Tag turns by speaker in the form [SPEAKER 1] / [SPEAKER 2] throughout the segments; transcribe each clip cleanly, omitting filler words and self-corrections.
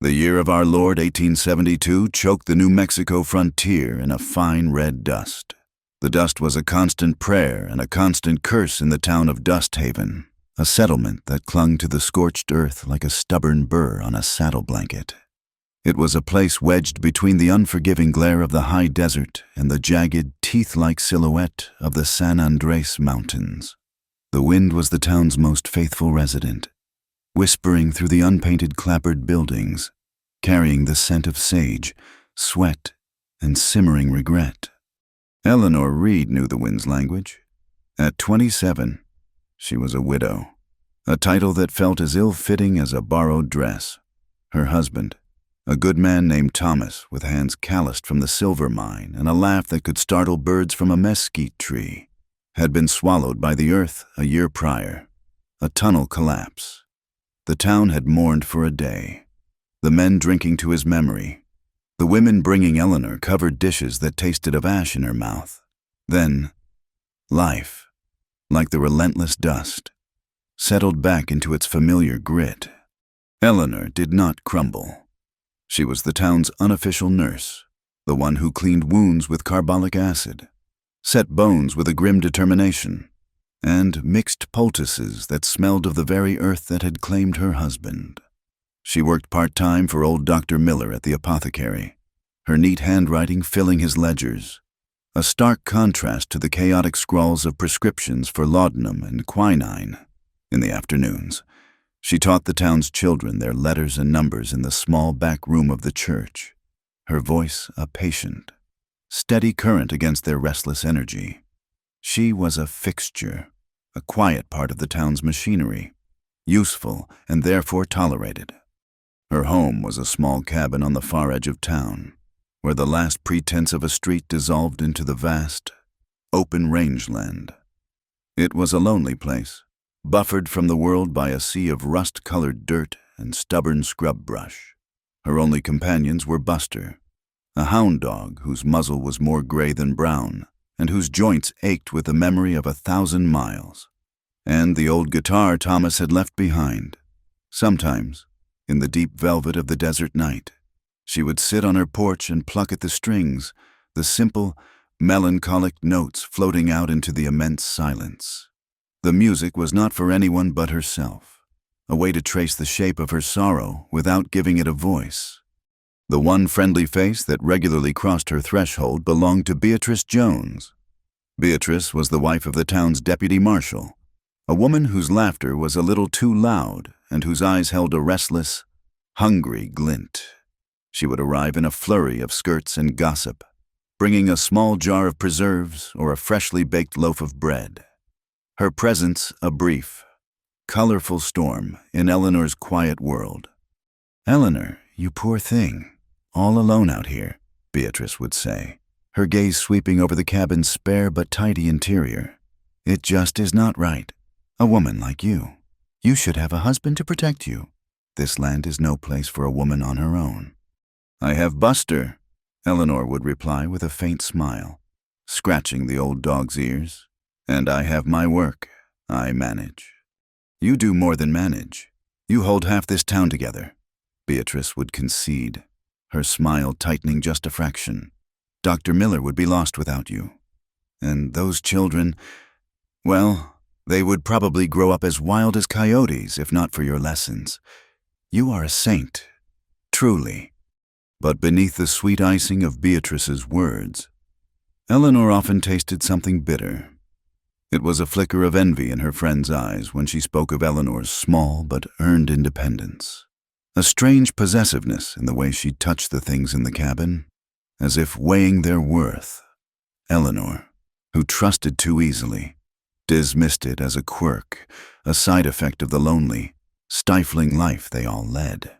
[SPEAKER 1] The year of our Lord 1872 choked the New Mexico frontier in a fine red dust. The dust was a constant prayer and a constant curse in the town of Dust Haven, a settlement that clung to the scorched earth like a stubborn burr on a saddle blanket. It was a place wedged between the unforgiving glare of the high desert and the jagged, teeth-like silhouette of the San Andres Mountains. The wind was the town's most faithful resident, whispering through the unpainted clapboard buildings, carrying the scent of sage, sweat, and simmering regret. Eleanor Reed knew the wind's language. At 27, she was a widow, a title that felt as ill-fitting as a borrowed dress. Her husband, a good man named Thomas with hands calloused from the silver mine and a laugh that could startle birds from a mesquite tree, had been swallowed by the earth a year prior. A tunnel collapse. The town had mourned for a day, the men drinking to his memory, the women bringing Eleanor covered dishes that tasted of ash in her mouth. Then, life, like the relentless dust, settled back into its familiar grit. Eleanor did not crumble. She was the town's unofficial nurse, the one who cleaned wounds with carbolic acid, set bones with a grim determination, and mixed poultices that smelled of the very earth that had claimed her husband. She worked part-time for old Dr. Miller at the apothecary, her neat handwriting filling his ledgers, a stark contrast to the chaotic scrawls of prescriptions for laudanum and quinine. In the afternoons, she taught the town's children their letters and numbers in the small back room of the church, her voice a patient, steady current against their restless energy. She was a fixture, a quiet part of the town's machinery, useful and therefore tolerated. Her home was a small cabin on the far edge of town, where the last pretense of a street dissolved into the vast, open rangeland. It was a lonely place, buffered from the world by a sea of rust-colored dirt and stubborn scrub brush. Her only companions were Buster, a hound dog whose muzzle was more gray than brown, and whose joints ached with the memory of 1,000 miles, and the old guitar Thomas had left behind. Sometimes, in the deep velvet of the desert night, she would sit on her porch and pluck at the strings, the simple, melancholic notes floating out into the immense silence. The music was not for anyone but herself, a way to trace the shape of her sorrow without giving it a voice. The one friendly face that regularly crossed her threshold belonged to Beatrice Jones. Beatrice was the wife of the town's deputy marshal, a woman whose laughter was a little too loud and whose eyes held a restless, hungry glint. She would arrive in a flurry of skirts and gossip, bringing a small jar of preserves or a freshly baked loaf of bread. Her presence a brief, colorful storm in Eleanor's quiet world. "Eleanor, you poor thing. All alone out here," Beatrice would say, her gaze sweeping over the cabin's spare but tidy interior. "It just is not right. A woman like you. You should have a husband to protect you. This land is no place for a woman on her own." "I have Buster," Eleanor would reply with a faint smile, scratching the old dog's ears. "And I have my work. I manage." "You do more than manage. You hold half this town together," Beatrice would concede, her smile tightening just a fraction. "Dr. Miller would be lost without you. And those children, well, they would probably grow up as wild as coyotes if not for your lessons. You are a saint, truly." But beneath the sweet icing of Beatrice's words, Eleanor often tasted something bitter. It was a flicker of envy in her friend's eyes when she spoke of Eleanor's small but earned independence. A strange possessiveness in the way she touched the things in the cabin, as if weighing their worth. Eleanor, who trusted too easily, dismissed it as a quirk, a side effect of the lonely, stifling life they all led.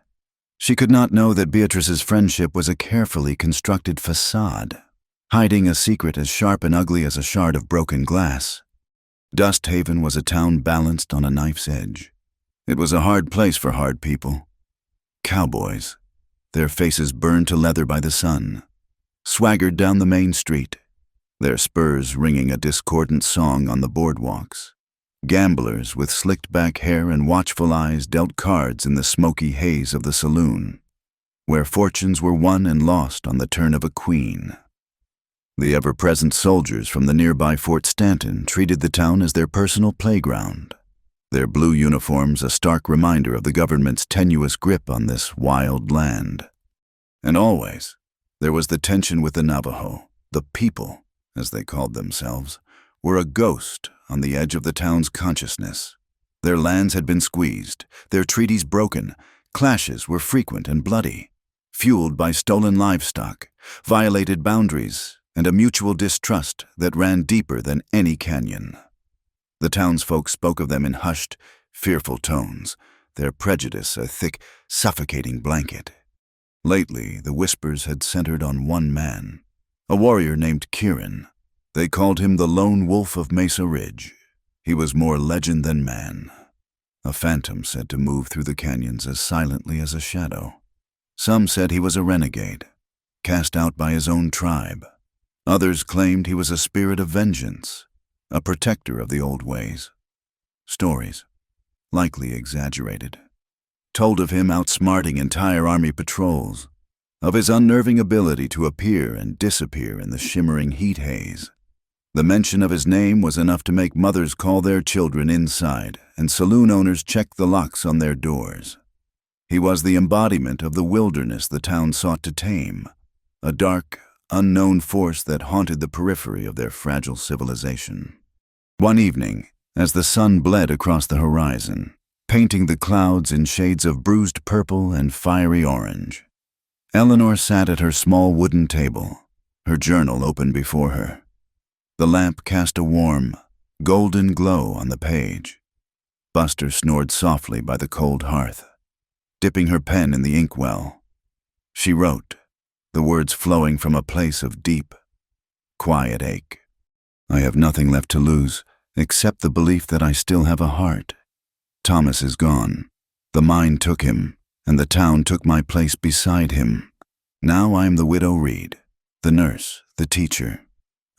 [SPEAKER 1] She could not know that Beatrice's friendship was a carefully constructed facade, hiding a secret as sharp and ugly as a shard of broken glass. Dust Haven was a town balanced on a knife's edge. It was a hard place for hard people. Cowboys, their faces burned to leather by the sun, swaggered down the main street, their spurs ringing a discordant song on the boardwalks. Gamblers with slicked-back hair and watchful eyes dealt cards in the smoky haze of the saloon. where fortunes were won and lost on the turn of a queen. The ever-present soldiers from the nearby Fort Stanton treated the town as their personal playground, their blue uniforms a stark reminder of the government's tenuous grip on this wild land. And always, there was the tension with the Navajo. The people, as they called themselves, were a ghost on the edge of the town's consciousness. Their lands had been squeezed, their treaties broken, clashes were frequent and bloody, fueled by stolen livestock, violated boundaries, and a mutual distrust that ran deeper than any canyon. The townsfolk spoke of them in hushed, fearful tones, their prejudice a thick, suffocating blanket. Lately, the whispers had centered on one man, a warrior named Kieran. They called him the Lone Wolf of Mesa Ridge. He was more legend than man, a phantom said to move through the canyons as silently as a shadow. Some said he was a renegade, cast out by his own tribe. Others claimed he was a spirit of vengeance, a protector of the old ways. Stories, likely exaggerated, told of him outsmarting entire army patrols, of his unnerving ability to appear and disappear in the shimmering heat haze. The mention of his name was enough to make mothers call their children inside and saloon owners check the locks on their doors. He was the embodiment of the wilderness the town sought to tame, a dark, unknown force that haunted the periphery of their fragile civilization. One evening, as the sun bled across the horizon, painting the clouds in shades of bruised purple and fiery orange, Eleanor sat at her small wooden table, her journal open before her. The lamp cast a warm, golden glow on the page. Buster snored softly by the cold hearth, dipping her pen in the inkwell. She wrote, the words flowing from a place of deep, quiet ache. I have nothing left to lose, except the belief that I still have a heart. Thomas is gone. The mine took him, and the town took my place beside him. Now I am the widow Reed, the nurse, the teacher.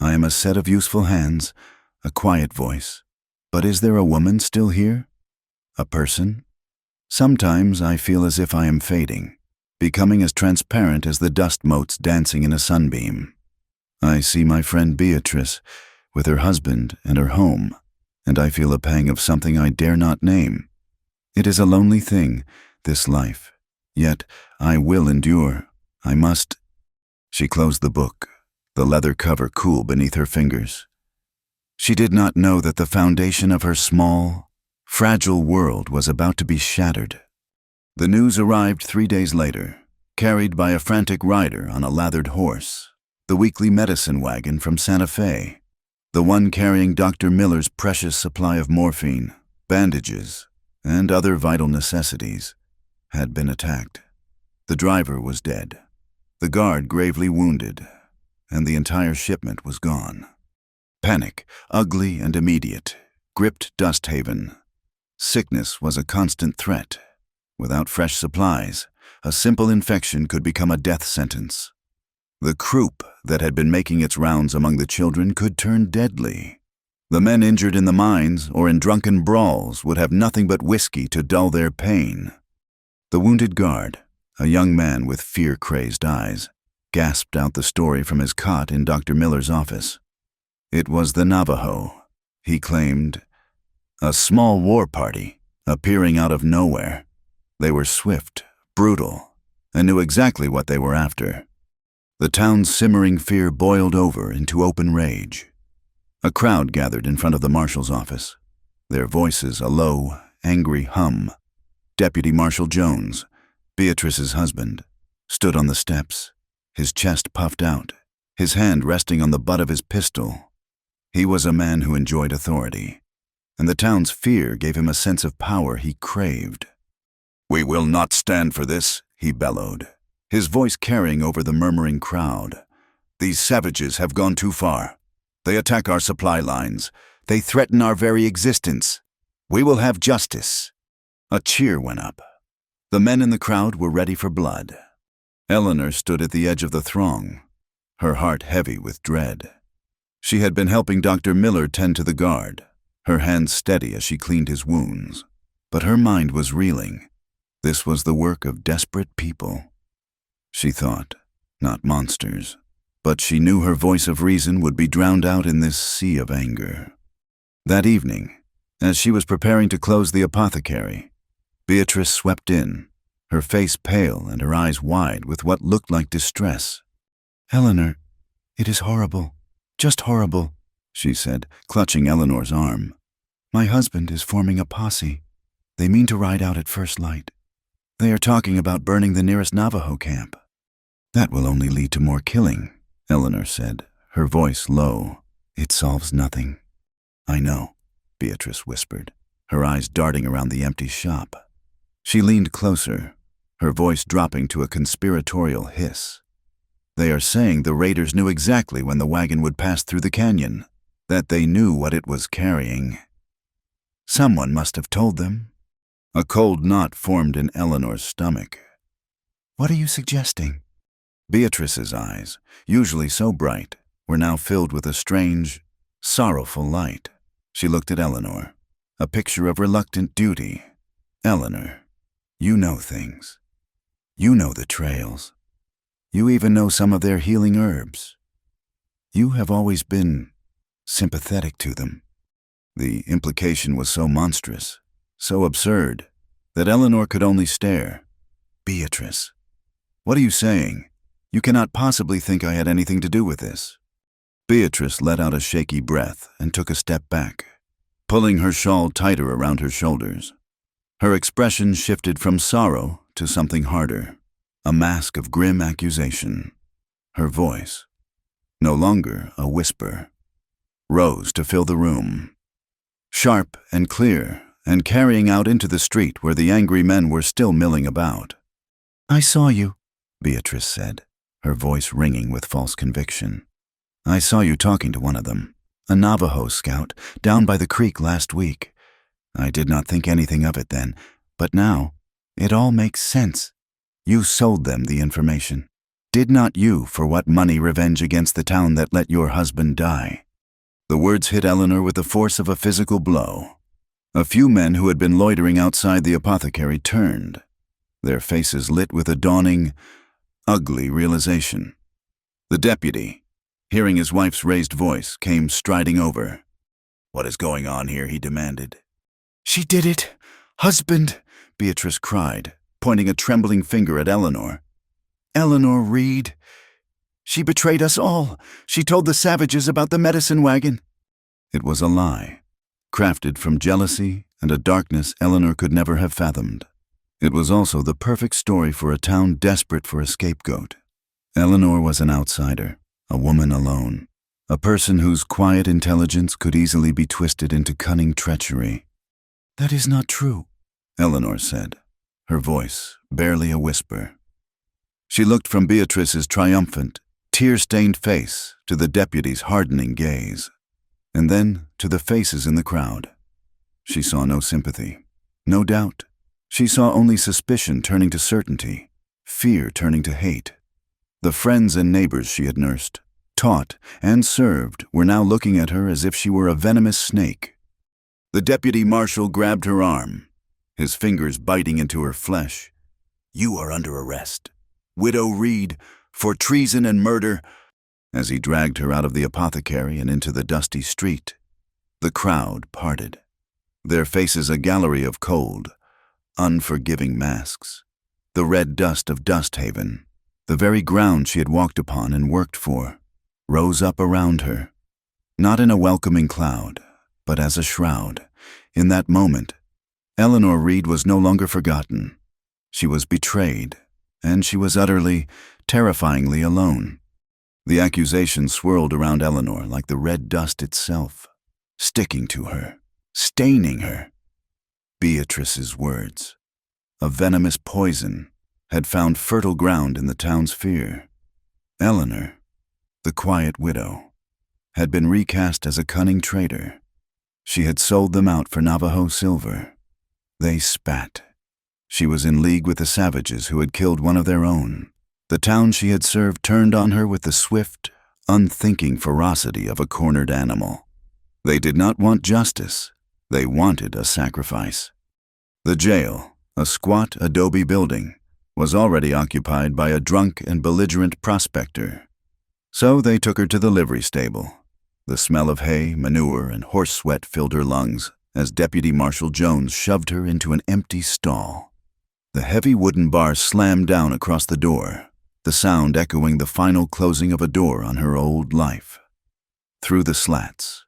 [SPEAKER 1] I am a set of useful hands, a quiet voice. But is there a woman still here? A person? Sometimes I feel as if I am fading, becoming as transparent as the dust motes dancing in a sunbeam. I see my friend Beatrice, with her husband and her home, and I feel a pang of something I dare not name. It is a lonely thing, this life. Yet I will endure. I must. She closed the book, the leather cover cool beneath her fingers. She did not know that the foundation of her small, fragile world was about to be shattered. The news arrived 3 days later, carried by a frantic rider on a lathered horse, the weekly medicine wagon from Santa Fe, the one carrying Dr. Miller's precious supply of morphine, bandages, and other vital necessities, had been attacked. The driver was dead, the guard gravely wounded, and the entire shipment was gone. Panic, ugly and immediate, gripped Dust Haven. Sickness was a constant threat. Without fresh supplies, a simple infection could become a death sentence. The croup that had been making its rounds among the children could turn deadly. The men injured in the mines or in drunken brawls would have nothing but whiskey to dull their pain. The wounded guard, a young man with fear-crazed eyes, gasped out the story from his cot in Dr. Miller's office. It was the Navajo, he claimed, a small war party appearing out of nowhere. They were swift, brutal, and knew exactly what they were after. The town's simmering fear boiled over into open rage. A crowd gathered in front of the marshal's office, their voices a low, angry hum. Deputy Marshal Jones, Beatrice's husband, stood on the steps, his chest puffed out, his hand resting on the butt of his pistol. He was a man who enjoyed authority, and the town's fear gave him a sense of power he craved. "We will not stand for this," he bellowed, his voice carrying over the murmuring crowd. "These savages have gone too far. They attack our supply lines. They threaten our very existence. We will have justice." A cheer went up. The men in the crowd were ready for blood. Eleanor stood at the edge of the throng, her heart heavy with dread. She had been helping Dr. Miller tend to the guard, her hands steady as she cleaned his wounds. But her mind was reeling. This was the work of desperate people. she thought, not monsters. But she knew her voice of reason would be drowned out in this sea of anger. That evening, as she was preparing to close the apothecary, Beatrice swept in, her face pale and her eyes wide with what looked like distress. "Eleanor, it is horrible, just horrible," she said, clutching Eleanor's arm. "My husband is forming a posse. They mean to ride out at first light. They are talking about burning the nearest Navajo camp." "That will only lead to more killing," Eleanor said, her voice low. "It solves nothing." "I know," Beatrice whispered, her eyes darting around the empty shop. She leaned closer, her voice dropping to a conspiratorial hiss. "They are saying the raiders knew exactly when the wagon would pass through the canyon, that they knew what it was carrying. Someone must have told them." A cold knot formed in Eleanor's stomach. "What are you suggesting?" Beatrice's eyes, usually so bright, were now filled with a strange, sorrowful light. She looked at Eleanor, a picture of reluctant duty. "Eleanor, you know things. You know the trails. You even know some of their healing herbs. You have always been sympathetic to them." The implication was so monstrous, so absurd, that Eleanor could only stare. "Beatrice, what are you saying? You cannot possibly think I had anything to do with this." Beatrice let out a shaky breath and took a step back, pulling her shawl tighter around her shoulders. Her expression shifted from sorrow to something harder, a mask of grim accusation. Her voice, no longer a whisper, rose to fill the room, sharp and clear, and carrying out into the street where the angry men were still milling about. "I saw you," Beatrice said, her voice ringing with false conviction. "I saw you talking to one of them, a Navajo scout, down by the creek last week. I did not think anything of it then, but now it all makes sense. You sold them the information. Did not you for what money revenge against the town that let your husband die?" The words hit Eleanor with the force of a physical blow. A few men who had been loitering outside the apothecary turned, their faces lit with a dawning, ugly realization. The deputy, hearing his wife's raised voice, came striding over. "What is going on here?" he demanded. "She did it! Husband!" Beatrice cried, pointing a trembling finger at Eleanor. "Eleanor Reed. She betrayed us all. She told the savages about the medicine wagon." It was a lie, crafted from jealousy and a darkness Eleanor could never have fathomed. It was also the perfect story for a town desperate for a scapegoat. Eleanor was an outsider, a woman alone, a person whose quiet intelligence could easily be twisted into cunning treachery. "That is not true," Eleanor said, her voice barely a whisper. She looked from Beatrice's triumphant, tear-stained face to the deputy's hardening gaze, and then to the faces in the crowd. She saw no sympathy, no doubt. She saw only suspicion turning to certainty, fear turning to hate. The friends and neighbors she had nursed, taught, and served were now looking at her as if she were a venomous snake. The deputy marshal grabbed her arm, his fingers biting into her flesh. "You are under arrest, Widow Reed, for treason and murder," as he dragged her out of the apothecary and into the dusty street. The crowd parted, their faces a gallery of cold, unforgiving masks. The red dust of Dust Haven, the very ground she had walked upon and worked for, rose up around her, not in a welcoming cloud, but as a shroud. In that moment, Eleanor Reed was no longer forgotten. She was betrayed, and she was utterly, terrifyingly alone. The accusation swirled around Eleanor like the red dust itself, sticking to her, staining her. Beatrice's words, a venomous poison, had found fertile ground in the town's fear. Eleanor, the quiet widow, had been recast as a cunning traitor. She had sold them out for Navajo silver. They spat. She was in league with the savages who had killed one of their own. The town she had served turned on her with the swift, unthinking ferocity of a cornered animal. They did not want justice. They wanted a sacrifice. The jail, a squat adobe building, was already occupied by a drunk and belligerent prospector. So they took her to the livery stable. The smell of hay, manure, and horse sweat filled her lungs as Deputy Marshal Jones shoved her into an empty stall. The heavy wooden bar slammed down across the door, the sound echoing the final closing of a door on her old life. Through the slats,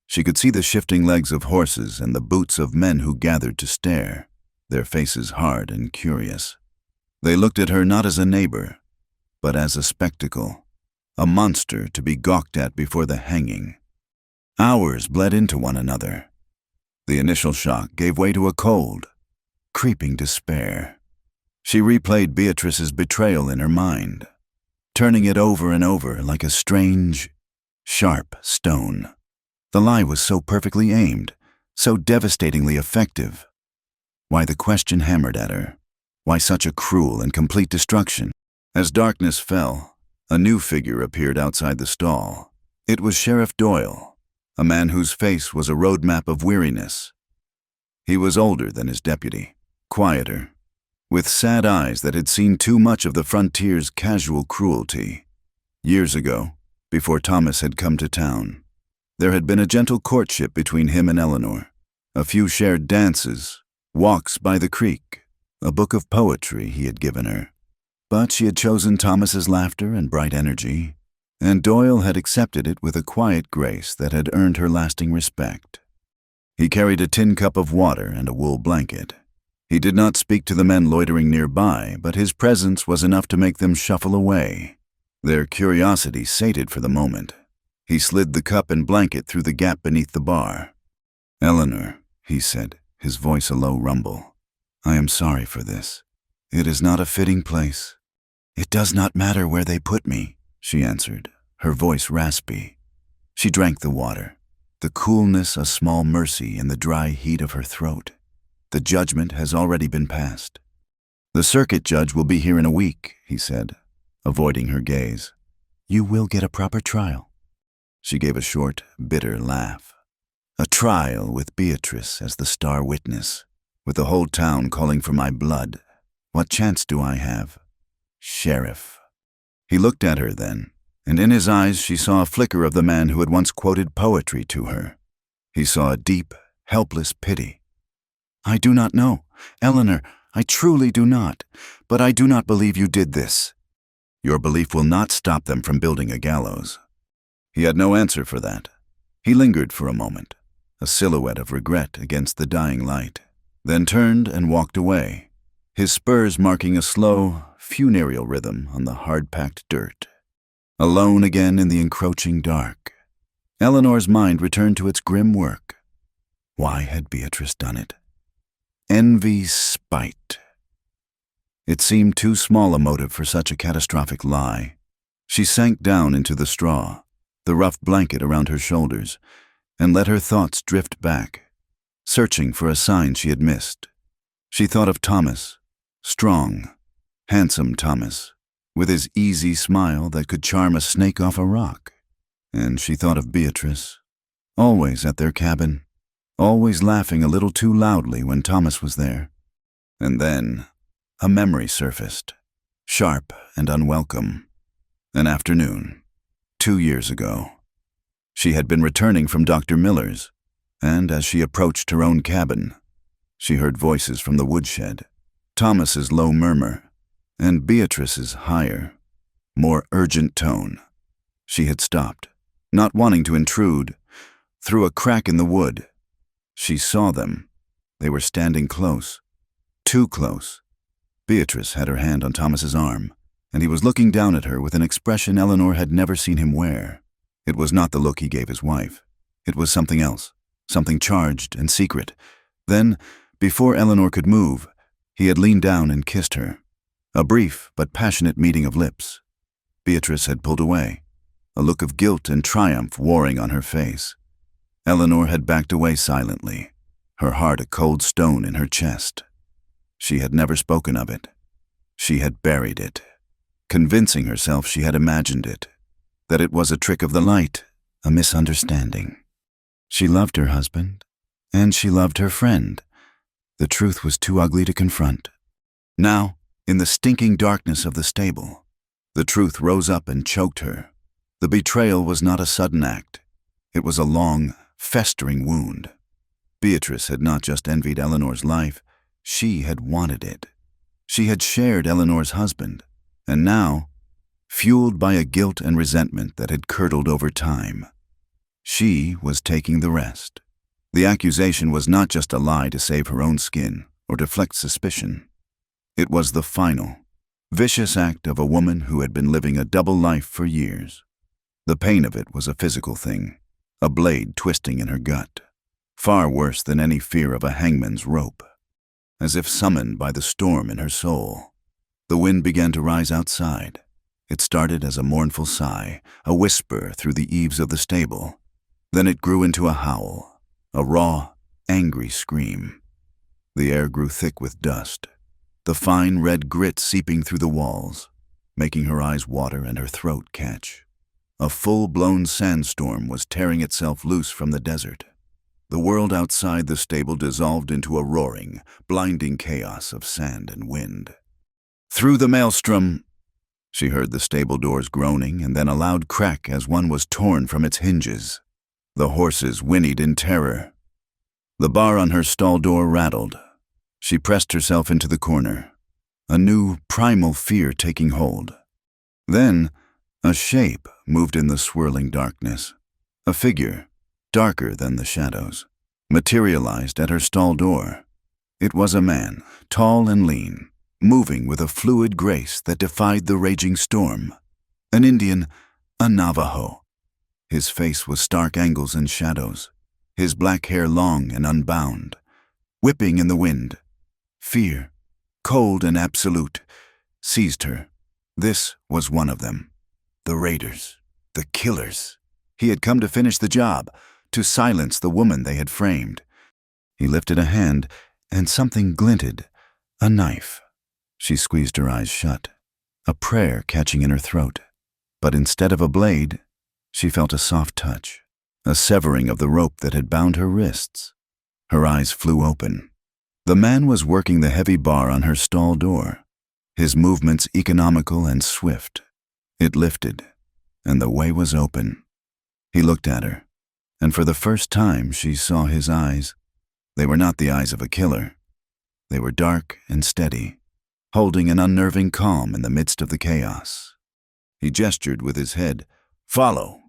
[SPEAKER 1] she could see the shifting legs of horses and the boots of men who gathered to stare, their faces hard and curious. They looked at her not as a neighbor, but as a spectacle, a monster to be gawked at before the hanging. Hours bled into one another. The initial shock gave way to a cold, creeping despair. She replayed Beatrice's betrayal in her mind, turning it over and over like a strange, sharp stone. The lie was so perfectly aimed, so devastatingly effective. Why the question hammered at her? Why such a cruel and complete destruction? As darkness fell, a new figure appeared outside the stall. It was Sheriff Doyle, a man whose face was a roadmap of weariness. He was older than his deputy, quieter, with sad eyes that had seen too much of the frontier's casual cruelty. Years ago, before Thomas had come to town, there had been a gentle courtship between him and Eleanor, a few shared dances, walks by the creek, a book of poetry he had given her. But she had chosen Thomas's laughter and bright energy, and Doyle had accepted it with a quiet grace that had earned her lasting respect. He carried a tin cup of water and a wool blanket. He did not speak to the men loitering nearby, but his presence was enough to make them shuffle away, their curiosity sated for the moment. He slid the cup and blanket through the gap beneath the bar. "Eleanor," he said, his voice a low rumble, "I am sorry for this. It is not a fitting place." "It does not matter where they put me," she answered, her voice raspy. She drank the water, the coolness a small mercy in the dry heat of her throat. "The judgment has already been passed." "The circuit judge will be here in a week," he said, avoiding her gaze. "You will get a proper trial." She gave a short, bitter laugh. "A trial with Beatrice as the star witness, with the whole town calling for my blood. What chance do I have? Sheriff." He looked at her then, and in his eyes she saw a flicker of the man who had once quoted poetry to her. He saw a deep, helpless pity. "I do not know, Eleanor, I truly do not, but I do not believe you did this." "Your belief will not stop them from building a gallows." He had no answer for that. He lingered for a moment, a silhouette of regret against the dying light, then turned and walked away, his spurs marking a slow, funereal rhythm on the hard-packed dirt. Alone again in the encroaching dark, Eleanor's mind returned to its grim work. Why had Beatrice done it? Envy, spite. It seemed too small a motive for such a catastrophic lie. She sank down into the straw, the rough blanket around her shoulders, and let her thoughts drift back, searching for a sign she had missed. She thought of Thomas, strong, handsome Thomas, with his easy smile that could charm a snake off a rock. And she thought of Beatrice, always at their cabin, always laughing a little too loudly when Thomas was there. And then a memory surfaced, sharp and unwelcome. An afternoon, 2 years ago. She had been returning from Dr. Miller's, and as she approached her own cabin, she heard voices from the woodshed, Thomas's low murmur, and Beatrice's higher, more urgent tone. She had stopped, not wanting to intrude, through a crack in the wood. She saw them. They were standing close, too close. Beatrice had her hand on Thomas's arm, and he was looking down at her with an expression Eleanor had never seen him wear. It was not the look he gave his wife. It was something else, something charged and secret. Then, before Eleanor could move, he had leaned down and kissed her. A brief but passionate meeting of lips. Beatrice had pulled away, a look of guilt and triumph warring on her face. Eleanor had backed away silently, her heart a cold stone in her chest. She had never spoken of it. She had buried it, convincing herself she had imagined it, that it was a trick of the light, a misunderstanding. She loved her husband, and she loved her friend. The truth was too ugly to confront. Now, in the stinking darkness of the stable. The truth rose up and choked her. The betrayal was not a sudden act. It was a long, festering wound. Beatrice had not just envied Eleanor's life, she had wanted it. She had shared Eleanor's husband, and now, fueled by a guilt and resentment that had curdled over time, she was taking the rest. The accusation was not just a lie to save her own skin or deflect suspicion. It was the final, vicious act of a woman who had been living a double life for years. The pain of it was a physical thing, a blade twisting in her gut, far worse than any fear of a hangman's rope. As if summoned by the storm in her soul, the wind began to rise outside. It started as a mournful sigh, a whisper through the eaves of the stable. Then it grew into a howl, a raw, angry scream. The air grew thick with dust, the fine red grit seeping through the walls, making her eyes water and her throat catch. A full-blown sandstorm was tearing itself loose from the desert. The world outside the stable dissolved into a roaring, blinding chaos of sand and wind. Through the maelstrom, she heard the stable doors groaning and then a loud crack as one was torn from its hinges. The horses whinnied in terror. The bar on her stall door rattled. She pressed herself into the corner, a new, primal fear taking hold. Then, a shape moved in the swirling darkness. A figure, darker than the shadows, materialized at her stall door. It was a man, tall and lean, moving with a fluid grace that defied the raging storm. An Indian, a Navajo. His face was stark angles and shadows, his black hair long and unbound, whipping in the wind. Fear, cold and absolute, seized her. This was one of them. The raiders, the killers. He had come to finish the job, to silence the woman they had framed. He lifted a hand, and something glinted, a knife. She squeezed her eyes shut, a prayer catching in her throat. But instead of a blade, she felt a soft touch, a severing of the rope that had bound her wrists. Her eyes flew open. The man was working the heavy bar on her stall door, his movements economical and swift. It lifted, and the way was open. He looked at her, and for the first time she saw his eyes. They were not the eyes of a killer. They were dark and steady, holding an unnerving calm in the midst of the chaos. He gestured with his head, "Follow."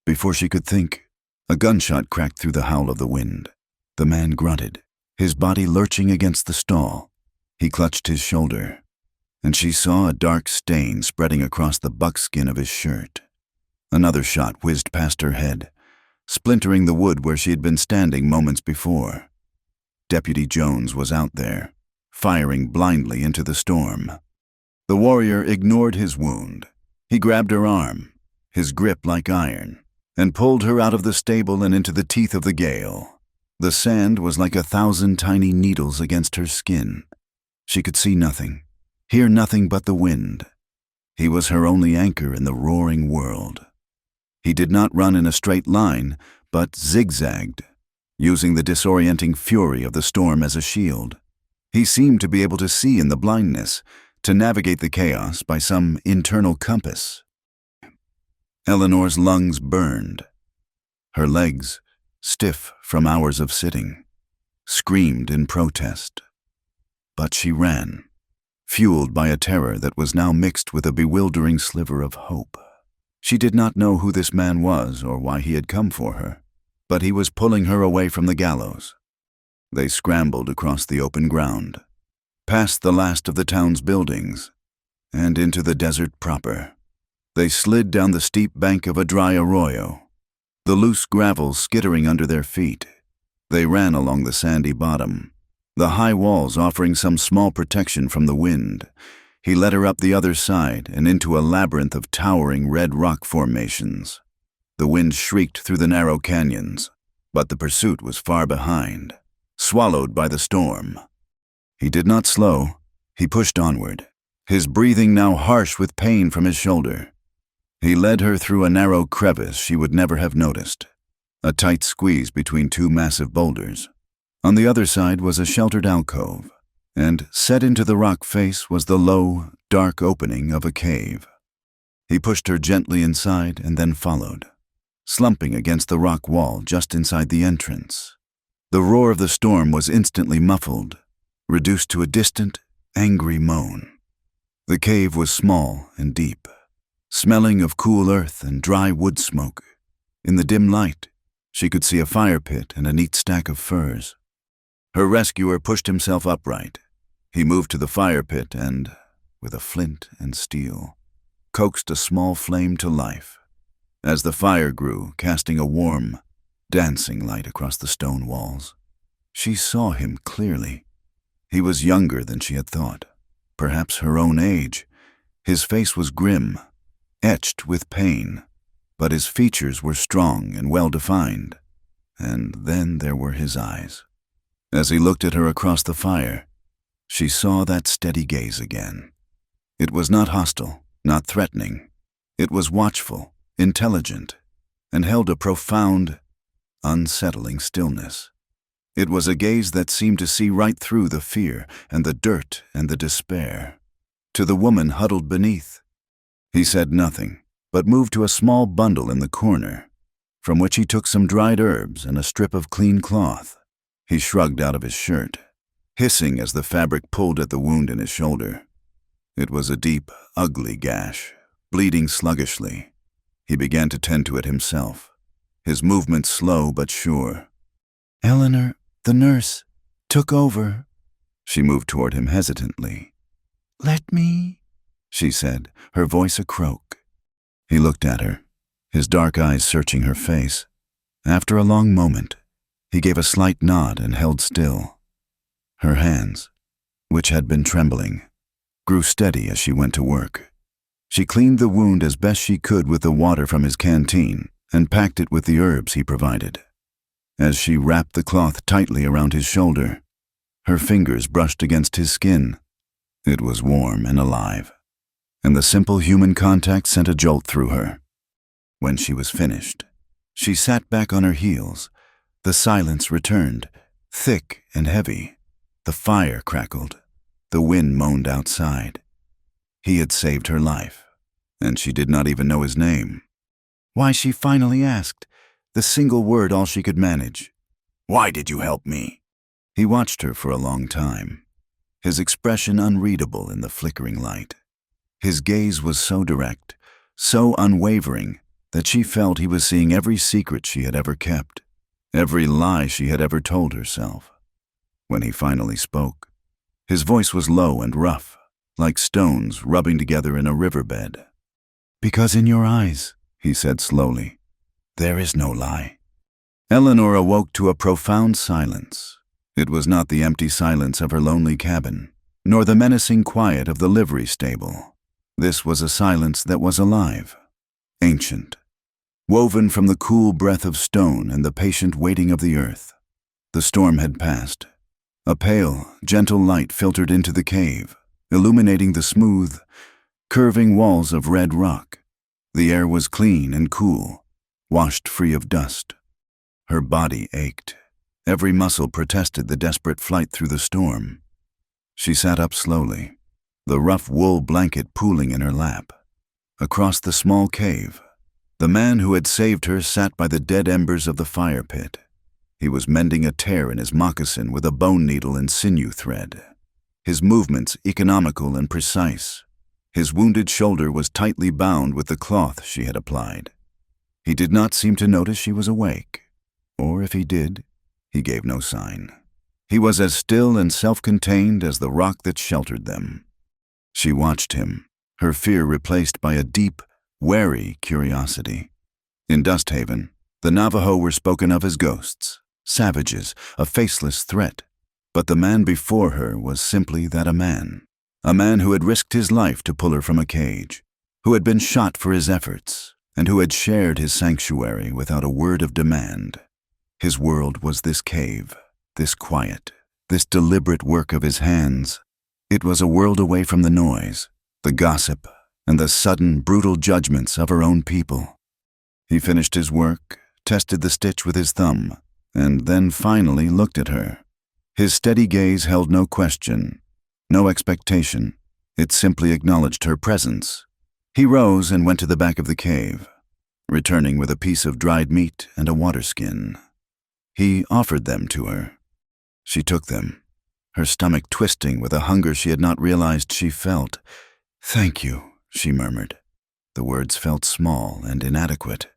[SPEAKER 1] Before she could think, a gunshot cracked through the howl of the wind. The man grunted, his body lurching against the stall. He clutched his shoulder, and she saw a dark stain spreading across the buckskin of his shirt. Another shot whizzed past her head, splintering the wood where she had been standing moments before. Deputy Jones was out there, firing blindly into the storm. The warrior ignored his wound. He grabbed her arm, his grip like iron, and pulled her out of the stable and into the teeth of the gale. The sand was like 1,000 tiny needles against her skin. She could see nothing, hear nothing but the wind. He was her only anchor in the roaring world. He did not run in a straight line, but zigzagged, using the disorienting fury of the storm as a shield. He seemed to be able to see in the blindness, to navigate the chaos by some internal compass. Eleanor's lungs burned. Her legs, stiff from hours of sitting, screamed in protest. But she ran, fueled by a terror that was now mixed with a bewildering sliver of hope. She did not know who this man was or why he had come for her, but he was pulling her away from the gallows. They scrambled across the open ground, past the last of the town's buildings, and into the desert proper. They slid down the steep bank of a dry arroyo, the loose gravel skittering under their feet. They ran along the sandy bottom, the high walls offering some small protection from the wind. He led her up the other side and into a labyrinth of towering red rock formations. The wind shrieked through the narrow canyons, but the pursuit was far behind, swallowed by the storm. He did not slow. He pushed onward, his breathing now harsh with pain from his shoulder. He led her through a narrow crevice she would never have noticed, a tight squeeze between two massive boulders. On the other side was a sheltered alcove, and set into the rock face was the low, dark opening of a cave. He pushed her gently inside and then followed, slumping against the rock wall just inside the entrance. The roar of the storm was instantly muffled, reduced to a distant, angry moan. The cave was small and deep, smelling of cool earth and dry wood smoke. In the dim light, she could see a fire pit and a neat stack of furs. Her rescuer pushed himself upright. He moved to the fire pit and, with a flint and steel, coaxed a small flame to life. As the fire grew, casting a warm, dancing light across the stone walls, she saw him clearly. He was younger than she had thought, perhaps her own age. His face was grim, etched with pain, but his features were strong and well-defined. And then there were his eyes. As he looked at her across the fire, she saw that steady gaze again. It was not hostile, not threatening. It was watchful, intelligent, and held a profound, unsettling stillness. It was a gaze that seemed to see right through the fear and the dirt and the despair. To the woman huddled beneath, he said nothing, but moved to a small bundle in the corner, from which he took some dried herbs and a strip of clean cloth. He shrugged out of his shirt, hissing as the fabric pulled at the wound in his shoulder. It was a deep, ugly gash, bleeding sluggishly. He began to tend to it himself, his movements slow but sure. "Eleanor, the nurse, took over." She moved toward him hesitantly. "Let me," she said, her voice a croak. He looked at her, his dark eyes searching her face. After a long moment, he gave a slight nod and held still. Her hands, which had been trembling, grew steady as she went to work. She cleaned the wound as best she could with the water from his canteen and packed it with the herbs he provided. As she wrapped the cloth tightly around his shoulder, her fingers brushed against his skin. It was warm and alive, and the simple human contact sent a jolt through her. When she was finished, she sat back on her heels. The silence returned, thick and heavy. The fire crackled. The wind moaned outside. He had saved her life, and she did not even know his name. Why, she finally asked, the single word all she could manage. "Why did you help me?" He watched her for a long time, his expression unreadable in the flickering light. His gaze was so direct, so unwavering, that she felt he was seeing every secret she had ever kept, every lie she had ever told herself. When he finally spoke, his voice was low and rough, like stones rubbing together in a riverbed. "Because in your eyes," he said slowly, "there is no lie." Eleanor awoke to a profound silence. It was not the empty silence of her lonely cabin, nor the menacing quiet of the livery stable. This was a silence that was alive, ancient, woven from the cool breath of stone and the patient waiting of the earth. The storm had passed. A pale, gentle light filtered into the cave, illuminating the smooth, curving walls of red rock. The air was clean and cool, washed free of dust. Her body ached. Every muscle protested the desperate flight through the storm. She sat up slowly, the rough wool blanket pooling in her lap. Across the small cave, the man who had saved her sat by the dead embers of the fire pit. He was mending a tear in his moccasin with a bone needle and sinew thread, his movements economical and precise. His wounded shoulder was tightly bound with the cloth she had applied. He did not seem to notice she was awake, or if he did, he gave no sign. He was as still and self-contained as the rock that sheltered them. She watched him, her fear replaced by a deep, wary curiosity. In Dust Haven, the Navajo were spoken of as ghosts, savages, a faceless threat. But the man before her was simply that, a man who had risked his life to pull her from a cage, who had been shot for his efforts, and who had shared his sanctuary without a word of demand. His world was this cave, this quiet, this deliberate work of his hands. It was a world away from the noise, the gossip, and the sudden, brutal judgments of her own people. He finished his work, tested the stitch with his thumb, and then finally looked at her. His steady gaze held no question, No expectation. It simply acknowledged her presence. He rose and went to the back of the cave, returning with a piece of dried meat and a water skin. He offered them to her. She took them, her stomach twisting with a hunger she had not realized she felt. "Thank you," she murmured. The words felt small and inadequate.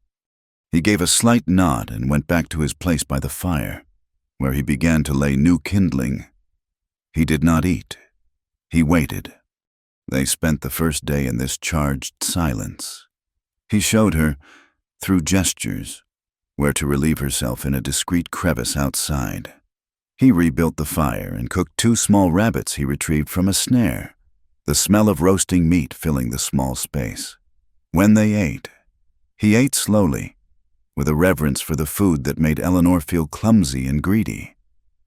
[SPEAKER 1] He gave a slight nod and went back to his place by the fire, where he began to lay new kindling. He did not eat. He waited. They spent the first day in this charged silence. He showed her, through gestures, where to relieve herself in a discreet crevice outside. He rebuilt the fire and cooked 2 small rabbits he retrieved from a snare, the smell of roasting meat filling the small space. When they ate, he ate slowly, with a reverence for the food that made Eleanor feel clumsy and greedy.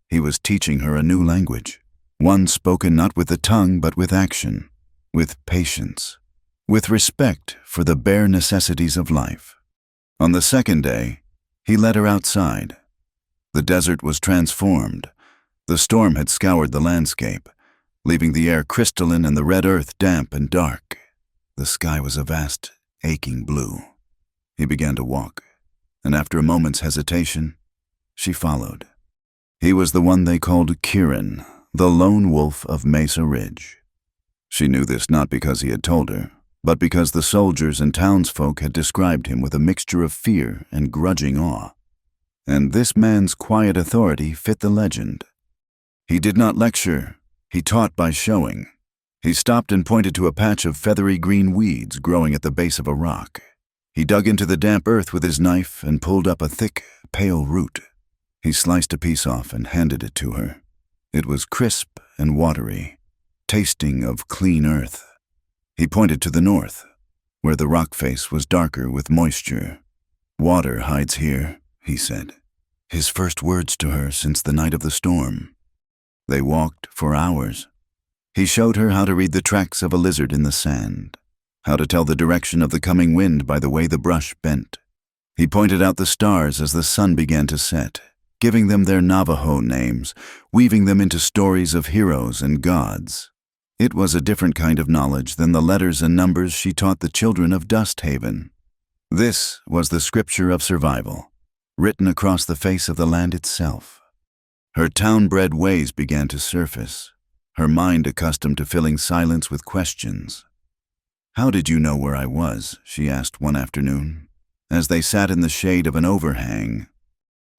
[SPEAKER 1] He was teaching her a new language, one spoken not with the tongue but with action, with patience, with respect for the bare necessities of life. On the second day, he led her outside. The desert was transformed. The storm had scoured the landscape, leaving the air crystalline and the red earth damp and dark. The sky was a vast, aching blue. He began to walk, and after a moment's hesitation, she followed. He was the one they called Kieran, the lone wolf of Mesa Ridge. She knew this not because he had told her, but because the soldiers and townsfolk had described him with a mixture of fear and grudging awe. And this man's quiet authority fit the legend. He did not lecture, he taught by showing. He stopped and pointed to a patch of feathery green weeds growing at the base of a rock. He dug into the damp earth with his knife and pulled up a thick, pale root. He sliced a piece off and handed it to her. It was crisp and watery, tasting of clean earth. He pointed to the north, where the rock face was darker with moisture. "Water hides here," he said, his first words to her since the night of the storm. They walked for hours. He showed her how to read the tracks of a lizard in the sand, how to tell the direction of the coming wind by the way the brush bent. He pointed out the stars as the sun began to set, giving them their Navajo names, weaving them into stories of heroes and gods. It was a different kind of knowledge than the letters and numbers she taught the children of Dust Haven. This was the scripture of survival, written across the face of the land itself. Her town-bred ways began to surface, her mind accustomed to filling silence with questions. "How did you know where I was?" she asked one afternoon, as they sat in the shade of an overhang.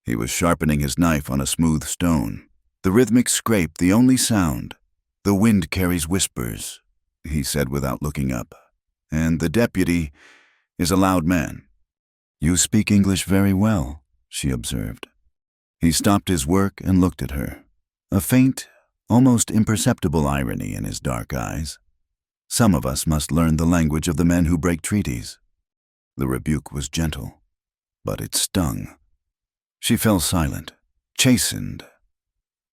[SPEAKER 1] He was sharpening his knife on a smooth stone, the rhythmic scrape the only sound. "The wind carries whispers," he said without looking up, "and the deputy is a loud man." "You speak English very well," she observed. He stopped his work and looked at her, a faint, almost imperceptible irony in his dark eyes. "Some of us must learn the language of the men who break treaties." The rebuke was gentle, but it stung. She fell silent, chastened.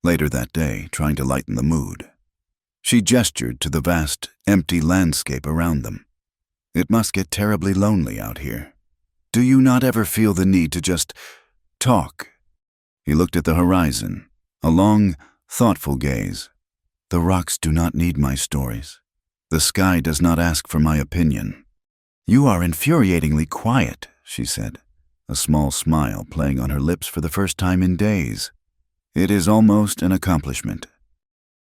[SPEAKER 1] Later that day, trying to lighten the mood, she gestured to the vast, empty landscape around them. "It must get terribly lonely out here. Do you not ever feel the need to just talk?" He looked at the horizon, a long, thoughtful gaze. "The rocks do not need my stories. The sky does not ask for my opinion." "You are infuriatingly quiet," she said, a small smile playing on her lips for the first time in days. "It is almost an accomplishment."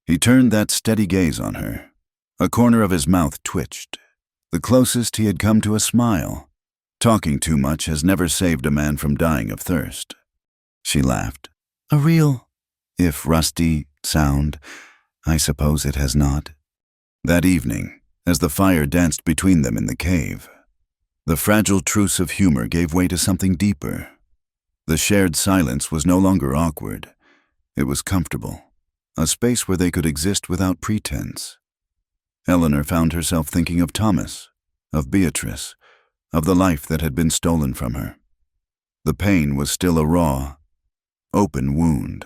[SPEAKER 1] He turned that steady gaze on her. A corner of his mouth twitched, the closest he had come to a smile. Talking too much has never saved a man from dying of thirst. She laughed. "A real, if rusty, sound. I suppose it has not." That evening, as the fire danced between them in the cave, the fragile truce of humor gave way to something deeper. The shared silence was no longer awkward. It was comfortable, a space where they could exist without pretense. Eleanor found herself thinking of Thomas, of Beatrice, of the life that had been stolen from her. The pain was still a raw, open wound.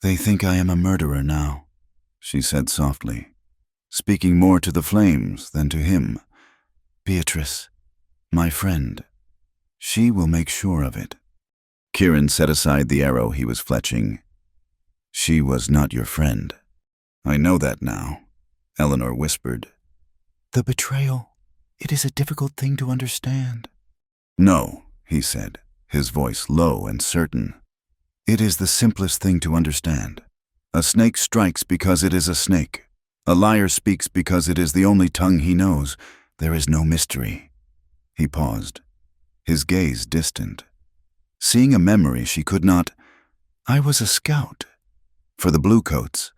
[SPEAKER 1] "They think I am a murderer now," she said softly, speaking more to the flames than to him. "Beatrice, my friend, she will make sure of it." Kieran set aside the arrow he was fletching. "She was not your friend." I know that now, Eleanor whispered.
[SPEAKER 2] The betrayal. It is a difficult thing to understand.
[SPEAKER 1] No, he said, his voice low and certain. It is the simplest thing to understand. A snake strikes because it is a snake. A liar speaks because it is the only tongue he knows. There is no mystery. He paused, his gaze distant. Seeing a memory she could not. I was a scout. For the Bluecoats.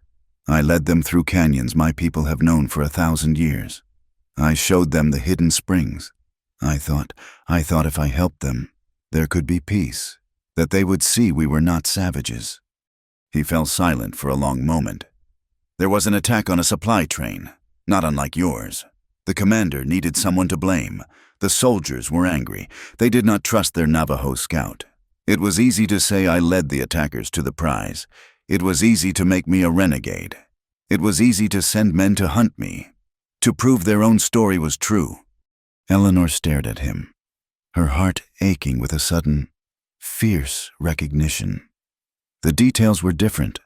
[SPEAKER 1] I led them through canyons my people have known for 1,000 years. I showed them the hidden springs. I thought if I helped them, there could be peace, that they would see we were not savages. He fell silent for a long moment. There was an attack on a supply train, not unlike yours. The commander needed someone to blame. The soldiers were angry. They did not trust their Navajo scout. It was easy to say I led the attackers to the prize. It was easy to make me a renegade. It was easy to send men to hunt me, to prove their own story was true. Eleanor stared at him, her heart aching with a sudden, fierce recognition. The details were different,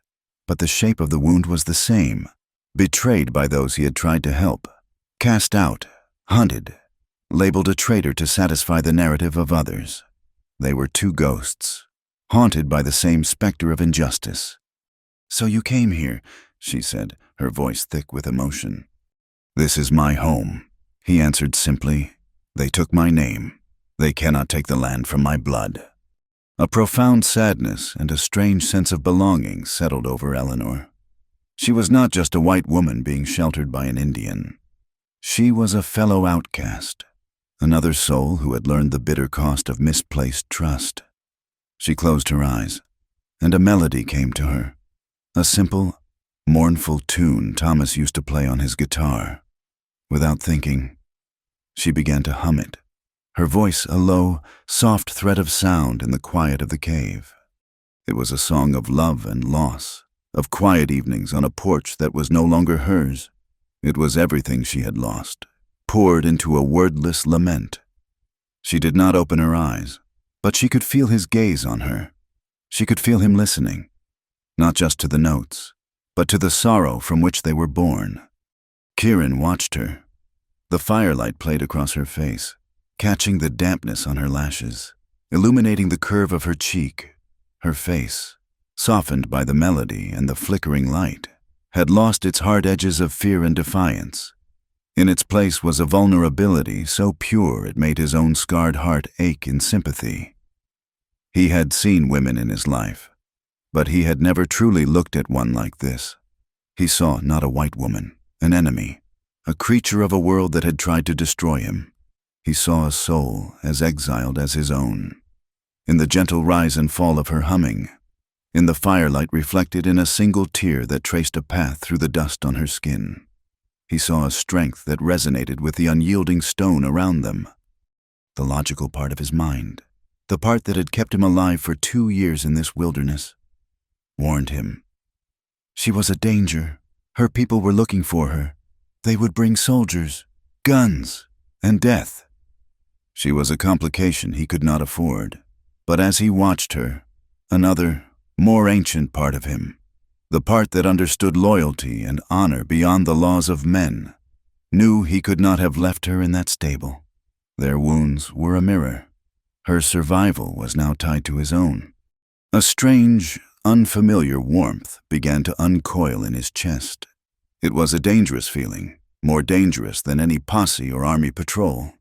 [SPEAKER 1] but the shape of the wound was the same. Betrayed by those he had tried to help, cast out, hunted, labeled a traitor to satisfy the narrative of others. They were two ghosts, haunted by the same specter of injustice. So you came here, she said, her voice thick with emotion. This is my home, he answered simply. They took my name. They cannot take the land from my blood. A profound sadness and a strange sense of belonging settled over Eleanor. She was not just a white woman being sheltered by an Indian. She was a fellow outcast, another soul who had learned the bitter cost of misplaced trust. She closed her eyes, and a melody came to her, a simple, mournful tune Thomas used to play on his guitar. Without thinking, she began to hum it, her voice a low, soft thread of sound in the quiet of the cave. It was a song of love and loss, of quiet evenings on a porch that was no longer hers. It was everything she had lost, poured into a wordless lament. She did not open her eyes, but she could feel his gaze on her. She could feel him listening, not just to the notes, but to the sorrow from which they were born. Kieran watched her. The firelight played across her face, catching the dampness on her lashes, illuminating the curve of her cheek. Her face, softened by the melody and the flickering light, had lost its hard edges of fear and defiance. In its place was a vulnerability so pure it made his own scarred heart ache in sympathy. He had seen women in his life, but he had never truly looked at one like this. He saw not a white woman, an enemy, a creature of a world that had tried to destroy him. He saw a soul as exiled as his own. In the gentle rise and fall of her humming, in the firelight reflected in a single tear that traced a path through the dust on her skin, he saw a strength that resonated with the unyielding stone around them. The logical part of his mind, the part that had kept him alive for 2 years in this wilderness, warned him. She was a danger. Her people were looking for her. They would bring soldiers, guns, and death. She was a complication he could not afford. But as he watched her, another, more ancient part of him, the part that understood loyalty and honor beyond the laws of men, knew he could not have left her in that stable. Their wounds were a mirror. Her survival was now tied to his own. A strange, unfamiliar warmth began to uncoil in his chest. It was a dangerous feeling, more dangerous than any posse or army patrol.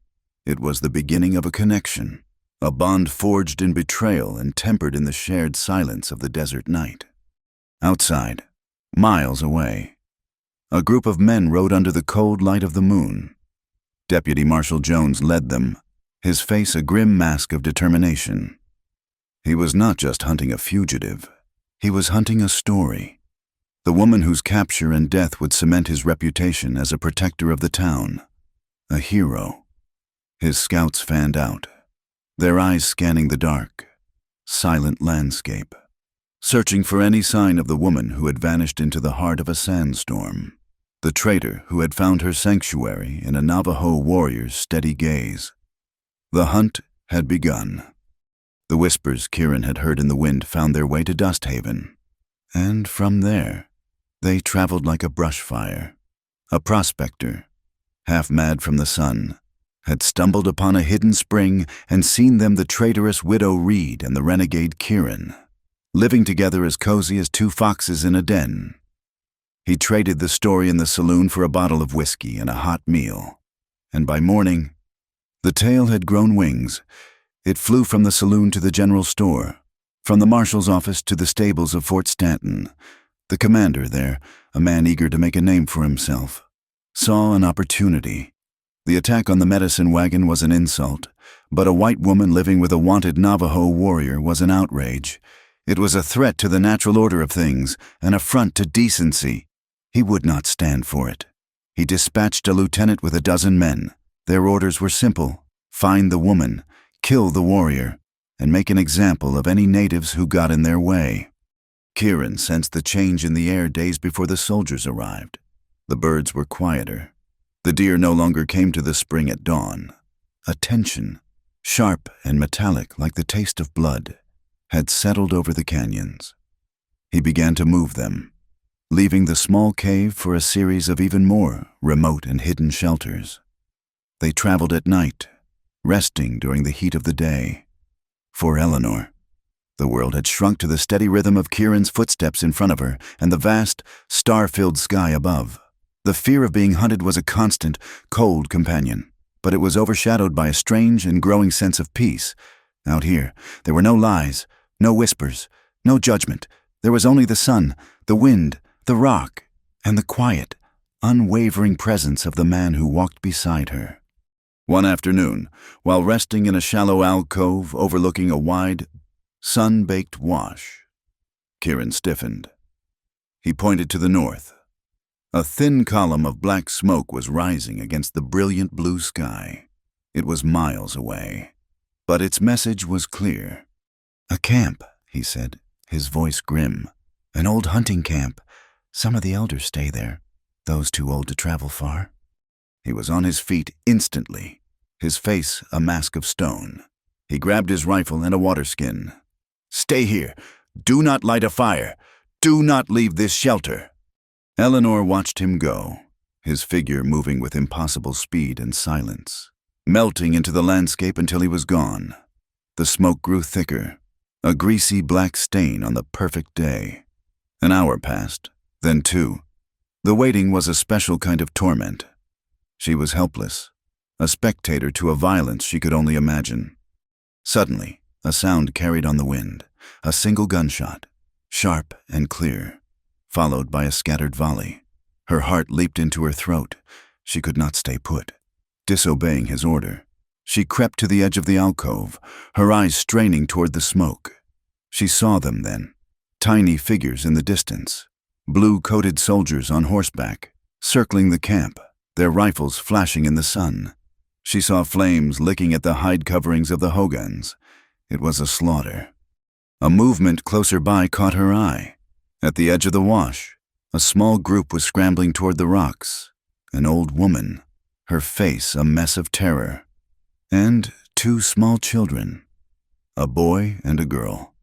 [SPEAKER 1] It was the beginning of a connection, a bond forged in betrayal and tempered in the shared silence of the desert night. Outside, miles away, a group of men rode under the cold light of the moon. Deputy Marshal Jones led them, his face a grim mask of determination. He was not just hunting a fugitive. He was hunting a story. The woman whose capture and death would cement his reputation as a protector of the town. A hero. His scouts fanned out, their eyes scanning the dark, silent landscape, searching for any sign of the woman who had vanished into the heart of a sandstorm, the traitor who had found her sanctuary in a Navajo warrior's steady gaze. The hunt had begun. The whispers Kieran had heard in the wind found their way to Dust Haven, and from there, They traveled like a brush fire. A prospector, half mad from the sun, had stumbled upon a hidden spring and seen them the traitorous widow Reed and the renegade Kieran, living together as cozy as two foxes in a den. He traded the story in the saloon for a bottle of whiskey and a hot meal, and by morning, the tale had grown wings. It flew from the saloon to the general store, from the marshal's office to the stables of Fort Stanton. The commander there, a man eager to make a name for himself, saw an opportunity. The attack on the medicine wagon was an insult, but a white woman living with a wanted Navajo warrior was an outrage. It was a threat to the natural order of things, an affront to decency. He would not stand for it. He dispatched a lieutenant with 12 men. Their orders were simple: find the woman, kill the warrior, and make an example of any natives who got in their way. Kieran sensed the change in the air days before the soldiers arrived. The birds were quieter. The deer no longer came to the spring at dawn. A tension, sharp and metallic like the taste of blood, had settled over the canyons. He began to move them, leaving the small cave for a series of even more remote and hidden shelters. They traveled at night, resting during the heat of the day. For Eleanor, the world had shrunk to the steady rhythm of Kieran's footsteps in front of her and the vast, star-filled sky above. The fear of being hunted was a constant, cold companion, but it was overshadowed by a strange and growing sense of peace. Out here, there were no lies, no whispers, no judgment. There was only the sun, the wind, the rock, and the quiet, unwavering presence of the man who walked beside her. One afternoon, while resting in a shallow alcove overlooking a wide, sun-baked wash, Kieran stiffened. He pointed to the north. A thin column of black smoke was rising against the brilliant blue sky. It was miles away, but its message was clear. "A camp," he said, his voice grim. "An old hunting camp. Some of the elders stay there, those too old to travel far." He was on his feet instantly, his face a mask of stone. He grabbed his rifle and a water skin. "Stay here. Do not light a fire. Do not leave this shelter." Eleanor watched him go, his figure moving with impossible speed and silence, melting into the landscape until he was gone. The smoke grew thicker, a greasy black stain on the perfect day. An hour passed, then 2. The waiting was a special kind of torment. She was helpless, a spectator to a violence she could only imagine. Suddenly, a sound carried on the wind, a single gunshot, sharp and clear, followed by a scattered volley. Her heart leaped into her throat. She could not stay put. Disobeying his order, she crept to the edge of the alcove, her eyes straining toward the smoke. She saw them then, tiny figures in the distance, blue-coated soldiers on horseback, circling the camp, their rifles flashing in the sun. She saw flames licking at the hide coverings of the hogans. It was a slaughter. A movement closer by caught her eye. At the edge of the wash, a small group was scrambling toward the rocks. An old woman, her face a mess of terror, and 2 small children, a boy and a girl,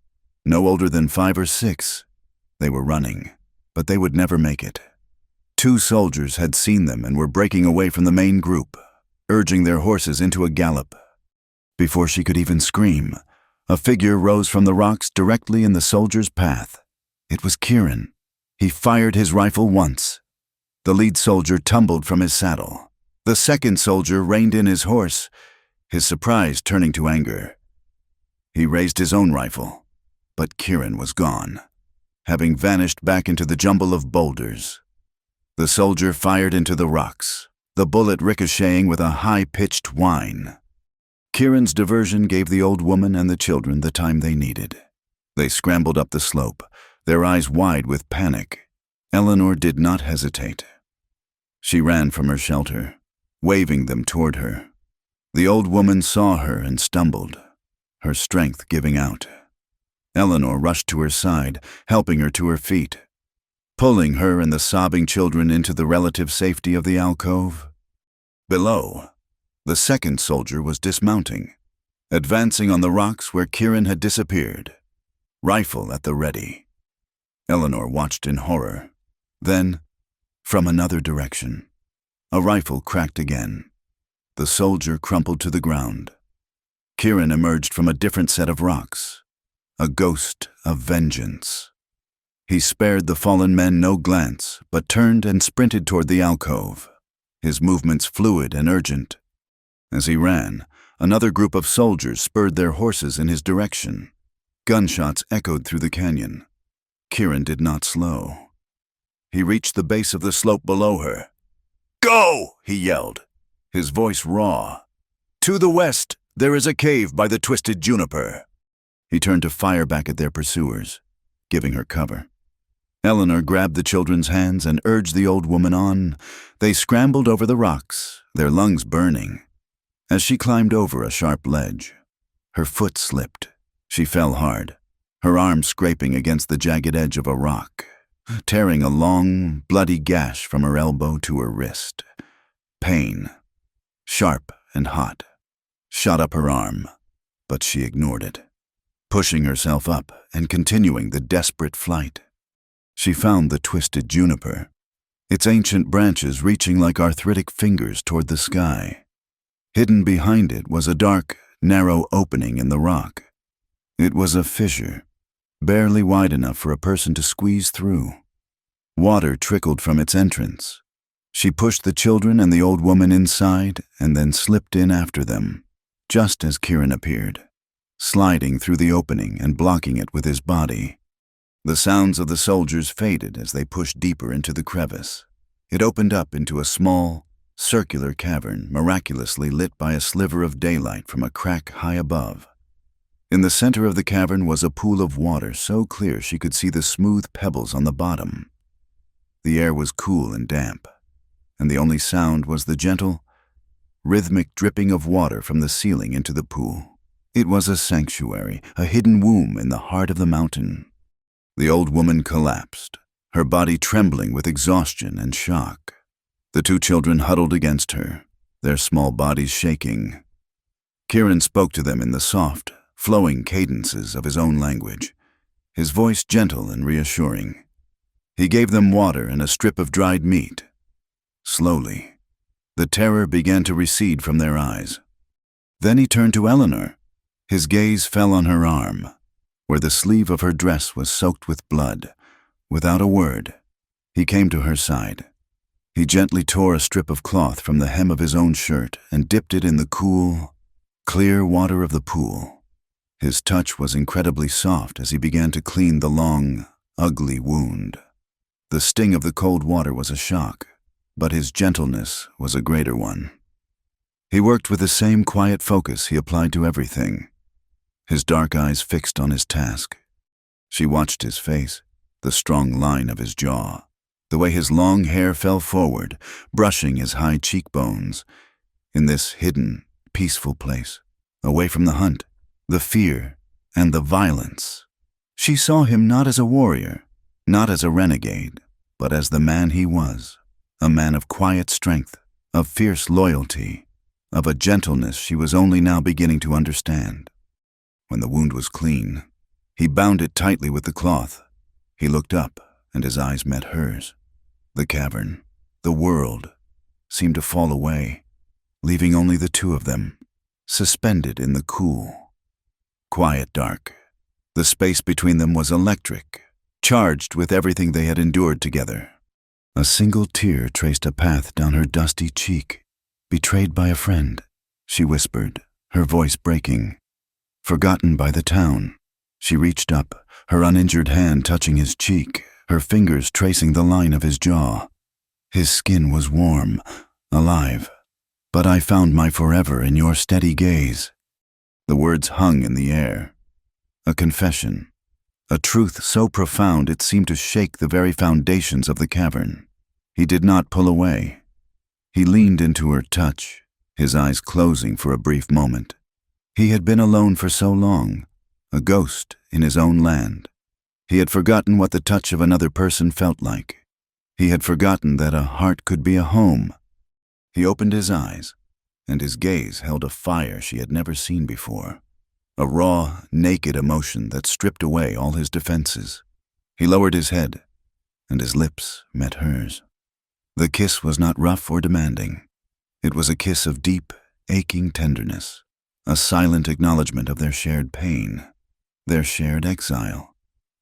[SPEAKER 1] no older than 5 or 6. They were running, but they would never make it. 2 soldiers had seen them and were breaking away from the main group, urging their horses into a gallop. Before she could even scream, a figure rose from the rocks directly in the soldier's path. It was Kieran. He fired his rifle once. The lead soldier tumbled from his saddle. The second soldier reined in his horse, his surprise turning to anger. He raised his own rifle, but Kieran was gone, having vanished back into the jumble of boulders. The soldier fired into the rocks, the bullet ricocheting with a high-pitched whine. Kieran's diversion gave the old woman and the children the time they needed. They scrambled up the slope, their eyes wide with panic. Eleanor did not hesitate. She ran from her shelter, waving them toward her. The old woman saw her and stumbled, her strength giving out. Eleanor rushed to her side, helping her to her feet, pulling her and the sobbing children into the relative safety of the alcove. Below, the second soldier was dismounting, advancing on the rocks where Kieran had disappeared, rifle at the ready. Eleanor watched in horror. Then, from another direction, a rifle cracked again. The soldier crumpled to the ground. Kieran emerged from a different set of rocks, a ghost of vengeance. He spared the fallen men no glance, but turned and sprinted toward the alcove, his movements fluid and urgent. As he ran, another group of soldiers spurred their horses in his direction. Gunshots echoed through the canyon. Kieran did not slow. He reached the base of the slope below her. "Go!" he yelled, his voice raw. "To the west, there is a cave by the twisted juniper." He turned to fire back at their pursuers, giving her cover. Eleanor grabbed the children's hands and urged the old woman on. They scrambled over the rocks, their lungs burning. As she climbed over a sharp ledge, her foot slipped. She fell hard, her arm scraping against the jagged edge of a rock, tearing a long, bloody gash from her elbow to her wrist. Pain, sharp and hot, shot up her arm, but she ignored it, pushing herself up and continuing the desperate flight. She found the twisted juniper, its ancient branches reaching like arthritic fingers toward the sky. Hidden behind it was a dark, narrow opening in the rock. It was a fissure, barely wide enough for a person to squeeze through. Water trickled from its entrance. She pushed the children and the old woman inside and then slipped in after them, just as Kieran appeared, sliding through the opening and blocking it with his body. The sounds of the soldiers faded as they pushed deeper into the crevice. It opened up into a small, circular cavern miraculously lit by a sliver of daylight from a crack high above. In the center of the cavern was a pool of water so clear she could see the smooth pebbles on the bottom. The air was cool and damp, and the only sound was the gentle, rhythmic dripping of water from the ceiling into the pool. It was a sanctuary, a hidden womb in the heart of the mountain. The old woman collapsed, her body trembling with exhaustion and shock. The two children huddled against her, their small bodies shaking. Kieran spoke to them in the soft, flowing cadences of his own language, his voice gentle and reassuring. He gave them water and a strip of dried meat. Slowly, the terror began to recede from their eyes. Then he turned to Eleanor. His gaze fell on her arm, where the sleeve of her dress was soaked with blood. Without a word, he came to her side. He gently tore a strip of cloth from the hem of his own shirt and dipped it in the cool, clear water of the pool. His touch was incredibly soft as he began to clean the long, ugly wound. The sting of the cold water was a shock, but his gentleness was a greater one. He worked with the same quiet focus he applied to everything, his dark eyes fixed on his task. She watched his face, the strong line of his jaw, the way his long hair fell forward, brushing his high cheekbones. In this hidden, peaceful place, away from the hunt, the fear, and the violence, she saw him not as a warrior, not as a renegade, but as the man he was, a man of quiet strength, of fierce loyalty, of a gentleness she was only now beginning to understand. When the wound was clean, he bound it tightly with the cloth. He looked up, and his eyes met hers. The cavern, the world, seemed to fall away, leaving only the two of them, suspended in the cool, quiet dark. The space between them was electric, charged with everything they had endured together. A single tear traced a path down her dusty cheek. "Betrayed by a friend," she whispered, her voice breaking. "Forgotten by the town." She reached up, her uninjured hand touching his cheek, her fingers tracing the line of his jaw. His skin was warm, alive. "But I found my forever in your steady gaze." The words hung in the air. A confession, a truth so profound it seemed to shake the very foundations of the cavern. He did not pull away. He leaned into her touch, his eyes closing for a brief moment. He had been alone for so long, a ghost in his own land. He had forgotten what the touch of another person felt like. He had forgotten that a heart could be a home. He opened his eyes, and his gaze held a fire she had never seen before, a raw, naked emotion that stripped away all his defenses. He lowered his head, and his lips met hers. The kiss was not rough or demanding. It was a kiss of deep, aching tenderness, a silent acknowledgement of their shared pain, their shared exile.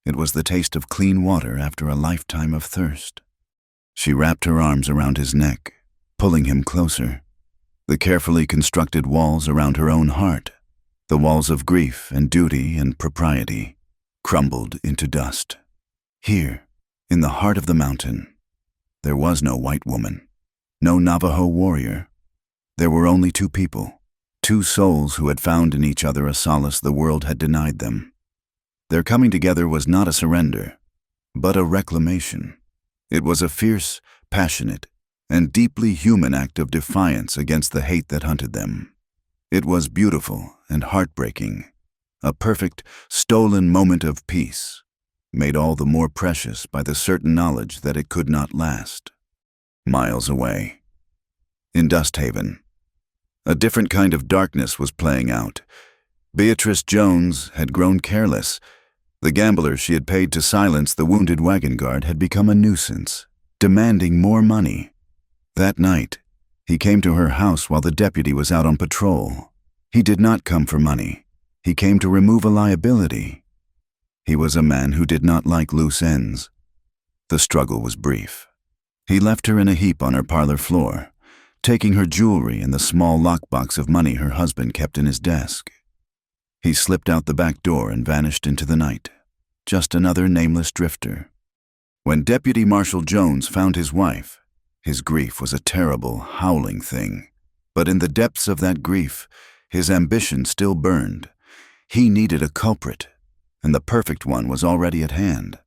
[SPEAKER 1] It was the taste of clean water after a lifetime of thirst. She wrapped her arms around his neck, pulling him closer. The carefully constructed walls around her own heart, the walls of grief and duty and propriety, crumbled into dust. Here, in the heart of the mountain, there was no white woman, no Navajo warrior. There were only two people, two souls who had found in each other a solace the world had denied them. Their coming together was not a surrender, but a reclamation. It was a fierce, passionate, and deeply human act of defiance against the hate that hunted them. It was beautiful and heartbreaking, a perfect, stolen moment of peace, made all the more precious by the certain knowledge that it could not last. Miles away, in Dust Haven, a different kind of darkness was playing out. Beatrice Jones had grown careless. The gambler she had paid to silence the wounded wagon guard had become a nuisance, demanding more money. That night, he came to her house while the deputy was out on patrol. He did not come for money. He came to remove a liability. He was a man who did not like loose ends. The struggle was brief. He left her in a heap on her parlor floor, taking her jewelry and the small lockbox of money her husband kept in his desk. He slipped out the back door and vanished into the night, just another nameless drifter. When Deputy Marshal Jones found his wife, his grief was a terrible, howling thing. But in the depths of that grief, his ambition still burned. He needed a culprit, and the perfect one was already at hand.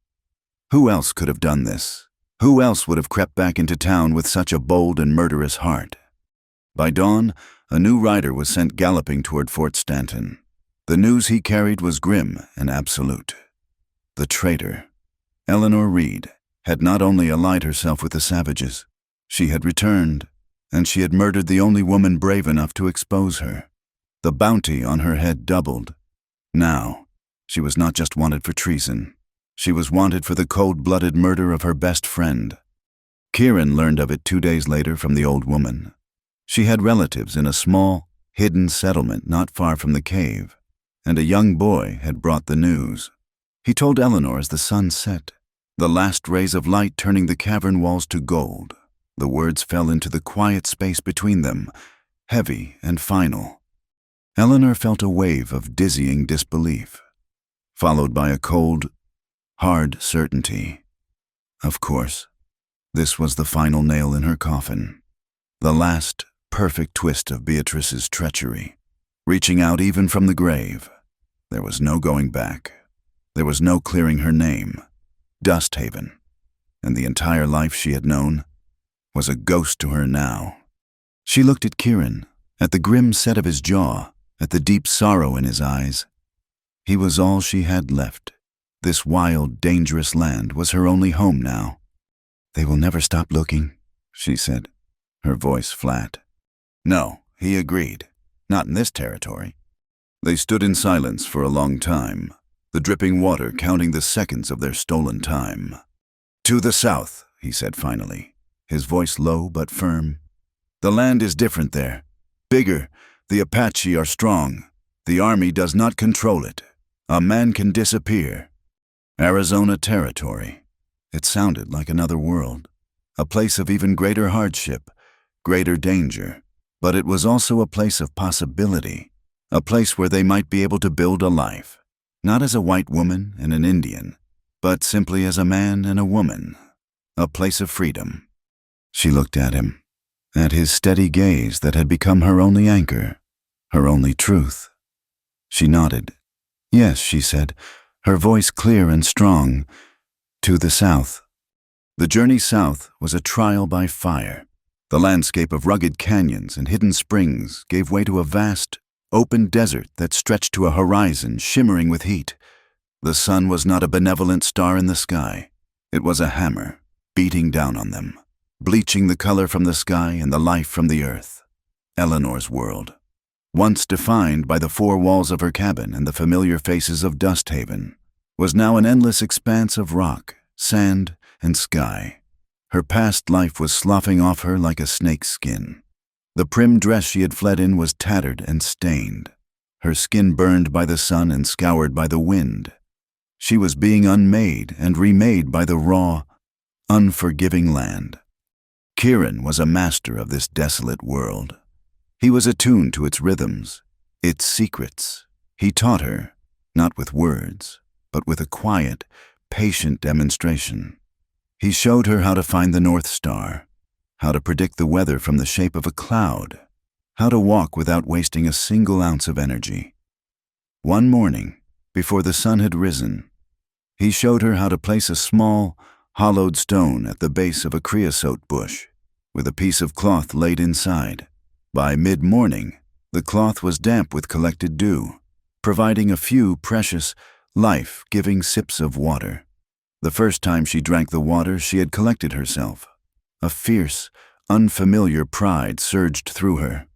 [SPEAKER 1] Who else could have done this? Who else would have crept back into town with such a bold and murderous heart? By dawn, a new rider was sent galloping toward Fort Stanton. The news he carried was grim and absolute. The traitor, Eleanor Reed, had not only allied herself with the savages, she had returned, and she had murdered the only woman brave enough to expose her. The bounty on her head doubled. Now, she was not just wanted for treason. She was wanted for the cold-blooded murder of her best friend. Kieran learned of it 2 days later from the old woman. She had relatives in a small, hidden settlement not far from the cave, and a young boy had brought the news. He told Eleanor as the sun set, the last rays of light turning the cavern walls to gold. The words fell into the quiet space between them, heavy and final. Eleanor felt a wave of dizzying disbelief, followed by a cold, hard certainty. Of course, this was the final nail in her coffin, the last perfect twist of Beatrice's treachery, reaching out even from the grave. There was no going back. There was no clearing her name. Dust Haven, and the entire life she had known, was a ghost to her now. She looked at Kieran, at the grim set of his jaw, at the deep sorrow in his eyes. He was all she had left. This wild, dangerous land was her only home now. "They will never stop looking," she said, her voice flat. "No," he agreed. "Not in this territory." They stood in silence for a long time, the dripping water counting the seconds of their stolen time. "To the south," he said finally, his voice low but firm. "The land is different there. Bigger. The Apache are strong. The army does not control it. A man can disappear. Arizona territory." It sounded like another world, a place of even greater hardship, greater danger. But it was also a place of possibility, a place where they might be able to build a life, not as a white woman and an Indian, but simply as a man and a woman, a place of freedom. She looked at him, at his steady gaze that had become her only anchor, her only truth. She nodded. "Yes," she said, her voice clear and strong. "To the south." The journey south was a trial by fire. The landscape of rugged canyons and hidden springs gave way to a vast, open desert that stretched to a horizon shimmering with heat. The sun was not a benevolent star in the sky. It was a hammer, beating down on them, bleaching the color from the sky and the life from the earth. Eleanor's world, once defined by the four walls of her cabin and the familiar faces of Dust Haven, was now an endless expanse of rock, sand, and sky. Her past life was sloughing off her like a snake's skin. The prim dress she had fled in was tattered and stained, her skin burned by the sun and scoured by the wind. She was being unmade and remade by the raw, unforgiving land. Kieran was a master of this desolate world. He was attuned to its rhythms, its secrets. He taught her, not with words, but with a quiet, patient demonstration. He showed her how to find the North Star, how to predict the weather from the shape of a cloud, how to walk without wasting a single ounce of energy. One morning, before the sun had risen, he showed her how to place a small, hollowed stone at the base of a creosote bush, with a piece of cloth laid inside. By mid-morning, the cloth was damp with collected dew, providing a few precious, life-giving sips of water. The first time she drank the water, she had collected herself. A fierce, unfamiliar pride surged through her.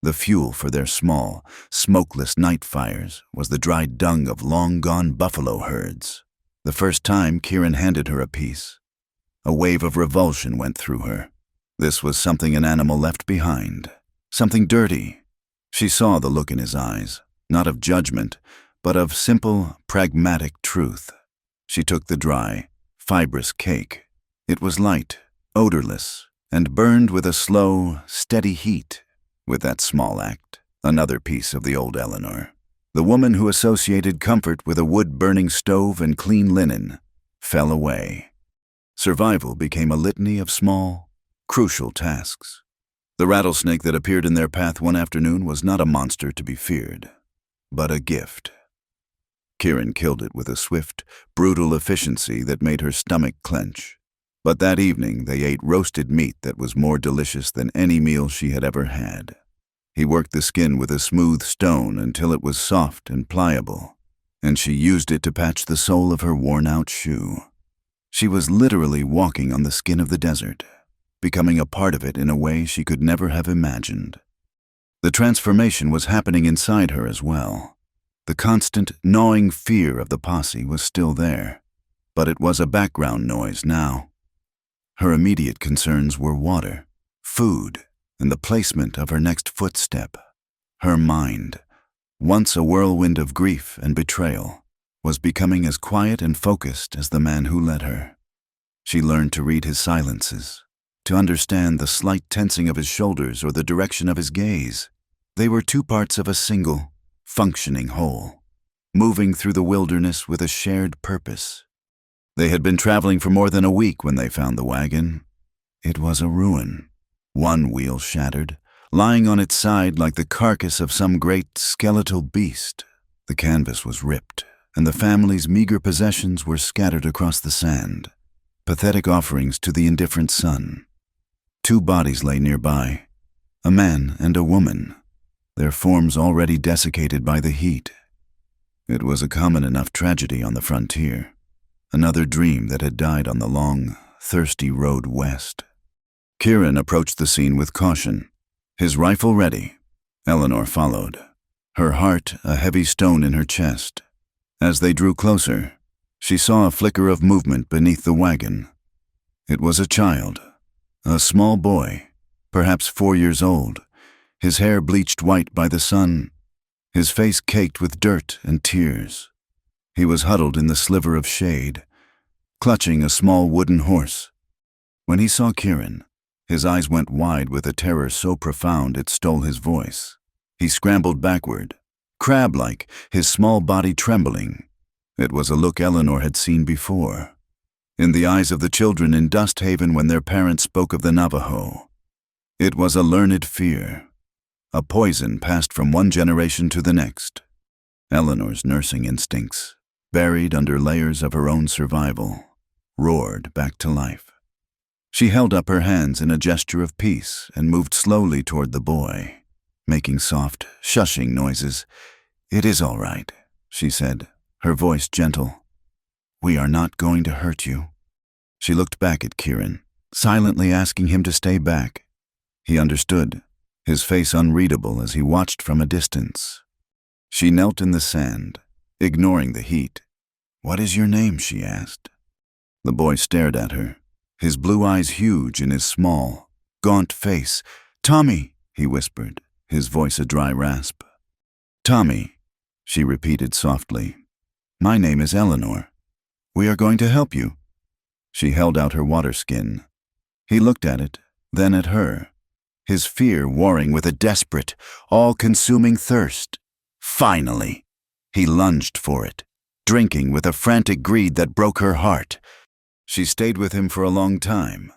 [SPEAKER 1] The fuel for their small, smokeless night fires was the dried dung of long-gone buffalo herds. The first time Kieran handed her a piece, a wave of revulsion went through her. This was something an animal left behind, something dirty. She saw the look in his eyes, not of judgment, but of simple, pragmatic truth. She took the dry, fibrous cake. It was light, odorless, and burned with a slow, steady heat. With that small act, another piece of the old Eleanor, the woman who associated comfort with a wood-burning stove and clean linen, fell away. Survival became a litany of small, crucial tasks. The rattlesnake that appeared in their path one afternoon was not a monster to be feared, but a gift. Kieran killed it with a swift, brutal efficiency that made her stomach clench. But that evening they ate roasted meat that was more delicious than any meal she had ever had. He worked the skin with a smooth stone until it was soft and pliable, and she used it to patch the sole of her worn-out shoe. She was literally walking on the skin of the desert, becoming a part of it in a way she could never have imagined. The transformation was happening inside her as well. The constant, gnawing fear of the posse was still there, but it was a background noise now. Her immediate concerns were water, food, and the placement of her next footstep. Her mind, once a whirlwind of grief and betrayal, was becoming as quiet and focused as the man who led her. She learned to read his silences, to understand the slight tensing of his shoulders or the direction of his gaze. They were two parts of a single, functioning whole, moving through the wilderness with a shared purpose. They had been traveling for more than a week when they found the wagon. It was a ruin, one wheel shattered, lying on its side like the carcass of some great skeletal beast. The canvas was ripped, and the family's meager possessions were scattered across the sand, pathetic offerings to the indifferent sun. Two bodies lay nearby, a man and a woman, their forms already desiccated by the heat. It was a common enough tragedy on the frontier. Another dream that had died on the long, thirsty road west. Kieran approached the scene with caution, his rifle ready. Eleanor followed, her heart a heavy stone in her chest. As they drew closer, she saw a flicker of movement beneath the wagon. It was a child, a small boy, perhaps 4 years old, his hair bleached white by the sun, his face caked with dirt and tears. He was huddled in the sliver of shade, clutching a small wooden horse. When he saw Kieran, his eyes went wide with a terror so profound it stole his voice. He scrambled backward, crab-like, his small body trembling. It was a look Eleanor had seen before, in the eyes of the children in Dust Haven when their parents spoke of the Navajo. It was a learned fear, a poison passed from one generation to the next. Eleanor's nursing instincts, buried under layers of her own survival, roared back to life. She held up her hands in a gesture of peace and moved slowly toward the boy, making soft, shushing noises. "It is all right," she said, her voice gentle. "We are not going to hurt you." She looked back at Kieran, silently asking him to stay back. He understood, his face unreadable as he watched from a distance. She knelt in the sand, ignoring the heat. "What is your name?" she asked. The boy stared at her, his blue eyes huge in his small, gaunt face. "Tommy," he whispered, his voice a dry rasp. "Tommy," she repeated softly. "My name is Eleanor. We are going to help you." She held out her water skin. He looked at it, then at her, his fear warring with a desperate, all-consuming thirst. Finally, he lunged for it, drinking with a frantic greed that broke her heart. She stayed with him for a long time,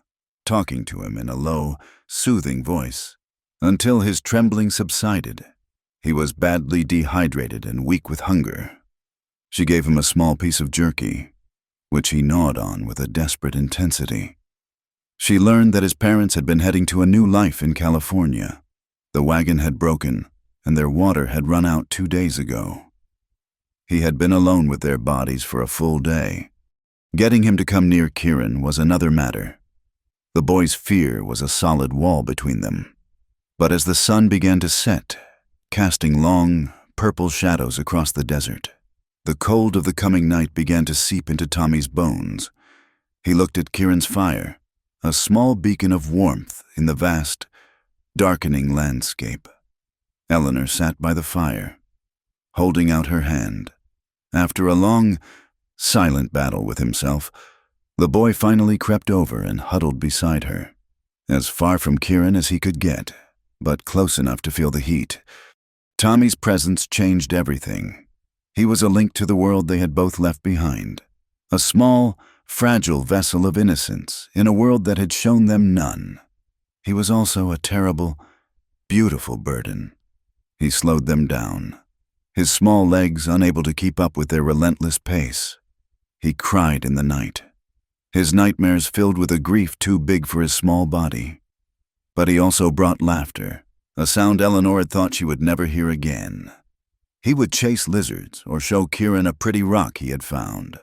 [SPEAKER 1] talking to him in a low, soothing voice, until his trembling subsided. He was badly dehydrated and weak with hunger. She gave him a small piece of jerky, which he gnawed on with a desperate intensity. She learned that his parents had been heading to a new life in California. The wagon had broken, and their water had run out 2 days ago. He had been alone with their bodies for a full day. Getting him to come near Kieran was another matter. The boy's fear was a solid wall between them. But as the sun began to set, casting long, purple shadows across the desert, the cold of the coming night began to seep into Tommy's bones. He looked at Kieran's fire, a small beacon of warmth in the vast, darkening landscape. Eleanor sat by the fire, holding out her hand. After a long, silent battle with himself, the boy finally crept over and huddled beside her, as far from Kieran as he could get, but close enough to feel the heat. Tommy's presence changed everything. He was a link to the world they had both left behind, a small, fragile vessel of innocence in a world that had shown them none. He was also a terrible, beautiful burden. He slowed them down, his small legs unable to keep up with their relentless pace. He cried in the night, his nightmares filled with a grief too big for his small body. But he also brought laughter, a sound Eleanor had thought she would never hear again. He would chase lizards or show Kieran a pretty rock he had found,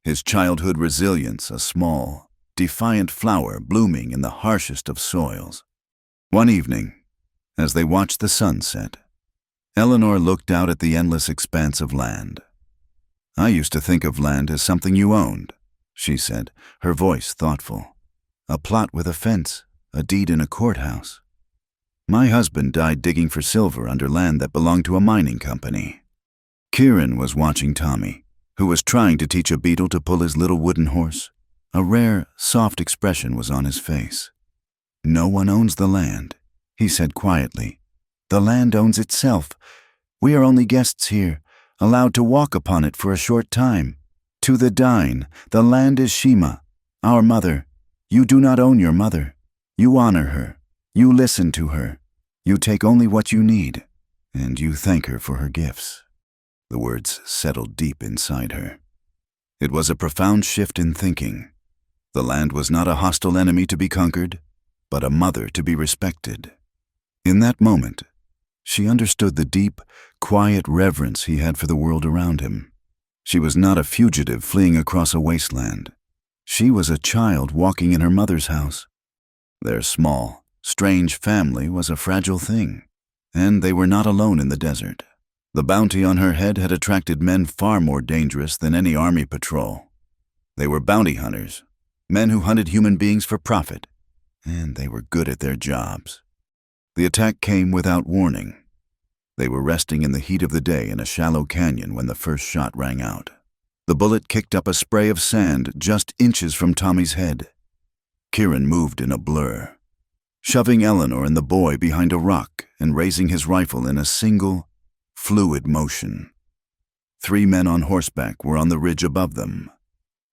[SPEAKER 1] his childhood resilience a small, defiant flower blooming in the harshest of soils. One evening, as they watched the sun set, Eleanor looked out at the endless expanse of land. "I used to think of land as something you owned," she said, her voice thoughtful. "A plot with a fence, a deed in a courthouse. My husband died digging for silver under land that belonged to a mining company." Kieran was watching Tommy, who was trying to teach a beetle to pull his little wooden horse. A rare, soft expression was on his face. "No one owns the land," he said quietly. "The land owns itself. We are only guests here, allowed to walk upon it for a short time. To the Dine, the land is Shima, our mother. You do not own your mother. You honor her. You listen to her. You take only what you need, and you thank her for her gifts." The words settled deep inside her. It was a profound shift in thinking. The land was not a hostile enemy to be conquered, but a mother to be respected. In that moment, she understood the deep, quiet reverence he had for the world around him. She was not a fugitive fleeing across a wasteland. She was a child walking in her mother's house. Their small, strange family was a fragile thing, and they were not alone in the desert. The bounty on her head had attracted men far more dangerous than any army patrol. They were bounty hunters, men who hunted human beings for profit, and they were good at their jobs. The attack came without warning. They were resting in the heat of the day in a shallow canyon when the first shot rang out. The bullet kicked up a spray of sand just inches from Tommy's head. Kieran moved in a blur, shoving Eleanor and the boy behind a rock and raising his rifle in a single, fluid motion. 3 men on horseback were on the ridge above them,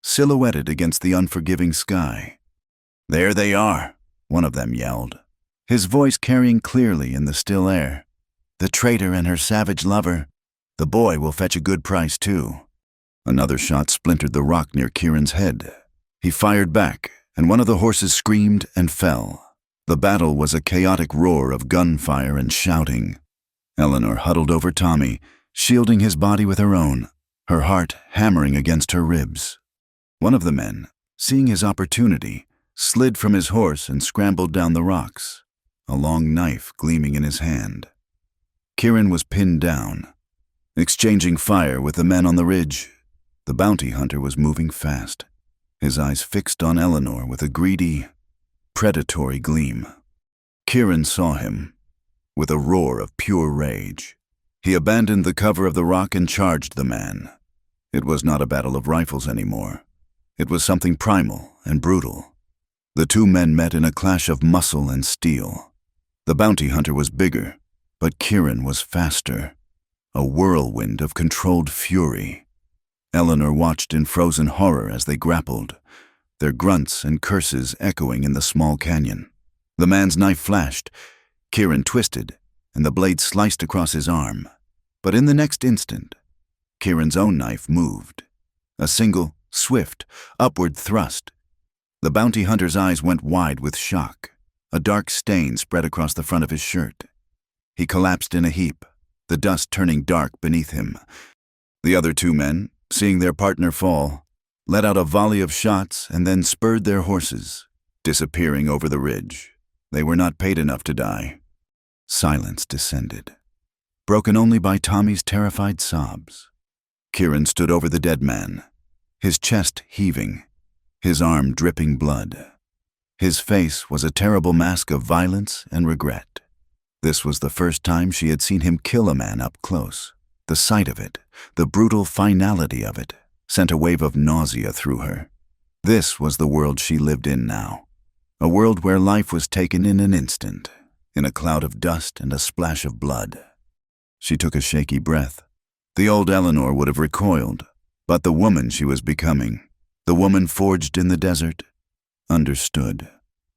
[SPEAKER 1] silhouetted against the unforgiving sky. "There they are," one of them yelled, his voice carrying clearly in the still air. "The traitor and her savage lover. The boy will fetch a good price, too." Another shot splintered the rock near Kieran's head. He fired back, and one of the horses screamed and fell. The battle was a chaotic roar of gunfire and shouting. Eleanor huddled over Tommy, shielding his body with her own, her heart hammering against her ribs. One of the men, seeing his opportunity, slid from his horse and scrambled down the rocks, a long knife gleaming in his hand. Kieran was pinned down, exchanging fire with the men on the ridge. The bounty hunter was moving fast. his eyes fixed on Eleanor with a greedy, predatory gleam. Kieran saw him, with a roar of pure rage. He abandoned the cover of the rock and charged the man. It was not a battle of rifles anymore. It was something primal and brutal. The two men met in a clash of muscle and steel. The bounty hunter was bigger, but Kieran was faster. A whirlwind of controlled fury. Eleanor watched in frozen horror as they grappled, their grunts and curses echoing in the small canyon. The man's knife flashed. Kieran twisted, and the blade sliced across his arm. But in the next instant, Kieran's own knife moved. A single, swift, upward thrust. The bounty hunter's eyes went wide with shock. A dark stain spread across the front of his shirt. He collapsed in a heap, the dust turning dark beneath him. The other two men, seeing their partner fall, let out a volley of shots and then spurred their horses, disappearing over the ridge. They were not paid enough to die. Silence descended, broken only by Tommy's terrified sobs. Kieran stood over the dead man, his chest heaving, his arm dripping blood. His face was a terrible mask of violence and regret. This was the first time she had seen him kill a man up close. The sight of it, the brutal finality of it, sent a wave of nausea through her. This was the world she lived in now. A world where life was taken in an instant, in a cloud of dust and a splash of blood. She took a shaky breath. The old Eleanor would have recoiled, but the woman she was becoming, the woman forged in the desert, understood.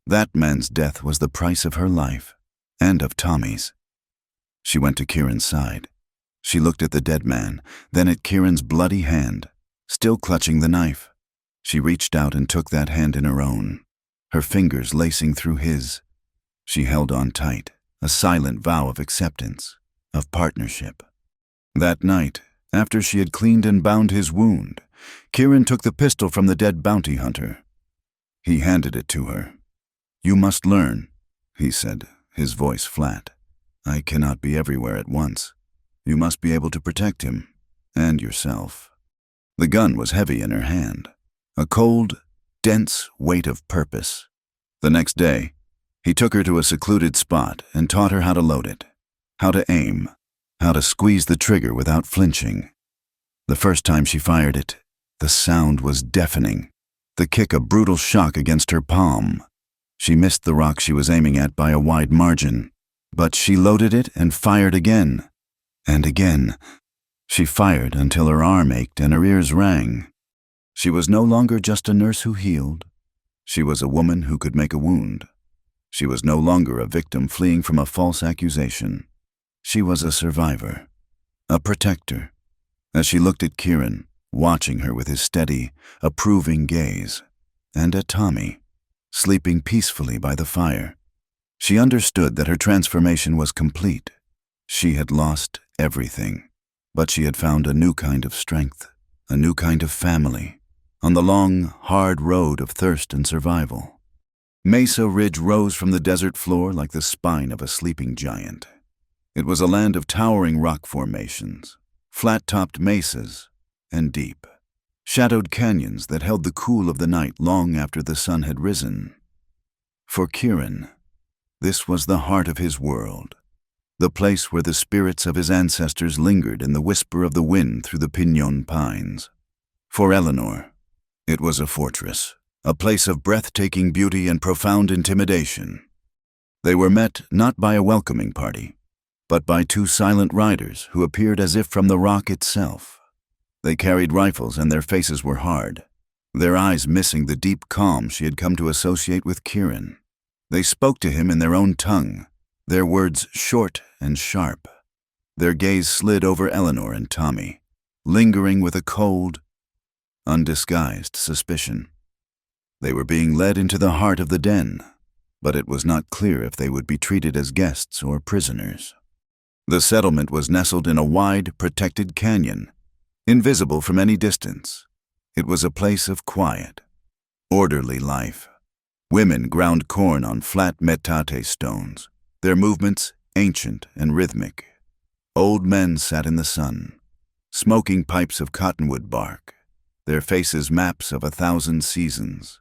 [SPEAKER 1] That man's death was the price of her life, and of Tommy's. She went to Kieran's side. She looked at the dead man, then at Kieran's bloody hand, still clutching the knife. She reached out and took that hand in her own, her fingers lacing through his. She held on tight, a silent vow of acceptance, of partnership. That night, after she had cleaned and bound his wound, Kieran took the pistol from the dead bounty hunter. He handed it to her. "You must learn," he said, his voice flat. "I cannot be everywhere at once. You must be able to protect him, and yourself." The gun was heavy in her hand, a cold, dense weight of purpose. The next day, he took her to a secluded spot and taught her how to load it, how to aim, how to squeeze the trigger without flinching. The first time she fired it, the sound was deafening, the kick a brutal shock against her palm. She missed the rock she was aiming at by a wide margin, but she loaded it and fired again, and again. She fired until her arm ached and her ears rang. She was no longer just a nurse who healed. She was a woman who could make a wound. She was no longer a victim fleeing from a false accusation. She was a survivor, a protector. As she looked at Kieran, watching her with his steady, approving gaze, and at Tommy, sleeping peacefully by the fire, she understood that her transformation was complete. She had lost everything, but she had found a new kind of strength, a new kind of family, on the long, hard road of thirst and survival. Mesa Ridge rose from the desert floor like the spine of a sleeping giant. It was a land of towering rock formations, flat-topped mesas, and deep, shadowed canyons that held the cool of the night long after the sun had risen. For Kieran, this was the heart of his world, the place where the spirits of his ancestors lingered in the whisper of the wind through the pinon pines. For Eleanor, it was a fortress, a place of breathtaking beauty and profound intimidation. They were met not by a welcoming party, but by two silent riders who appeared as if from the rock itself. They carried rifles and their faces were hard, their eyes missing the deep calm she had come to associate with Kieran. They spoke to him in their own tongue, their words short and sharp. Their gaze slid over Eleanor and Tommy, lingering with a cold, undisguised suspicion. They were being led into the heart of the den, but it was not clear if they would be treated as guests or prisoners. The settlement was nestled in a wide, protected canyon, invisible from any distance. It was a place of quiet, orderly life. Women ground corn on flat metate stones, their movements ancient and rhythmic. Old men sat in the sun, smoking pipes of cottonwood bark. their faces maps of 1,000 seasons.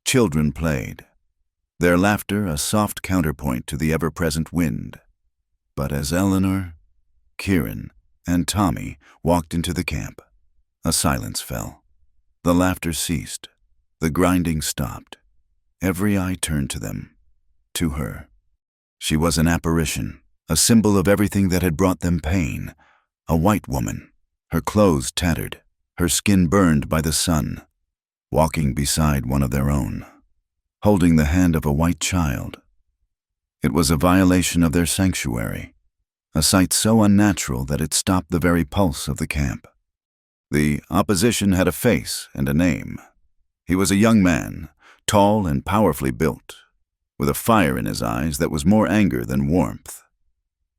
[SPEAKER 1] Children played, their laughter a soft counterpoint to the ever-present wind. But as Eleanor, Kieran, and Tommy walked into the camp, a silence fell. The laughter ceased. The grinding stopped. Every eye turned to them, to her. She was an apparition, a symbol of everything that had brought them pain. A white woman, her clothes tattered, her skin burned by the sun, walking beside one of their own, holding the hand of a white child. It was a violation of their sanctuary, a sight so unnatural that it stopped the very pulse of the camp. The opposition had a face and a name. He was a young man, tall and powerfully built, with a fire in his eyes that was more anger than warmth.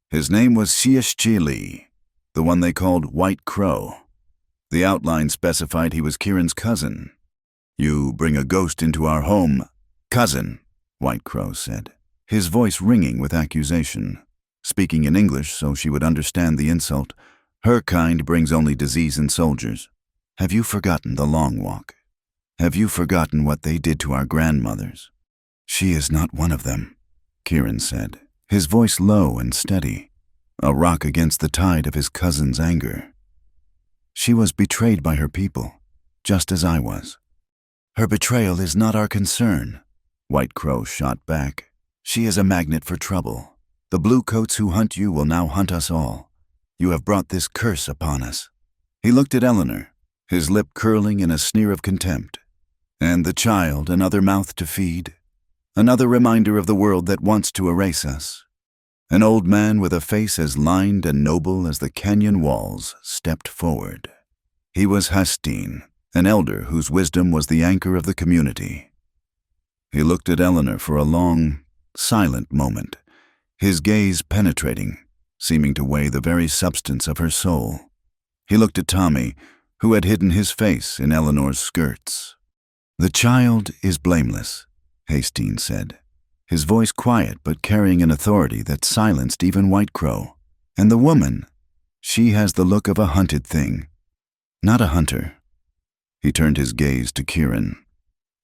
[SPEAKER 1] His name was Lee, the one they called White Crow. The outline specified he was Kieran's cousin. "You bring a ghost into our home, cousin," White Crow said, his voice ringing with accusation. Speaking in English so she would understand the insult, "Her kind brings only disease in soldiers. Have you forgotten the long walk? Have you forgotten what they did to our grandmothers?" "She is not one of them," Kieran said, his voice low and steady, a rock against the tide of his cousin's anger. "She was betrayed by her people, just as I was." "Her betrayal is not our concern," White Crow shot back. "She is a magnet for trouble. The bluecoats who hunt you will now hunt us all. You have brought this curse upon us." He looked at Eleanor, his lip curling in a sneer of contempt. "And the child, another mouth to feed, another reminder of the world that wants to erase us." An old man with a face as lined and noble as the canyon walls stepped forward. He was Hastine, an elder whose wisdom was the anchor of the community. He looked at Eleanor for a long, silent moment, his gaze penetrating, seeming to weigh the very substance of her soul. He looked at Tommy, who had hidden his face in Eleanor's skirts. "The child is blameless," Hastine said, his voice quiet but carrying an authority that silenced even White Crow. "And the woman, she has the look of a hunted thing, not a hunter." He turned his gaze to Kieran.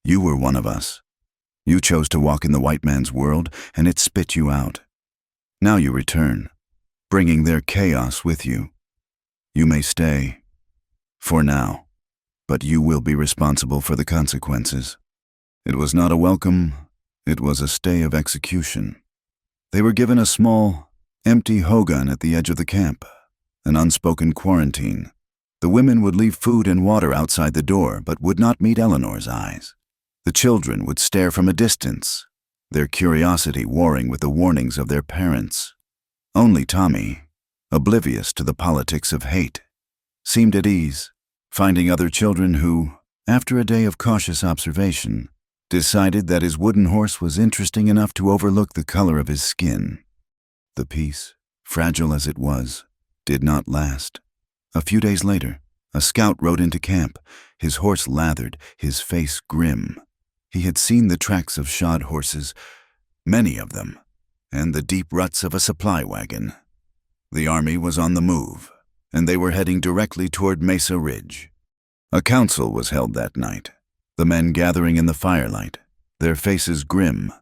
[SPEAKER 1] "You were one of us. You chose to walk in the white man's world, and it spit you out. Now you return, bringing their chaos with you. You may stay, for now, but you will be responsible for the consequences." It was not a welcome, it was a stay of execution. They were given a small, empty hogan at the edge of the camp, an unspoken quarantine. The women would leave food and water outside the door, but would not meet Eleanor's eyes. The children would stare from a distance, their curiosity warring with the warnings of their parents. Only Tommy, oblivious to the politics of hate, seemed at ease, finding other children who, after a day of cautious observation, decided that his wooden horse was interesting enough to overlook the color of his skin. The peace, fragile as it was, did not last. A few days later, a scout rode into camp, his horse lathered, his face grim. He had seen the tracks of shod horses, many of them, and the deep ruts of a supply wagon. The army was on the move, and they were heading directly toward Mesa Ridge. A council was held that night, the men gathering in the firelight, their faces grim.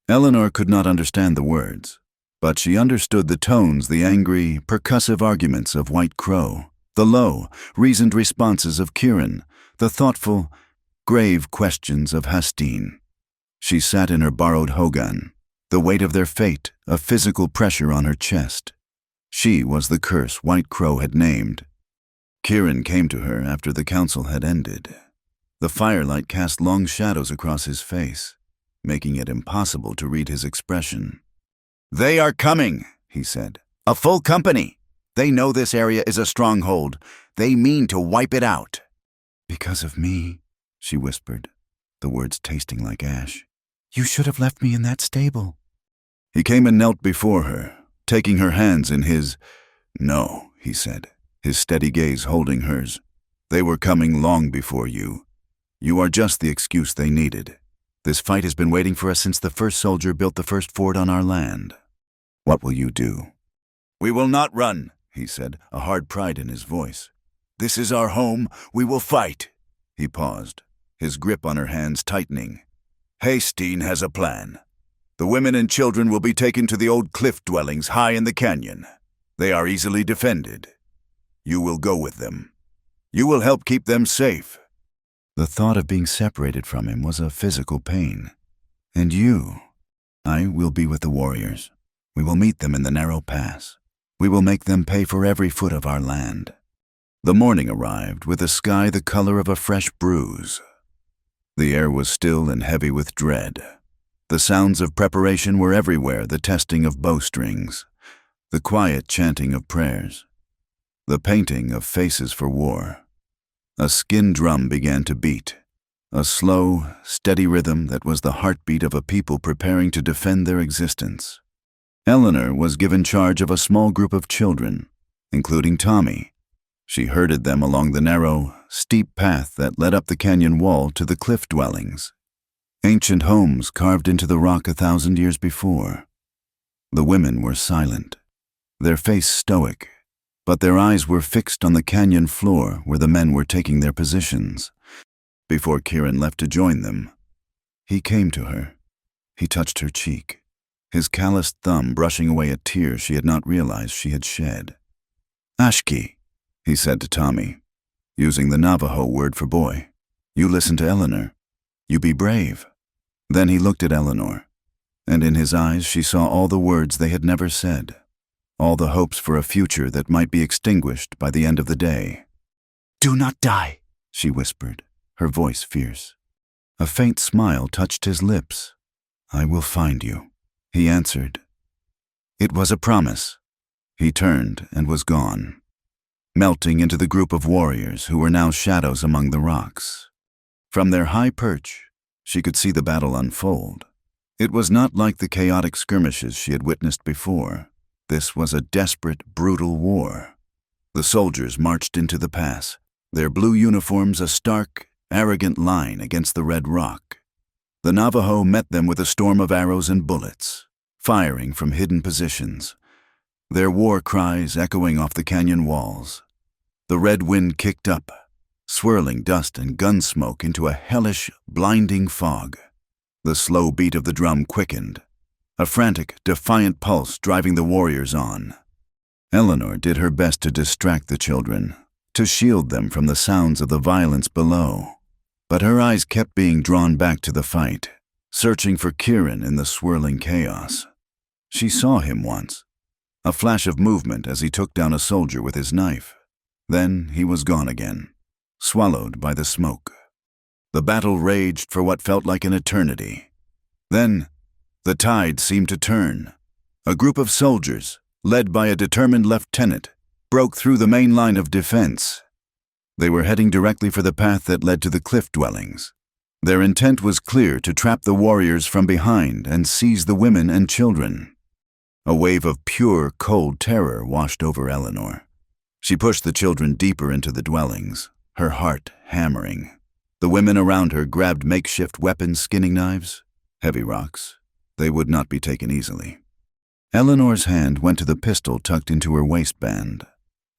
[SPEAKER 1] Eleanor could not understand the words, but she understood the tones, the angry, percussive arguments of White Crow, the low, reasoned responses of Kieran, the thoughtful, grave questions of Hastine. She sat in her borrowed hogan, the weight of their fate, a physical pressure on her chest. She was the curse White Crow had named. Kieran came to her after the council had ended. The firelight cast long shadows across his face, making it impossible to read his expression. "They are coming," he said. "A full company. They know this area is a stronghold. They mean to wipe it out." "Because of me," she whispered, the words tasting like ash. "You should have left me in that stable." He came and knelt before her, taking her hands in his. "No," he said, his steady gaze holding hers. "They were coming long before you. You are just the excuse they needed. This fight has been waiting for us since the first soldier built the first fort on our land. What will you do?" "We will not run," he said, a hard pride in his voice. This is our home. We will fight." He paused, his grip on her hands tightening. "Hastine has a plan. The women and children will be taken to the old cliff dwellings high in the canyon. They are easily defended. You will go with them. You will help keep them safe." The thought of being separated from him was a physical pain. "And you?" "I will be with the warriors. We will meet them in the narrow pass. We will make them pay for every foot of our land." The morning arrived with a sky the color of a fresh bruise. The air was still and heavy with dread. The sounds of preparation were everywhere, the testing of bowstrings, the quiet chanting of prayers, the painting of faces for war. A skin drum began to beat, a slow, steady rhythm that was the heartbeat of a people preparing to defend their existence. Eleanor was given charge of a small group of children, including Tommy. She herded them along the narrow, steep path that led up the canyon wall to the cliff dwellings, ancient homes carved into the rock 1,000 years before. The women were silent, their face stoic, but their eyes were fixed on the canyon floor where the men were taking their positions. Before Kieran left to join them, he came to her. He touched her cheek, his calloused thumb brushing away a tear she had not realized she had shed. "Ashki," he said to Tommy, using the Navajo word for boy. "You listen to Eleanor. You be brave." Then he looked at Eleanor, and in his eyes she saw all the words they had never said, all the hopes for a future that might be extinguished by the end of the day. "Do not die," she whispered, her voice fierce. A faint smile touched his lips. "I will find you," he answered. It was a promise. He turned and was gone, melting into the group of warriors who were now shadows among the rocks. From their high perch, she could see the battle unfold. It was not like the chaotic skirmishes she had witnessed before. This was a desperate, brutal war. The soldiers marched into the pass, their blue uniforms a stark, arrogant line against the red rock. The Navajo met them with a storm of arrows and bullets, firing from hidden positions, their war cries echoing off the canyon walls. The red wind kicked up, swirling dust and gun smoke into a hellish, blinding fog. The slow beat of the drum quickened, a frantic, defiant pulse driving the warriors on. Eleanor did her best to distract the children, to shield them from the sounds of the violence below. But her eyes kept being drawn back to the fight, searching for Kieran in the swirling chaos. She saw him once, a flash of movement as he took down a soldier with his knife. Then he was gone again, swallowed by the smoke. The battle raged for what felt like an eternity. Then, the tide seemed to turn. A group of soldiers, led by a determined lieutenant, broke through the main line of defense. They were heading directly for the path that led to the cliff dwellings. Their intent was clear: to trap the warriors from behind and seize the women and children. A wave of pure, cold terror washed over Eleanor. She pushed the children deeper into the dwellings, her heart hammering. The women around her grabbed makeshift weapons, skinning knives, heavy rocks. They would not be taken easily. Eleanor's hand went to the pistol tucked into her waistband,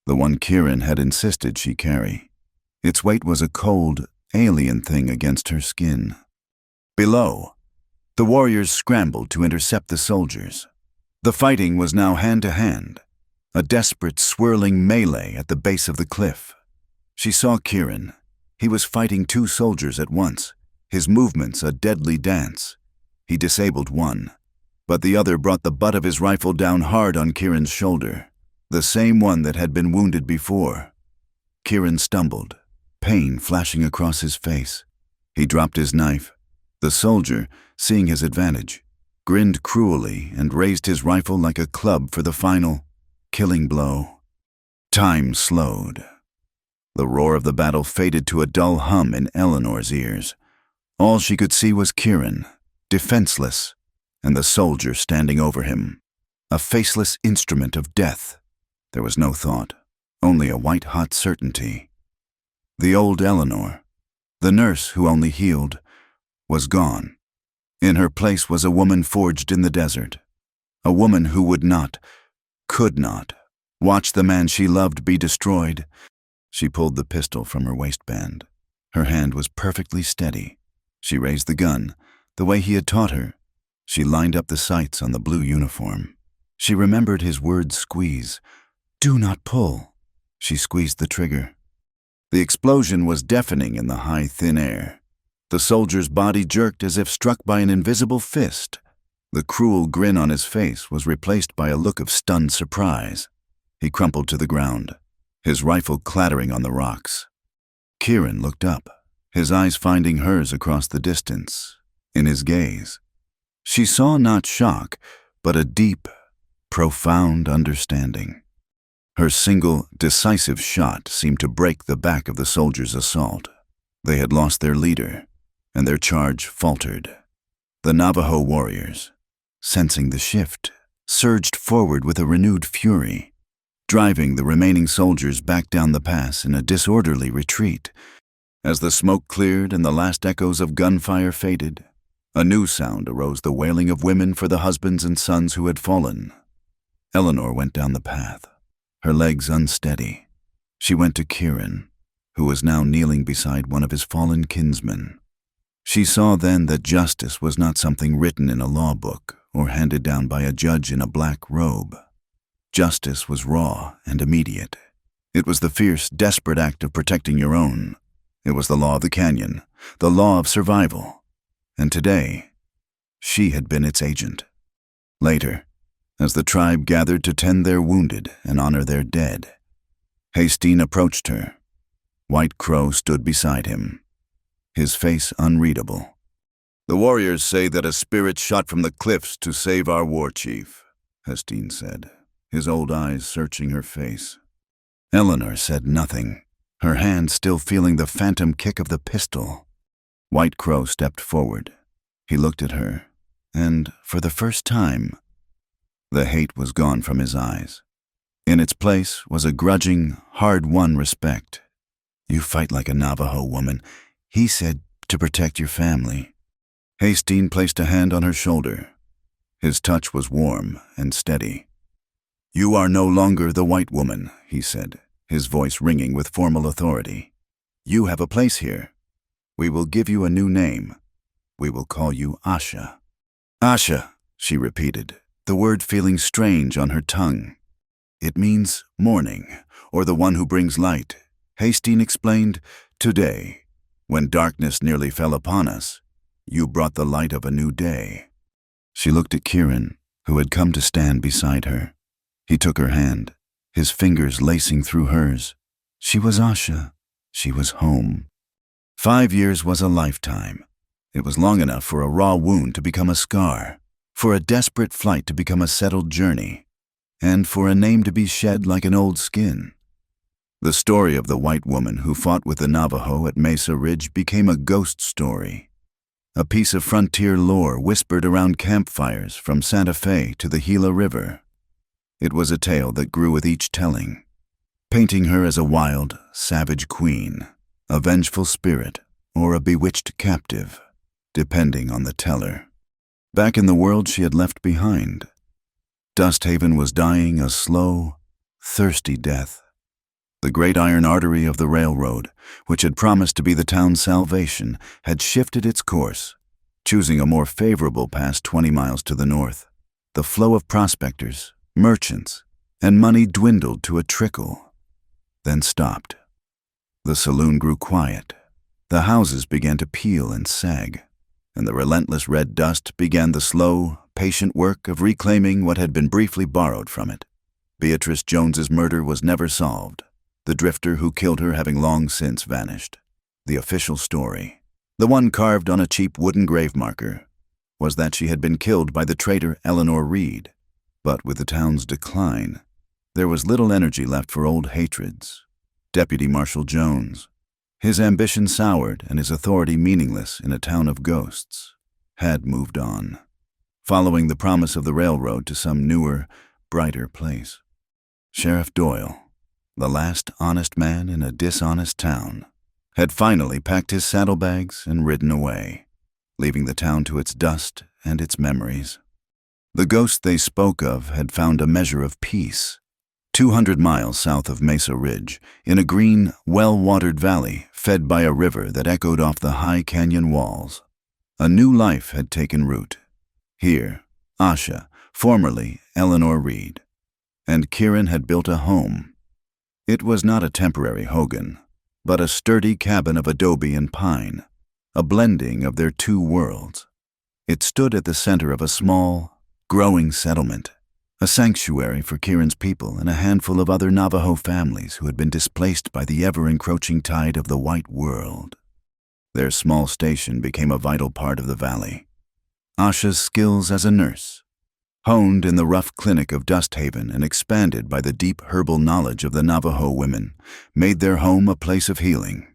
[SPEAKER 1] the one Kieran had insisted she carry. Its weight was a cold, alien thing against her skin. Below, the warriors scrambled to intercept the soldiers. The fighting was now hand-to-hand, a desperate, swirling melee at the base of the cliff. She saw Kieran. He was fighting two soldiers at once, his movements a deadly dance. He disabled one, but the other brought the butt of his rifle down hard on Kieran's shoulder, the same one that had been wounded before. Kieran stumbled, pain flashing across his face. He dropped his knife. The soldier, seeing his advantage, grinned cruelly and raised his rifle like a club for the final, killing blow. Time slowed. The roar of the battle faded to a dull hum in Eleanor's ears. All she could see was Kieran, defenseless, and the soldier standing over him, a faceless instrument of death. There was no thought, only a white-hot certainty. The old Eleanor, the nurse who only healed, was gone. In her place was a woman forged in the desert, a woman who would not, could not, watch the man she loved be destroyed, She pulled the pistol from her waistband. Her hand was perfectly steady. She raised the gun, the way he had taught her. She lined up the sights on the blue uniform. She remembered his word squeeze. Do not pull. She squeezed the trigger. The explosion was deafening in the high, thin air. The soldier's body jerked as if struck by an invisible fist. The cruel grin on his face was replaced by a look of stunned surprise. He crumpled to the ground, his rifle clattering on the rocks. Kieran looked up, his eyes finding hers across the distance. In his gaze, she saw not shock, but a deep, profound understanding. Her single, decisive shot seemed to break the back of the soldiers' assault. They had lost their leader, and their charge faltered. The Navajo warriors, sensing the shift, surged forward with a renewed fury, driving the remaining soldiers back down the pass in a disorderly retreat. As the smoke cleared and the last echoes of gunfire faded, a new sound arose, the wailing of women for the husbands and sons who had fallen. Eleanor went down the path, her legs unsteady. She went to Kieran, who was now kneeling beside one of his fallen kinsmen. She saw then that justice was not something written in a law book or handed down by a judge in a black robe. Justice was raw and immediate. It was the fierce, desperate act of protecting your own. It was the law of the canyon, the law of survival. And today, she had been its agent. Later, as the tribe gathered to tend their wounded and honor their dead, Hastine approached her. White Crow stood beside him, his face unreadable. "The warriors say that a spirit shot from the cliffs to save our war chief," Hastine said, his old eyes searching her face. Eleanor said nothing, her hand still feeling the phantom kick of the pistol. White Crow stepped forward. He looked at her, and, for the first time, the hate was gone from his eyes. In its place was a grudging, hard-won respect. "You fight like a Navajo woman," he said, "to protect your family." Hastine placed a hand on her shoulder. His touch was warm and steady. "You are no longer the white woman," he said, his voice ringing with formal authority. "You have a place here. We will give you a new name. We will call you Asha." "Asha," she repeated, the word feeling strange on her tongue. "It means morning, or the one who brings light," Hastine explained. "Today, when darkness nearly fell upon us, you brought the light of a new day." She looked at Kieran, who had come to stand beside her. He took her hand, his fingers lacing through hers. She was Asha. She was home. 5 years was a lifetime. It was long enough for a raw wound to become a scar, for a desperate flight to become a settled journey, and for a name to be shed like an old skin. The story of the white woman who fought with the Navajo at Mesa Ridge became a ghost story, a piece of frontier lore whispered around campfires from Santa Fe to the Gila River. It was a tale that grew with each telling, painting her as a wild, savage queen, a vengeful spirit, or a bewitched captive, depending on the teller. Back in the world she had left behind, Dust Haven was dying a slow, thirsty death. The great iron artery of the railroad, which had promised to be the town's salvation, had shifted its course, choosing a more favorable pass 20 miles to the north. The flow of prospectors, merchants, and money dwindled to a trickle, then stopped. The saloon grew quiet. The houses began to peel and sag, and the relentless red dust began the slow, patient work of reclaiming what had been briefly borrowed from it. Beatrice Jones's murder was never solved, the drifter who killed her having long since vanished. The official story, the one carved on a cheap wooden grave marker, was that she had been killed by the traitor Eleanor Reed. But with the town's decline, there was little energy left for old hatreds. Deputy Marshal Jones, his ambition soured and his authority meaningless in a town of ghosts, had moved on, following the promise of the railroad to some newer, brighter place. Sheriff Doyle, the last honest man in a dishonest town, had finally packed his saddlebags and ridden away, leaving the town to its dust and its memories. The ghost they spoke of had found a measure of peace, 200 miles south of Mesa Ridge, in a green, well-watered valley fed by a river that echoed off the high canyon walls. A new life had taken root. Here, Asha, formerly Eleanor Reed, and Kieran had built a home. It was not a temporary hogan, but a sturdy cabin of adobe and pine, a blending of their two worlds. It stood at the center of a small, growing settlement, a sanctuary for Kieran's people and a handful of other Navajo families who had been displaced by the ever-encroaching tide of the white world. Their small station became a vital part of the valley. Asha's skills as a nurse, honed in the rough clinic of Dust Haven and expanded by the deep herbal knowledge of the Navajo women, made their home a place of healing.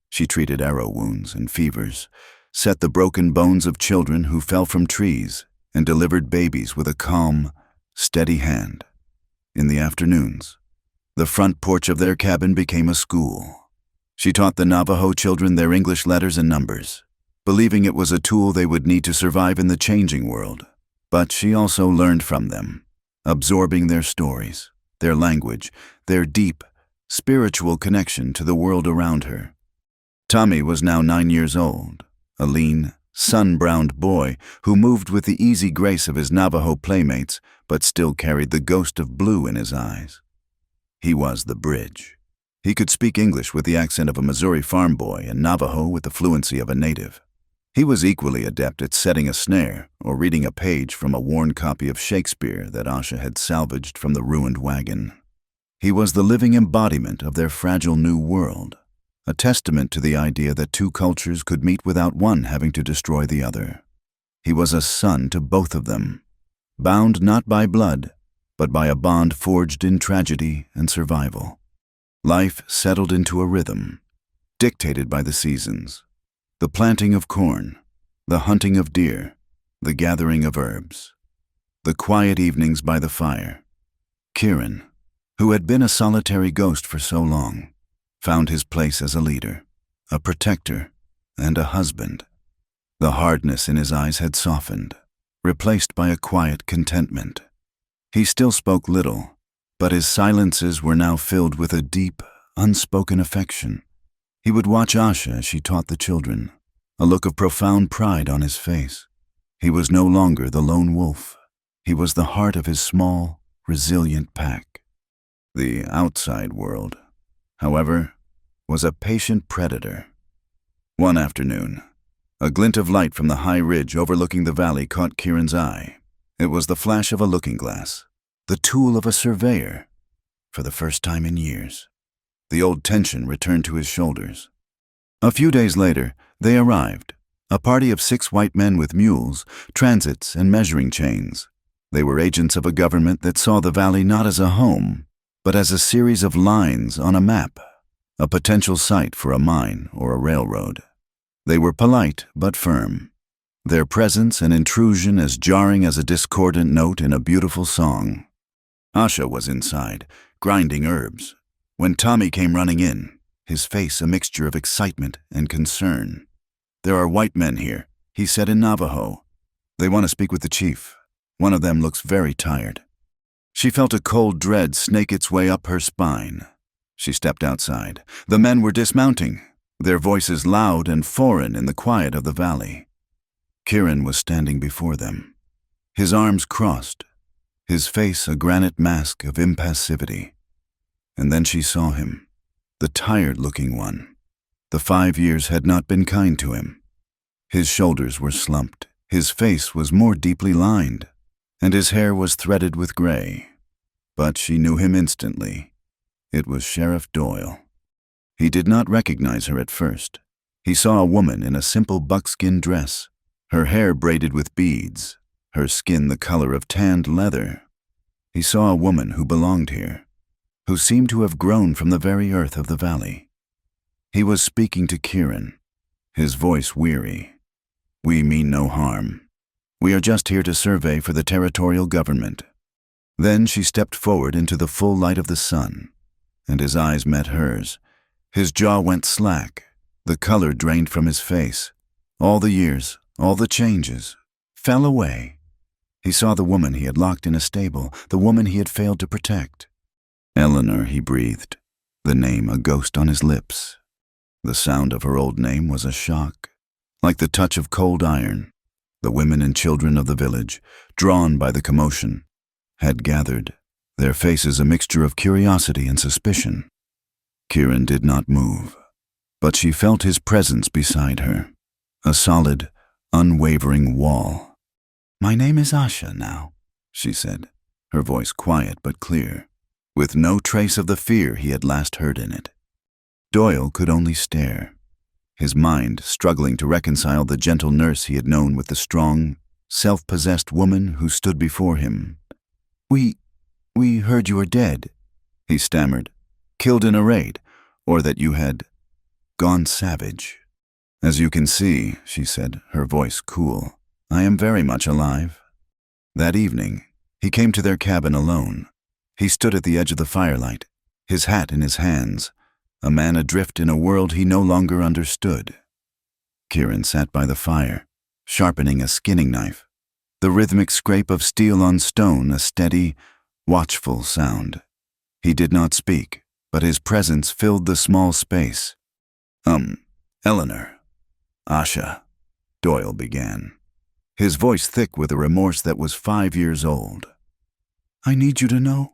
[SPEAKER 1] She treated arrow wounds and fevers, set the broken bones of children who fell from trees, and delivered babies with a calm, steady hand. In the afternoons, the front porch of their cabin became a school. She taught the Navajo children their English letters and numbers, believing it was a tool they would need to survive in the changing world. But she also learned from them, absorbing their stories, their language, their deep, spiritual connection to the world around her. Tommy was now 9 years old, a lean, sun-browned boy who moved with the easy grace of his Navajo playmates but still carried the ghost of blue in his eyes. He was the bridge. He could speak English with the accent of a Missouri farm boy and Navajo with the fluency of a native. He was equally adept at setting a snare or reading a page from a worn copy of Shakespeare that Asha had salvaged from the ruined wagon. He was the living embodiment of their fragile new world, a testament to the idea that two cultures could meet without one having to destroy the other. He was a son to both of them, bound not by blood, but by a bond forged in tragedy and survival. Life settled into a rhythm, dictated by the seasons. The planting of corn, the hunting of deer, the gathering of herbs, the quiet evenings by the fire. Kieran, who had been a solitary ghost for so long, found his place as a leader, a protector, and a husband. The hardness in his eyes had softened, replaced by a quiet contentment. He still spoke little, but his silences were now filled with a deep, unspoken affection. He would watch Asha as she taught the children, a look of profound pride on his face. He was no longer the lone wolf. He was the heart of his small, resilient pack. The outside world, however, was a patient predator. One afternoon, a glint of light from the high ridge overlooking the valley caught Kieran's eye. It was the flash of a looking glass, the tool of a surveyor. For the first time in years, the old tension returned to his shoulders. A few days later, they arrived, a party of 6 white men with mules, transits, and measuring chains. They were agents of a government that saw the valley not as a home, but as a series of lines on a map, a potential site for a mine or a railroad. They were polite but firm, their presence an intrusion as jarring as a discordant note in a beautiful song. Asha was inside, grinding herbs, when Tommy came running in, his face a mixture of excitement and concern. "There are white men here," he said in Navajo. "They want to speak with the chief. One of them looks very tired." She felt a cold dread snake its way up her spine. She stepped outside. The men were dismounting, their voices loud and foreign in the quiet of the valley. Kieran was standing before them, his arms crossed, his face a granite mask of impassivity. And then she saw him, the tired-looking one. The 5 years had not been kind to him. His shoulders were slumped, his face was more deeply lined, and his hair was threaded with gray. But she knew him instantly. It was Sheriff Doyle. He did not recognize her at first. He saw a woman in a simple buckskin dress, her hair braided with beads, her skin the color of tanned leather. He saw a woman who belonged here, who seemed to have grown from the very earth of the valley. He was speaking to Kieran, his voice weary. "We mean no harm. We are just here to survey for the territorial government." Then she stepped forward into the full light of the sun, and his eyes met hers. His jaw went slack, the color drained from his face. All the years, all the changes, fell away. He saw the woman he had locked in a stable, the woman he had failed to protect. Eleanor, he breathed, the name a ghost on his lips. The sound of her old name was a shock, like the touch of cold iron. The women and children of the village, drawn by the commotion, had gathered, their faces a mixture of curiosity and suspicion. Kieran did not move, but she felt his presence beside her, a solid, unwavering wall.
[SPEAKER 2] My name is Asha now,
[SPEAKER 1] she said, her voice quiet but clear, with no trace of the fear he had last heard in it. Doyle could only stare, his mind struggling to reconcile the gentle nurse he had known with the strong, self-possessed woman who stood before him.
[SPEAKER 2] We heard you were dead,
[SPEAKER 1] he stammered, killed in a raid, or that you had gone savage. As you can see, she said, her voice cool, I am very much alive. That evening, he came to their cabin alone. He stood at the edge of the firelight, his hat in his hands, a man adrift in a world he no longer understood. Kieran sat by the fire, sharpening a skinning knife, the rhythmic scrape of steel on stone a steady, watchful sound. He did not speak, but his presence filled the small space. Eleanor. Asha, Doyle began, his voice thick with a remorse that was 5 years old.
[SPEAKER 2] I need you to know.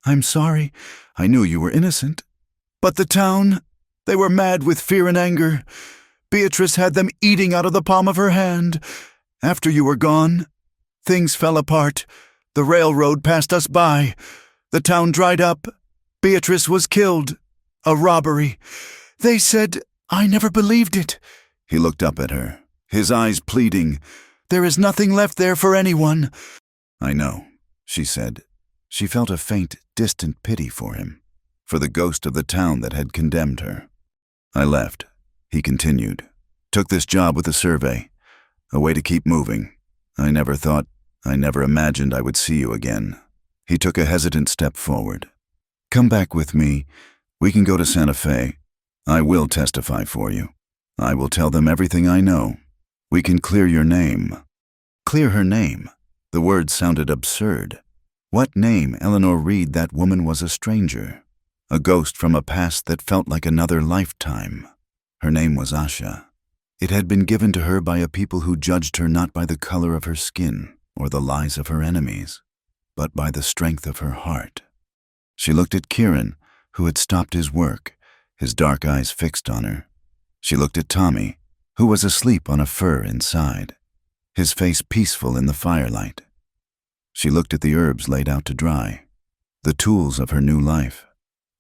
[SPEAKER 2] I'm sorry. I knew you were innocent. But the town, they were mad with fear and anger. Beatrice had them eating out of the palm of her hand. After you were gone, things fell apart. The railroad passed us by. The town dried up. Beatrice was killed. A robbery. They said I never believed it.
[SPEAKER 1] He looked up at her, his eyes pleading.
[SPEAKER 2] There is nothing left there for anyone.
[SPEAKER 1] I know, she said. She felt a faint, distant pity for him, for the ghost of the town that had condemned her. I left, he continued. Took this job with the survey, a way to keep moving. I never imagined I would see you again. He took a hesitant step forward. Come back with me. We can go to Santa Fe. I will testify for you. I will tell them everything I know. We can clear your name. Clear her name. The words sounded absurd. What name Eleanor Reed that woman was a stranger, a ghost from a past that felt like another lifetime. Her name was Asha. It had been given to her by a people who judged her not by the color of her skin or the lies of her enemies, but by the strength of her heart. She looked at Kieran, who had stopped his work, his dark eyes fixed on her. She looked at Tommy, who was asleep on a fur inside, his face peaceful in the firelight. She looked at the herbs laid out to dry, the tools of her new life.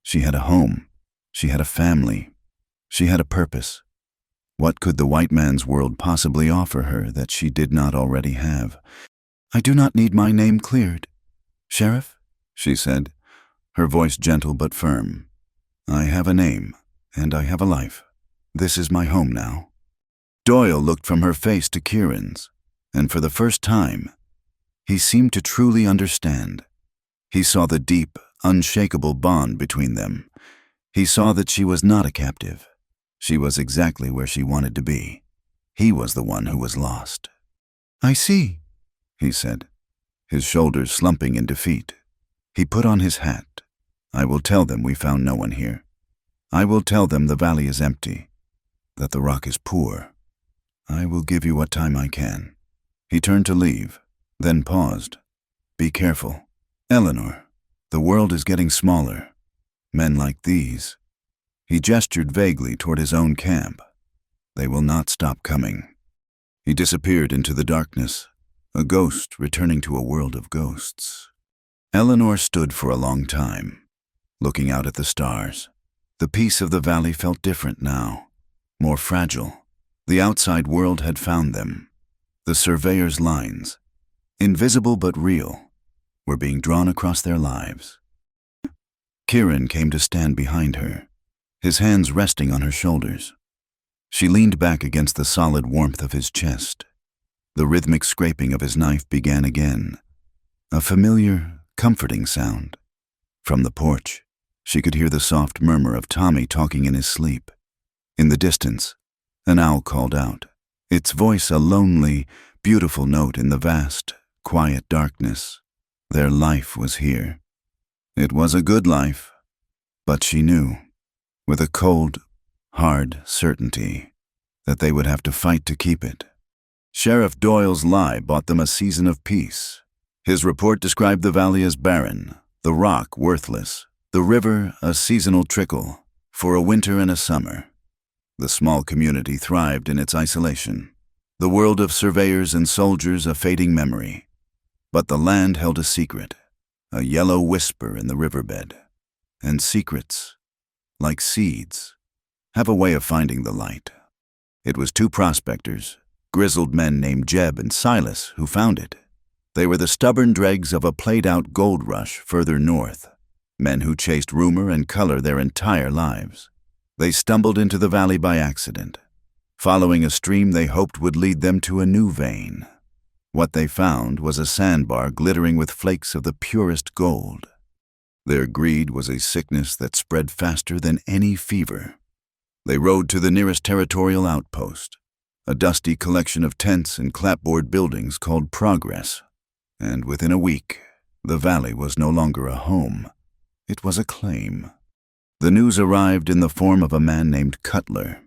[SPEAKER 1] She had a home. She had a family. She had a purpose. What could the white man's world possibly offer her that she did not already have?
[SPEAKER 2] I do not need my name cleared. Sheriff,
[SPEAKER 1] she said, her voice gentle but firm. I have a name, and I have a life. This is my home now. Doyle looked from her face to Kieran's, and for the first time, he seemed to truly understand. He saw the deep, unshakable bond between them. He saw that she was not a captive. She was exactly where she wanted to be. He was the one who was lost.
[SPEAKER 2] I see,
[SPEAKER 1] he said, his shoulders slumping in defeat. He put on his hat. I will tell them we found no one here. I will tell them the valley is empty, that the rock is poor. I will give you what time I can. He turned to leave, then paused. Be careful. Eleanor, the world is getting smaller. Men like these. He gestured vaguely toward his own camp. They will not stop coming. He disappeared into the darkness, a ghost returning to a world of ghosts. Eleanor stood for a long time, looking out at the stars. The peace of the valley felt different now, more fragile. The outside world had found them. The surveyor's lines, invisible but real, were being drawn across their lives. Kieran came to stand behind her, his hands resting on her shoulders. She leaned back against the solid warmth of his chest. The rhythmic scraping of his knife began again, a familiar, comforting sound. From the porch, she could hear the soft murmur of Tommy talking in his sleep. In the distance, an owl called out, its voice a lonely, beautiful note in the vast, quiet darkness. Their life was here. It was a good life, but she knew, with a cold, hard certainty, that they would have to fight to keep it. Sheriff Doyle's lie bought them a season of peace. His report described the valley as barren, the rock worthless, the river a seasonal trickle, for a winter and a summer. The small community thrived in its isolation, the world of surveyors and soldiers a fading memory. But the land held a secret, a yellow whisper in the riverbed. And secrets, like seeds, have a way of finding the light. It was two prospectors, grizzled men named Jeb and Silas, who found it. They were the stubborn dregs of a played-out gold rush further north, men who chased rumor and color their entire lives. They stumbled into the valley by accident, following a stream they hoped would lead them to a new vein. What they found was a sandbar glittering with flakes of the purest gold. Their greed was a sickness that spread faster than any fever. They rode to the nearest territorial outpost, a dusty collection of tents and clapboard buildings called Progress. And within a week, the valley was no longer a home. It was a claim. The news arrived in the form of a man named Cutler,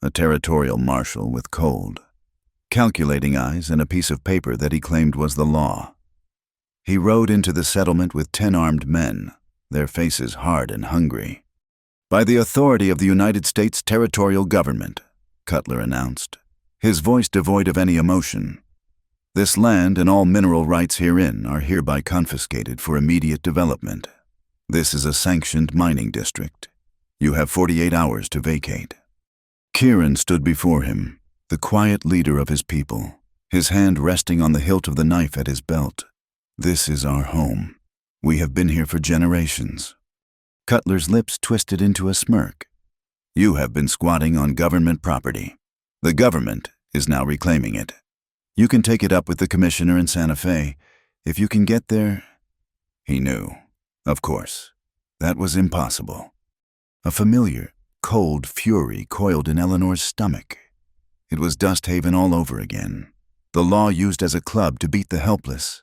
[SPEAKER 1] a territorial marshal with cold, calculating eyes and a piece of paper that he claimed was the law. He rode into the settlement with 10 armed men, their faces hard and hungry. "By the authority of the United States territorial government," Cutler announced, his voice devoid of any emotion. "This land and all mineral rights herein are hereby confiscated for immediate development. This is a sanctioned mining district. You have 48 hours to vacate." Kieran stood before him, the quiet leader of his people, his hand resting on the hilt of the knife at his belt. "This is our home. We have been here for generations." Cutler's lips twisted into a smirk. "You have been squatting on government property. The government is now reclaiming it. You can take it up with the commissioner in Santa Fe. If you can get there—" He knew. Of course, that was impossible. A familiar, cold fury coiled in Eleanor's stomach. It was Dust Haven all over again, the law used as a club to beat the helpless.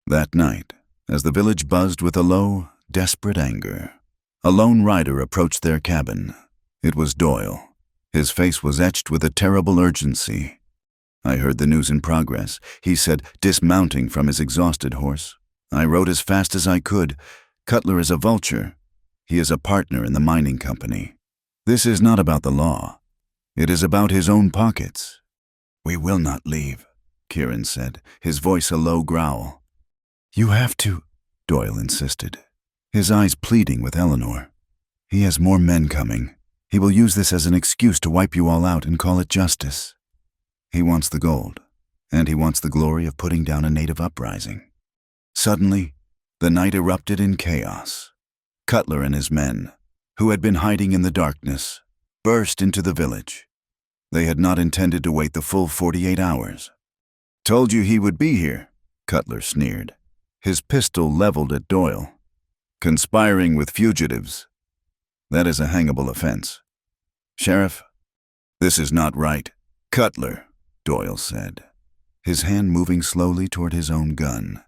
[SPEAKER 1] That night, as the village buzzed with a low, desperate anger, a lone rider approached their cabin. It was Doyle. His face was etched with a terrible urgency. "I heard the news in Progress," he said, dismounting from his exhausted horse. "I rode as fast as I could. Cutler is a vulture. He is a partner in the mining company. This is not about the law. It is about his own pockets." "We will not leave," Kieran said, his voice a low growl. "You have to," Doyle insisted, his eyes pleading with Eleanor. "He has more men coming. He will use this as an excuse to wipe you all out and call it justice. He wants the gold, and he wants the glory of putting down a native uprising." Suddenly, the night erupted in chaos. Cutler and his men, who had been hiding in the darkness, burst into the village. They had not intended to wait the full 48 hours. "Told you he would be here," Cutler sneered, his pistol leveled at Doyle. "Conspiring with fugitives. That is a hangable offense. Sheriff, this is not right." "Cutler," Doyle said, his hand moving slowly toward his own gun.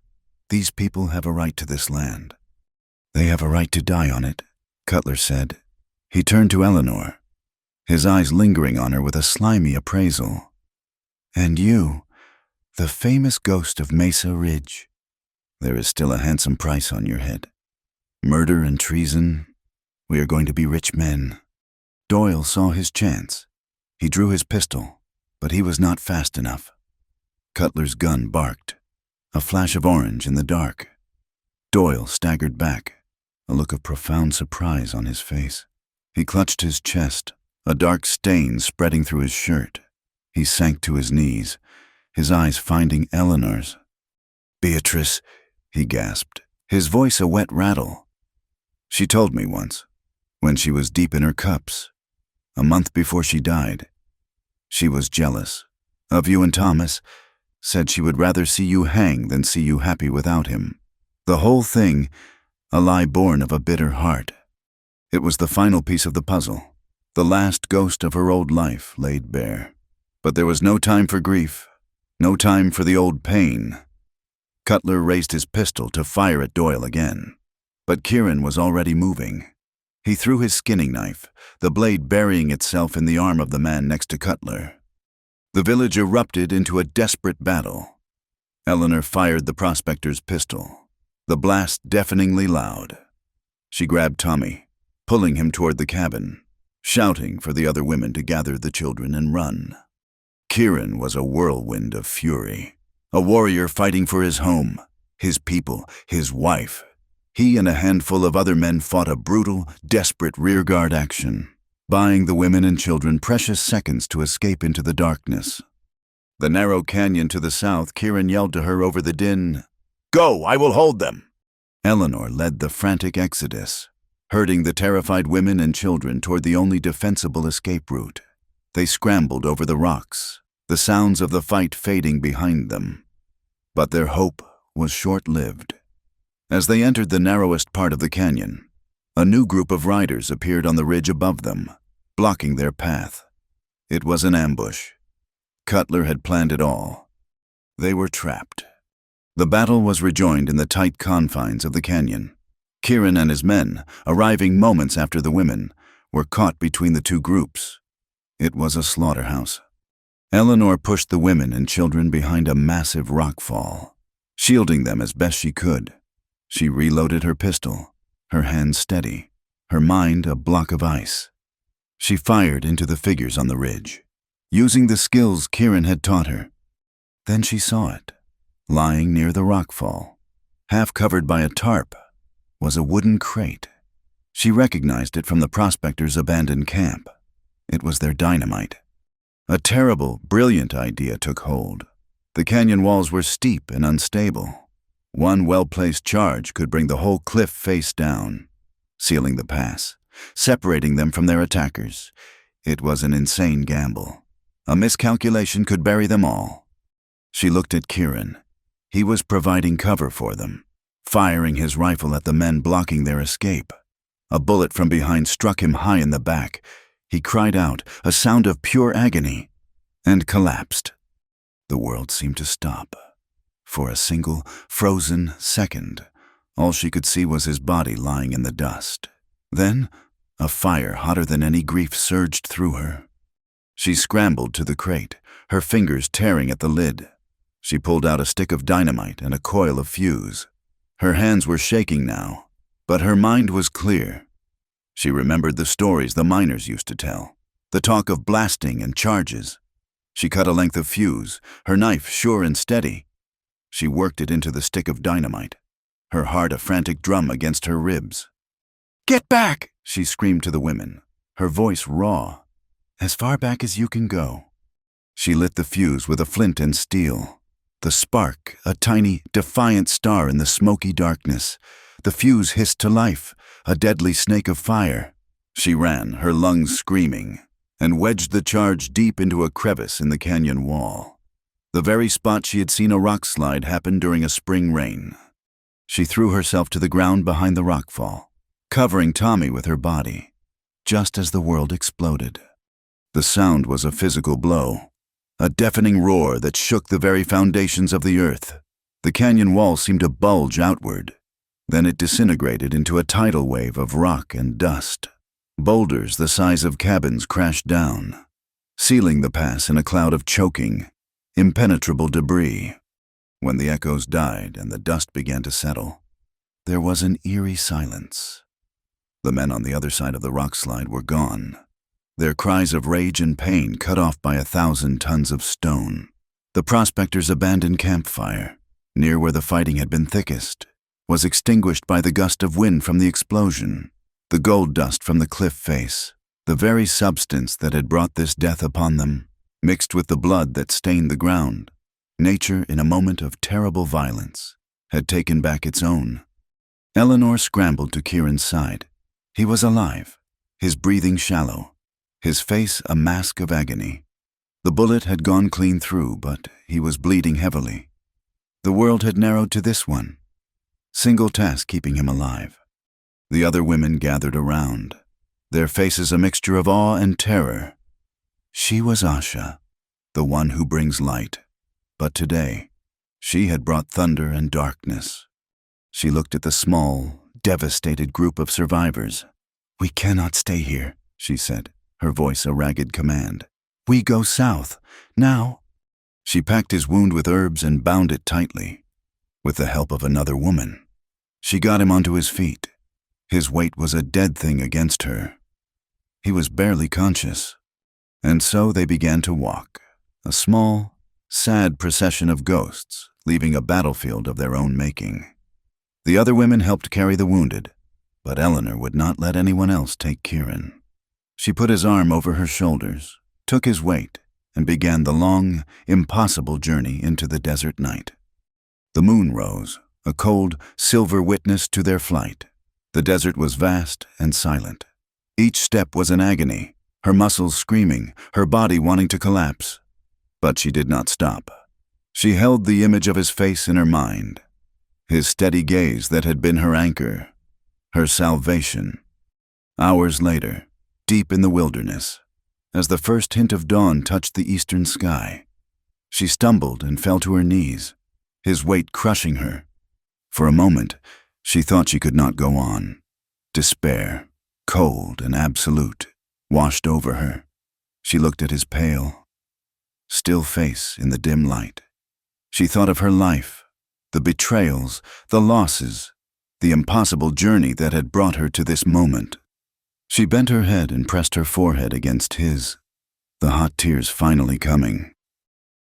[SPEAKER 1] "These people have a right to this land. They have a right to die on it," Cutler said. He turned to Eleanor, his eyes lingering on her with a slimy appraisal. "And you, the famous ghost of Mesa Ridge. There is still a handsome price on your head. Murder and treason. We are going to be rich men." Doyle saw his chance. He drew his pistol, but he was not fast enough. Cutler's gun barked, a flash of orange in the dark. Doyle staggered back, a look of profound surprise on his face. He clutched his chest, a dark stain spreading through his shirt. He sank to his knees, his eyes finding Eleanor's. "Beatrice," he gasped, his voice a wet rattle. "She told me once, when she was deep in her cups, a month before she died. She was jealous of you and Thomas, said she would rather see you hang than see you happy without him. The whole thing, a lie born of a bitter heart. It was the final piece of the puzzle, the last ghost of her old life laid bare. But there was no time for grief, no time for the old pain." Cutler raised his pistol to fire at Doyle again. But Kieran was already moving. He threw his skinning knife, the blade burying itself in the arm of the man next to Cutler. The village erupted into a desperate battle. Eleanor fired the prospector's pistol, the blast deafeningly loud. She grabbed Tommy, pulling him toward the cabin, shouting for the other women to gather the children and run. Kieran was a whirlwind of fury, a warrior fighting for his home, his people, his wife. He and a handful of other men fought a brutal, desperate rearguard action, buying the women and children precious seconds to escape into the darkness. The narrow canyon to the south, Kieran yelled to her over the din, "Go, I will hold them!" Eleanor led the frantic exodus, herding the terrified women and children toward the only defensible escape route. They scrambled over the rocks, the sounds of the fight fading behind them. But their hope was short-lived. As they entered the narrowest part of the canyon, a new group of riders appeared on the ridge above them, blocking their path. It was an ambush. Cutler had planned it all. They were trapped. The battle was rejoined in the tight confines of the canyon. Kieran and his men, arriving moments after the women, were caught between the two groups. It was a slaughterhouse. Eleanor pushed the women and children behind a massive rock fall, shielding them as best she could. She reloaded her pistol, her hands steady, her mind a block of ice. She fired into the figures on the ridge, using the skills Kieran had taught her. Then she saw it. Lying near the rockfall, half covered by a tarp, was a wooden crate. She recognized it from the prospectors' abandoned camp. It was their dynamite. A terrible, brilliant idea took hold. The canyon walls were steep and unstable. One well-placed charge could bring the whole cliff face down, sealing the pass, separating them from their attackers. It was an insane gamble. A miscalculation could bury them all. She looked at Kieran. He was providing cover for them, firing his rifle at the men blocking their escape. A bullet from behind struck him high in the back. He cried out, a sound of pure agony, and collapsed. The world seemed to stop. For a single, frozen second, all she could see was his body lying in the dust. Then, a fire hotter than any grief surged through her. She scrambled to the crate, her fingers tearing at the lid. She pulled out a stick of dynamite and a coil of fuse. Her hands were shaking now, but her mind was clear. She remembered the stories the miners used to tell, the talk of blasting and charges. She cut a length of fuse, her knife sure and steady. She worked it into the stick of dynamite, her heart a frantic drum against her ribs. "Get back!" she screamed to the women, her voice raw. "As far back as you can go." She lit the fuse with a flint and steel. The spark, a tiny, defiant star in the smoky darkness. The fuse hissed to life, a deadly snake of fire. She ran, her lungs screaming, and wedged the charge deep into a crevice in the canyon wall. The very spot she had seen a rock slide happen during a spring rain. She threw herself to the ground behind the rockfall, covering Tommy with her body, just as the world exploded. The sound was a physical blow, a deafening roar that shook the very foundations of the earth. The canyon wall seemed to bulge outward. Then it disintegrated into a tidal wave of rock and dust. Boulders the size of cabins crashed down, sealing the pass in a cloud of choking, impenetrable debris. When the echoes died and the dust began to settle, there was an eerie silence. The men on the other side of the rock slide were gone, their cries of rage and pain cut off by 1,000 tons of stone. The prospectors' abandoned campfire, near where the fighting had been thickest, was extinguished by the gust of wind from the explosion. The gold dust from the cliff face, the very substance that had brought this death upon them, mixed with the blood that stained the ground. Nature, in a moment of terrible violence, had taken back its own. Eleanor scrambled to Kieran's side. He was alive, his breathing shallow, his face a mask of agony. The bullet had gone clean through, but he was bleeding heavily. The world had narrowed to this one, single task keeping him alive. The other women gathered around, their faces a mixture of awe and terror. She was Asha, the one who brings light. But today, she had brought thunder and darkness. She looked at the small,
[SPEAKER 2] devastated group of survivors. "We cannot stay here," she said, her voice a ragged command. "We go south, now." She packed his wound with herbs and bound it tightly. With the help of another woman, she got him onto his feet. His weight was a dead thing against her. He was barely conscious. And so they began to walk, a small, sad procession of ghosts, leaving a battlefield of their own making. The other women helped carry the wounded, but Eleanor would not let anyone else take Kieran. She put his arm over her shoulders, took his weight, and began the long, impossible journey into the desert night. The moon rose, a cold, silver witness to their flight. The desert was vast and silent. Each step was an agony, her muscles screaming, her body wanting to collapse. But she did not stop. She held the image of his face in her mind, his steady gaze that had been her anchor, her salvation. Hours later, deep in the wilderness, as the first hint of dawn touched the eastern sky, she stumbled and fell to her knees, his weight crushing her. For a moment, she thought she could not go on. Despair, cold and absolute, washed over her. She looked at his pale, still face in the dim light. She thought of her life, the betrayals, the losses, the impossible journey that had brought her to this moment. She bent her head and pressed her forehead against his, the hot tears finally coming.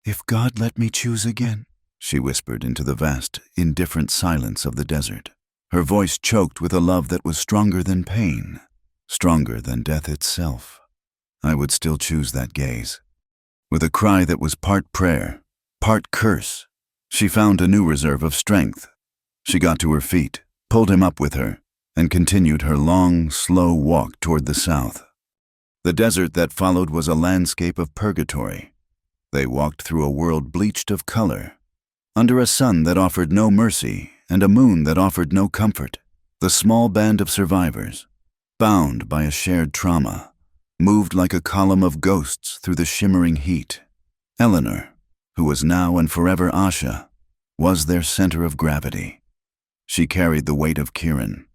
[SPEAKER 2] "If God let me choose again," she whispered into the vast, indifferent silence of the desert. Her voice choked with a love that was stronger than pain, stronger than death itself. "I would still choose that gaze." With a cry that was part prayer, part curse, she found a new reserve of strength. She got to her feet, pulled him up with her, and continued her long, slow walk toward the south. The desert that followed was a landscape of purgatory. They walked through a world bleached of color, under a sun that offered no mercy and a moon that offered no comfort. The small band of survivors, bound by a shared trauma, moved like a column of ghosts through the shimmering heat. Eleanor, who was now and forever Asha, was their center of gravity. She carried the weight of Kieran,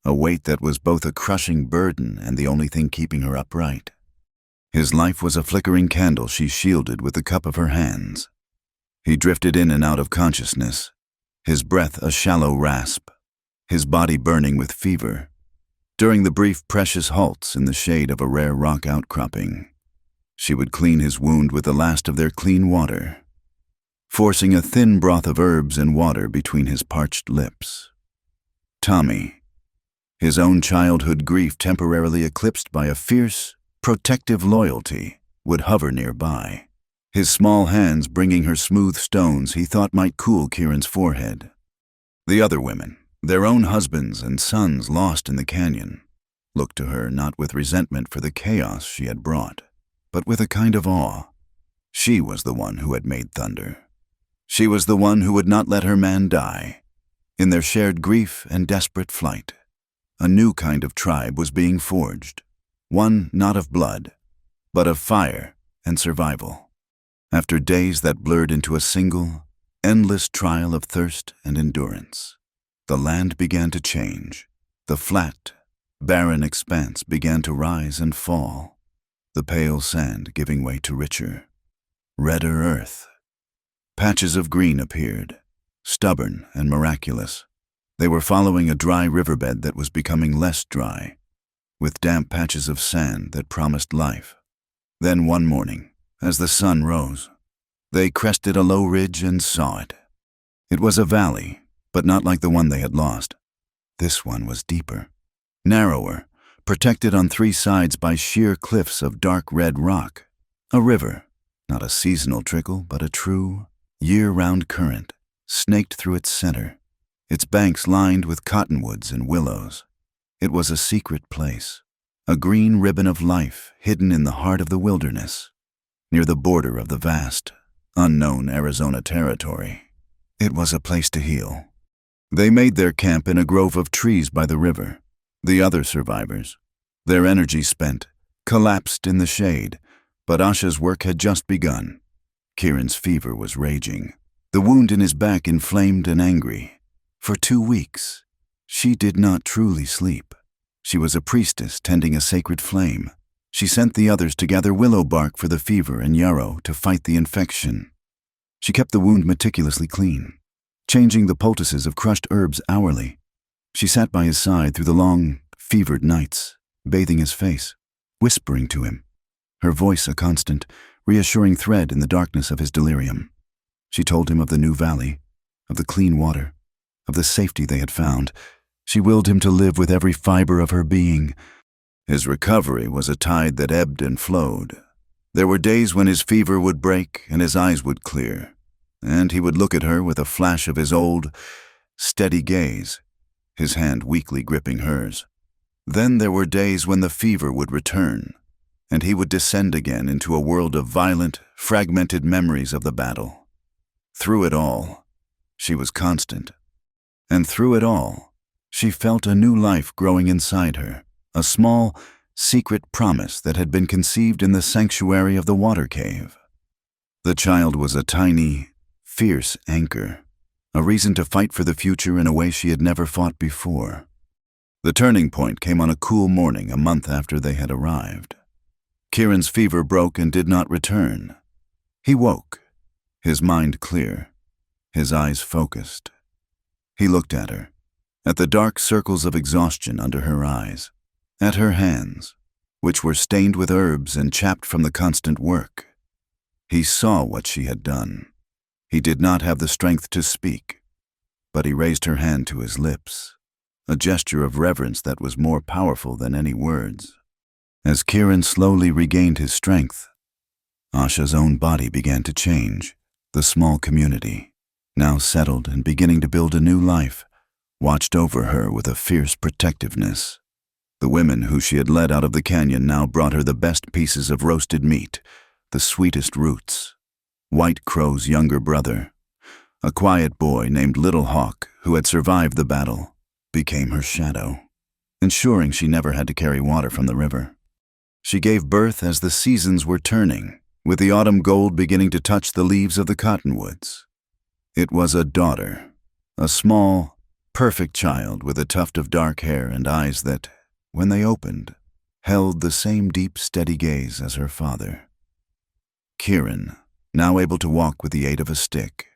[SPEAKER 2] a weight that was both a crushing burden and the only thing keeping her upright. His life was a flickering candle she shielded with the cup of her hands. He drifted in and out of consciousness, his breath a shallow rasp, his body burning with fever. During the brief precious halts in the shade of a rare rock outcropping, she would clean his wound with the last of their clean water, forcing a thin broth of herbs and water between his parched lips. Tommy, his own childhood grief temporarily eclipsed by a fierce, protective loyalty, would hover nearby, his small hands bringing her smooth stones he thought might cool Kieran's forehead. The other women, their own husbands and sons lost in the canyon, looked to her not with resentment for the chaos she had brought, but with a kind of awe. She was the one who had made thunder. She was the one who would not let her man die. In their shared grief and desperate flight, a new kind of tribe was being forged, one not of blood, but of fire and survival. After days that blurred into a single, endless trial of thirst and endurance, the land began to change. The flat, barren expanse began to rise and fall, the pale sand giving way to richer, redder earth. Patches of green appeared, stubborn and miraculous. They were following a dry riverbed that was becoming less dry, with damp patches of sand that promised life. Then one morning, as the sun rose, they crested a low ridge and saw it. It was a valley, but not like the one they had lost. This one was deeper, narrower, protected on three sides by sheer cliffs of dark red rock. A river, not a seasonal trickle, but a true, year-round current, snaked through its center, its banks lined with cottonwoods and willows. It was a secret place, a green ribbon of life hidden in the heart of the wilderness, near the border of the vast, unknown Arizona territory. It was a place to heal. They made their camp in a grove of trees by the river. The other survivors, their energy spent, collapsed in the shade, but Asha's work had just begun. Kieran's fever was raging, the wound in his back inflamed and angry. For 2 weeks,
[SPEAKER 1] She did not truly sleep. She was a priestess tending a sacred flame. She sent the others to gather willow bark for the fever and yarrow to fight the infection. She kept the wound meticulously clean, changing the poultices of crushed herbs hourly. She sat by his side through the long, fevered nights, bathing his face, whispering to him, her voice a constant, reassuring thread in the darkness of his delirium. She told him of the new valley, of the clean water, of the safety they had found. She willed him to live with every fiber of her being. His recovery was a tide that ebbed and flowed. There were days when his fever would break and his eyes would clear, and he would look at her with a flash of his old, steady gaze, his hand weakly gripping hers. Then there were days when the fever would return, and he would descend again into a world of violent, fragmented memories of the battle. Through it all, she was constant. And through it all, she felt a new life growing inside her, a small, secret promise that had been conceived in the sanctuary of the water cave. The child was a tiny, fierce anchor, a reason to fight for the future in a way she had never fought before. The turning point came on a cool morning a month after they had arrived. Kieran's fever broke and did not return. He woke, his mind clear, his eyes focused. He looked at her, at the dark circles of exhaustion under her eyes, at her hands, which were stained with herbs and chapped from the constant work. He saw what she had done. He did not have the strength to speak, but he raised her hand to his lips, a gesture of reverence that was more powerful than any words. As Kieran slowly regained his strength, Asha's own body began to change. The small community, now settled and beginning to build a new life, watched over her with a fierce protectiveness. The women who she had led out of the canyon now brought her the best pieces of roasted meat, the sweetest roots. White Crow's younger brother, a quiet boy named Little Hawk who had survived the battle, became her shadow, ensuring she never had to carry water from the river. She gave birth as the seasons were turning, with the autumn gold beginning to touch the leaves of the cottonwoods. It was a daughter, a small, perfect child with a tuft of dark hair and eyes that, when they opened, held the same deep, steady gaze as her father. Kieran, now able to walk with the aid of a stick,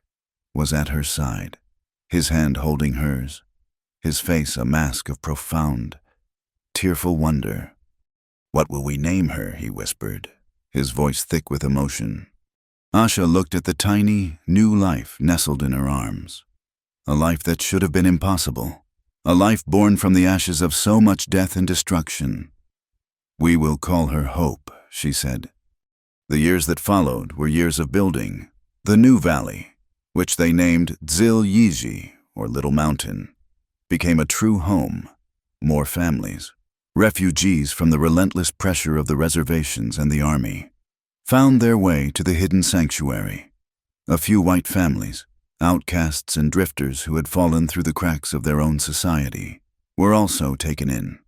[SPEAKER 1] was at her side, his hand holding hers, his face a mask of profound, tearful wonder. "What will we name her?" he whispered, his voice thick with emotion. Asha looked at the tiny, new life nestled in her arms. A life that should have been impossible. A life born from the ashes of so much death and destruction. "We will call her Hope," she said. The years that followed were years of building. The new valley, which they named Dzil Yiji, or Little Mountain, became a true home. More families, refugees from the relentless pressure of the reservations and the army, found their way to the hidden sanctuary. A few white families, outcasts and drifters who had fallen through the cracks of their own society, were also taken in,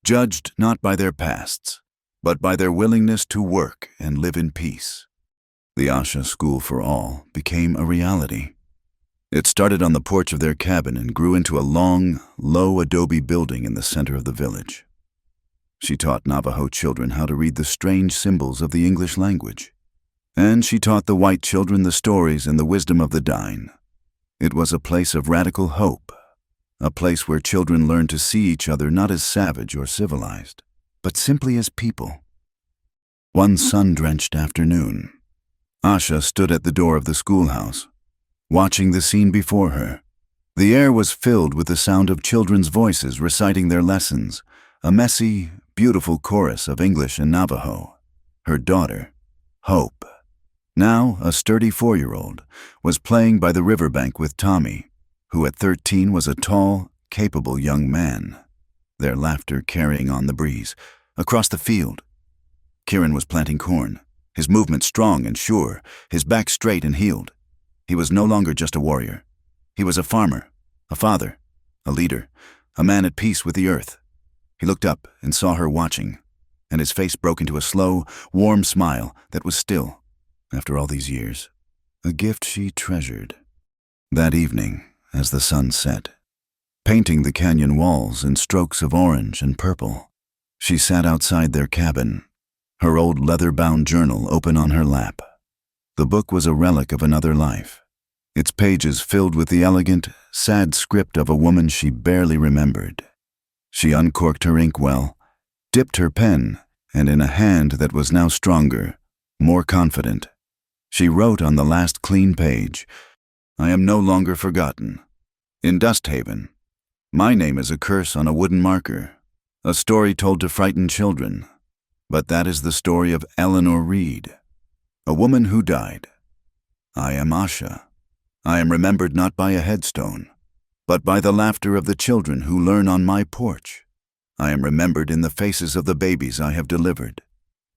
[SPEAKER 1] judged not by their pasts, but by their willingness to work and live in peace. The Asha School for All became a reality. It started on the porch of their cabin and grew into a long, low adobe building in the center of the village. She taught Navajo children how to read the strange symbols of the English language, and she taught the white children the stories and the wisdom of the Dine. It was a place of radical hope, a place where children learned to see each other not as savage or civilized, but simply as people. One sun-drenched afternoon, Asha stood at the door of the schoolhouse, watching the scene before her. The air was filled with the sound of children's voices reciting their lessons, a messy, beautiful chorus of English and Navajo. Her daughter, Hope, now a sturdy 4-year-old, was playing by the riverbank with Tommy, who at 13 was a tall, capable young man, their laughter carrying on the breeze. Across the field, Kieran was planting corn, his movement strong and sure, his back straight and healed. He was no longer just a warrior. He was a farmer, a father, a leader, a man at peace with the earth. He looked up and saw her watching, and his face broke into a slow, warm smile that was still, after all these years, a gift she treasured. That evening, as the sun set, painting the canyon walls in strokes of orange and purple. She sat outside their cabin, her old leather-bound journal open on her lap. The book was a relic of another life, its pages filled with the elegant, sad script of a woman she barely remembered. She uncorked her inkwell, dipped her pen, and in a hand that was now stronger, more confident, she wrote on the last clean page, "I am no longer forgotten. In Dust Haven, my name is a curse on a wooden marker, a story told to frighten children, but that is the story of Eleanor Reed, a woman who died. I am Asha. I am remembered not by a headstone, but by the laughter of the children who learn on my porch. I am remembered in the faces of the babies I have delivered,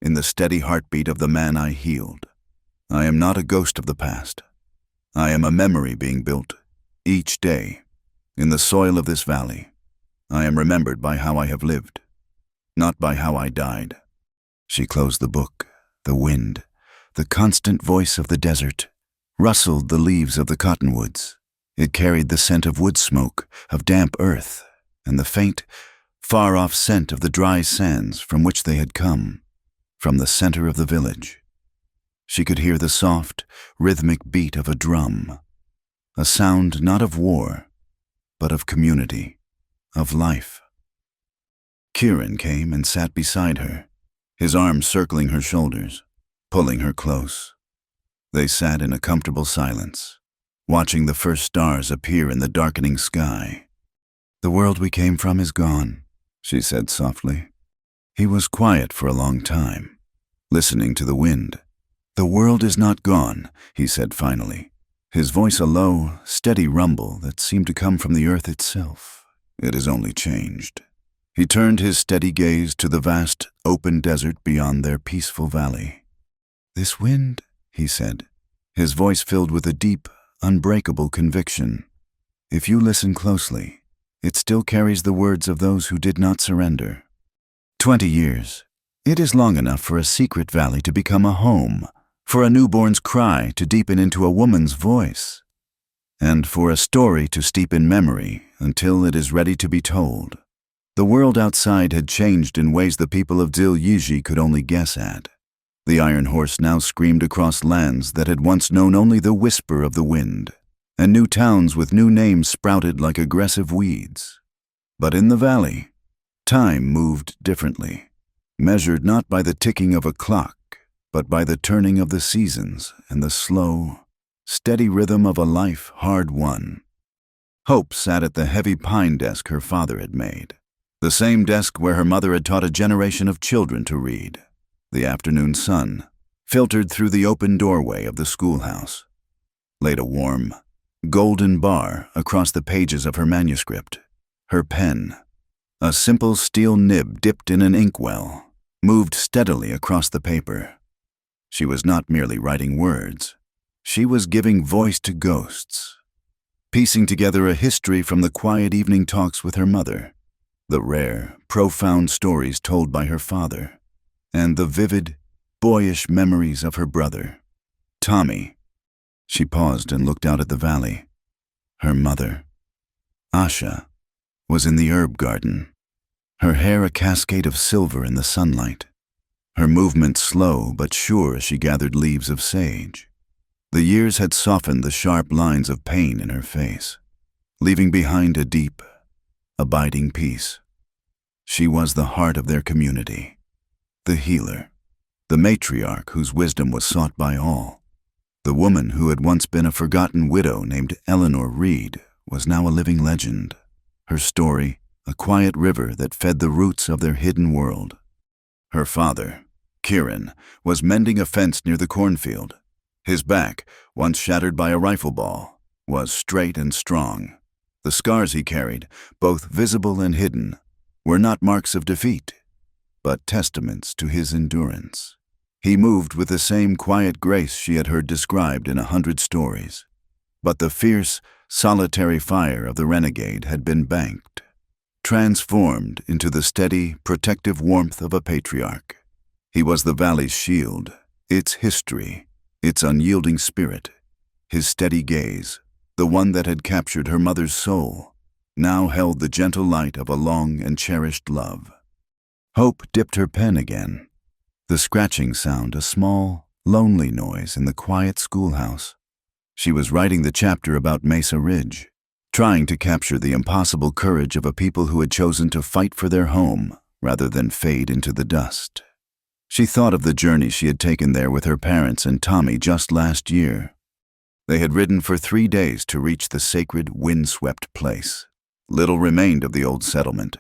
[SPEAKER 1] in the steady heartbeat of the man I healed. I am not a ghost of the past. I am a memory being built, each day, in the soil of this valley. I am remembered by how I have lived, not by how I died." She closed the book. The wind, the constant voice of the desert, rustled the leaves of the cottonwoods. It carried the scent of wood smoke, of damp earth, and the faint, far-off scent of the dry sands from which they had come, from the center of the village. She could hear the soft, rhythmic beat of a drum, a sound not of war, but of community, of life. Kieran came and sat beside her, his arms circling her shoulders, pulling her close. They sat in a comfortable silence, watching the first stars appear in the darkening sky. "The world we came from is gone," she said softly. He was quiet for a long time, listening to the wind. "The world is not gone," he said finally, his voice a low, steady rumble that seemed to come from the earth itself. "It has only changed." He turned his steady gaze to the vast, open desert beyond their peaceful valley. "This wind," he said, his voice filled with a deep, unbreakable conviction. "If you listen closely, it still carries the words of those who did not surrender. 20 years. It is long enough for a secret valley to become a home, for a newborn's cry to deepen into a woman's voice, and for a story to steep in memory until it is ready to be told." The world outside had changed in ways the people of Dil Yiji could only guess at. The iron horse now screamed across lands that had once known only the whisper of the wind, and new towns with new names sprouted like aggressive weeds. But in the valley, time moved differently, measured not by the ticking of a clock, but by the turning of the seasons and the slow, steady rhythm of a life hard won. Hope sat at the heavy pine desk her father had made, the same desk where her mother had taught a generation of children to read. The afternoon sun filtered through the open doorway of the schoolhouse, laid a warm, golden bar across the pages of her manuscript. Her pen, a simple steel nib dipped in an inkwell, moved steadily across the paper. She was not merely writing words. She was giving voice to ghosts, piecing together a history from the quiet evening talks with her mother, the rare, profound stories told by her father, and the vivid, boyish memories of her brother, Tommy. She paused and looked out at the valley. Her mother, Asha, was in the herb garden, her hair a cascade of silver in the sunlight, her movements slow but sure as she gathered leaves of sage. The years had softened the sharp lines of pain in her face, leaving behind a deep, abiding peace. She was the heart of their community, the healer, the matriarch whose wisdom was sought by all. The woman who had once been a forgotten widow named Eleanor Reed was now a living legend, her story a quiet river that fed the roots of their hidden world. Her father, Kieran, was mending a fence near the cornfield. His back, once shattered by a rifle ball, was straight and strong. The scars he carried, both visible and hidden, were not marks of defeat, but testaments to his endurance. He moved with the same quiet grace she had heard described in 100 stories, but the fierce, solitary fire of the renegade had been banked, transformed into the steady, protective warmth of a patriarch. He was the valley's shield, its history, its unyielding spirit, his steady gaze, the one that had captured her mother's soul, now held the gentle light of a long and cherished love. Hope dipped her pen again, the scratching sound a small, lonely noise in the quiet schoolhouse. She was writing the chapter about Mesa Ridge, trying to capture the impossible courage of a people who had chosen to fight for their home rather than fade into the dust. She thought of the journey she had taken there with her parents and Tommy just last year. They had ridden for 3 days to reach the sacred, windswept place. Little remained of the old settlement,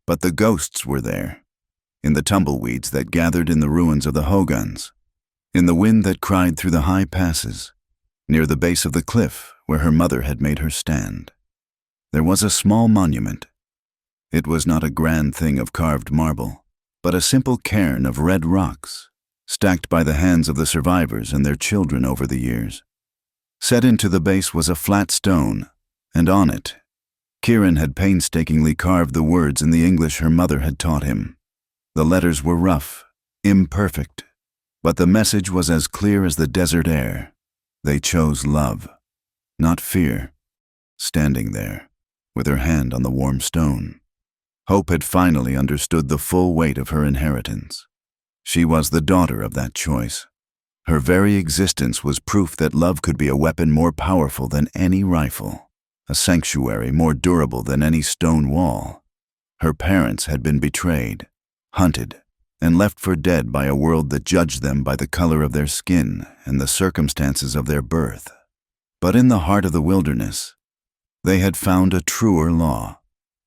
[SPEAKER 1] but the ghosts were there, in the tumbleweeds that gathered in the ruins of the hogans, in the wind that cried through the high passes, near the base of the cliff where her mother had made her stand. There was a small monument. It was not a grand thing of carved marble, but a simple cairn of red rocks, stacked by the hands of the survivors and their children over the years. Set into the base was a flat stone, and on it, Kieran had painstakingly carved the words in the English her mother had taught him. The letters were rough, imperfect, but the message was as clear as the desert air. They chose love, not fear. Standing there, with her hand on the warm stone, Hope had finally understood the full weight of her inheritance. She was the daughter of that choice. Her very existence was proof that love could be a weapon more powerful than any rifle, a sanctuary more durable than any stone wall. Her parents had been betrayed, hunted, and left for dead by a world that judged them by the color of their skin and the circumstances of their birth. But in the heart of the wilderness, they had found a truer law,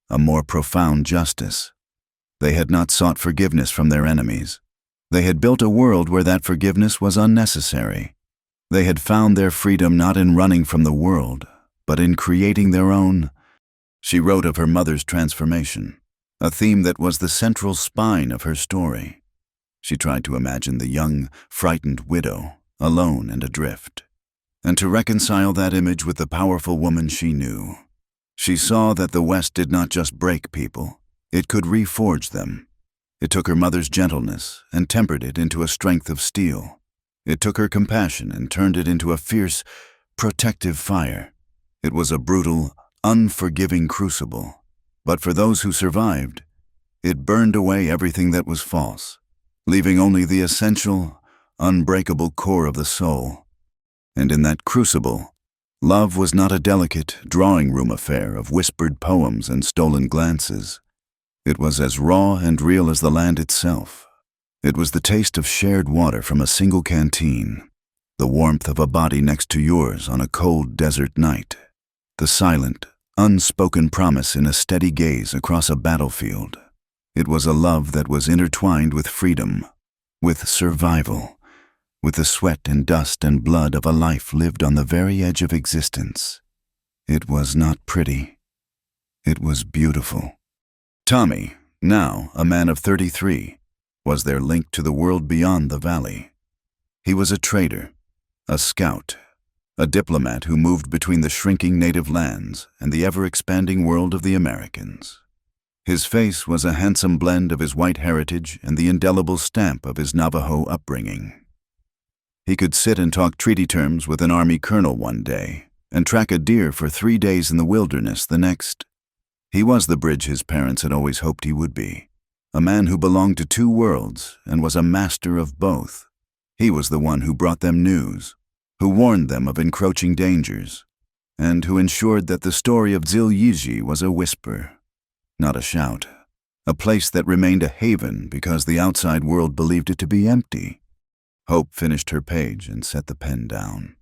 [SPEAKER 1] a more profound justice. They had not sought forgiveness from their enemies. They had built a world where that forgiveness was unnecessary. They had found their freedom not in running from the world, but in creating their own. She wrote of her mother's transformation, a theme that was the central spine of her story. She tried to imagine the young, frightened widow, alone and adrift, and to reconcile that image with the powerful woman she knew. She saw that the West did not just break people, it could reforge them. It took her mother's gentleness and tempered it into a strength of steel. It took her compassion and turned it into a fierce, protective fire. It was a brutal, unforgiving crucible. But for those who survived, it burned away everything that was false, leaving only the essential, unbreakable core of the soul. And in that crucible, love was not a delicate, drawing-room affair of whispered poems and stolen glances. It was as raw and real as the land itself. It was the taste of shared water from a single canteen, the warmth of a body next to yours on a cold desert night, the silent, unspoken promise in a steady gaze across a battlefield. It was a love that was intertwined with freedom, with survival, with the sweat and dust and blood of a life lived on the very edge of existence. It was not pretty. It was beautiful. Tommy, now a man of 33, was their link to the world beyond the valley. He was a trader, a scout, a diplomat who moved between the shrinking native lands and the ever-expanding world of the Americans. His face was a handsome blend of his white heritage and the indelible stamp of his Navajo upbringing. He could sit and talk treaty terms with an army colonel one day and track a deer for 3 days in the wilderness the next. He was the bridge his parents had always hoped he would be, a man who belonged to 2 worlds and was a master of both. He was the one who brought them news, who warned them of encroaching dangers, and who ensured that the story of Zil-Yiji was a whisper, not a shout, a place that remained a haven because the outside world believed it to be empty. Hope finished her page and set the pen down.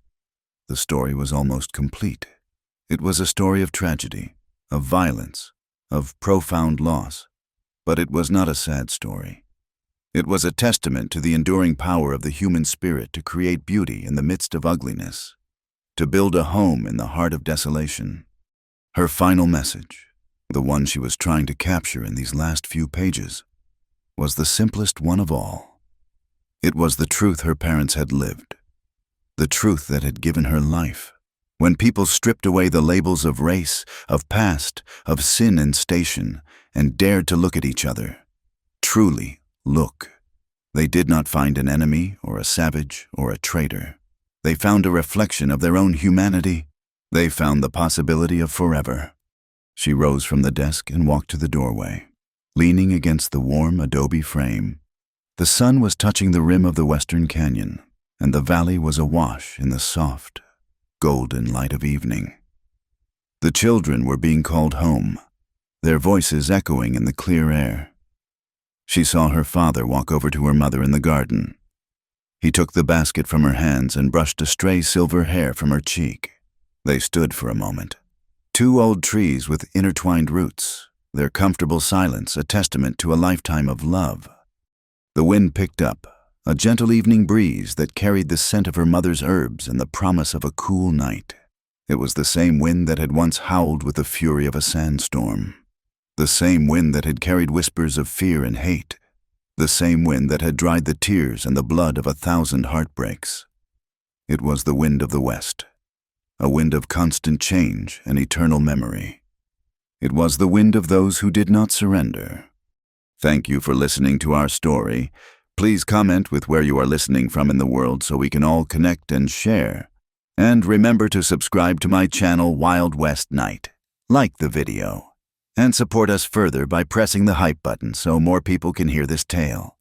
[SPEAKER 1] The story was almost complete. It was a story of tragedy, of violence, of profound loss, but it was not a sad story. It was a testament to the enduring power of the human spirit to create beauty in the midst of ugliness, to build a home in the heart of desolation. Her final message, the one she was trying to capture in these last few pages, was the simplest one of all. It was the truth her parents had lived, the truth that had given her life. When people stripped away the labels of race, of past, of sin and station, and dared to look at each other, truly look, they did not find an enemy or a savage or a traitor. They found a reflection of their own humanity. They found the possibility of forever. She rose from the desk and walked to the doorway. Leaning against the warm adobe frame, the sun was touching the rim of the western canyon, and the valley was awash in the soft, golden light of evening. The children were being called home, their voices echoing in the clear air. She saw her father walk over to her mother in the garden. He took the basket from her hands and brushed a stray silver hair from her cheek. They stood for a moment. Two old trees with intertwined roots, their comfortable silence a testament to a lifetime of love. The wind picked up, a gentle evening breeze that carried the scent of her mother's herbs and the promise of a cool night. It was the same wind that had once howled with the fury of a sandstorm. The same wind that had carried whispers of fear and hate. The same wind that had dried the tears and the blood of 1,000 heartbreaks. It was the wind of the West, a wind of constant change and eternal memory. It was the wind of those who did not surrender. Thank you for listening to our story. Please comment with where you are listening from in the world so we can all connect and share. And remember to subscribe to my channel Wild West Night. Like the video. And support us further by pressing the hype button so more people can hear this tale.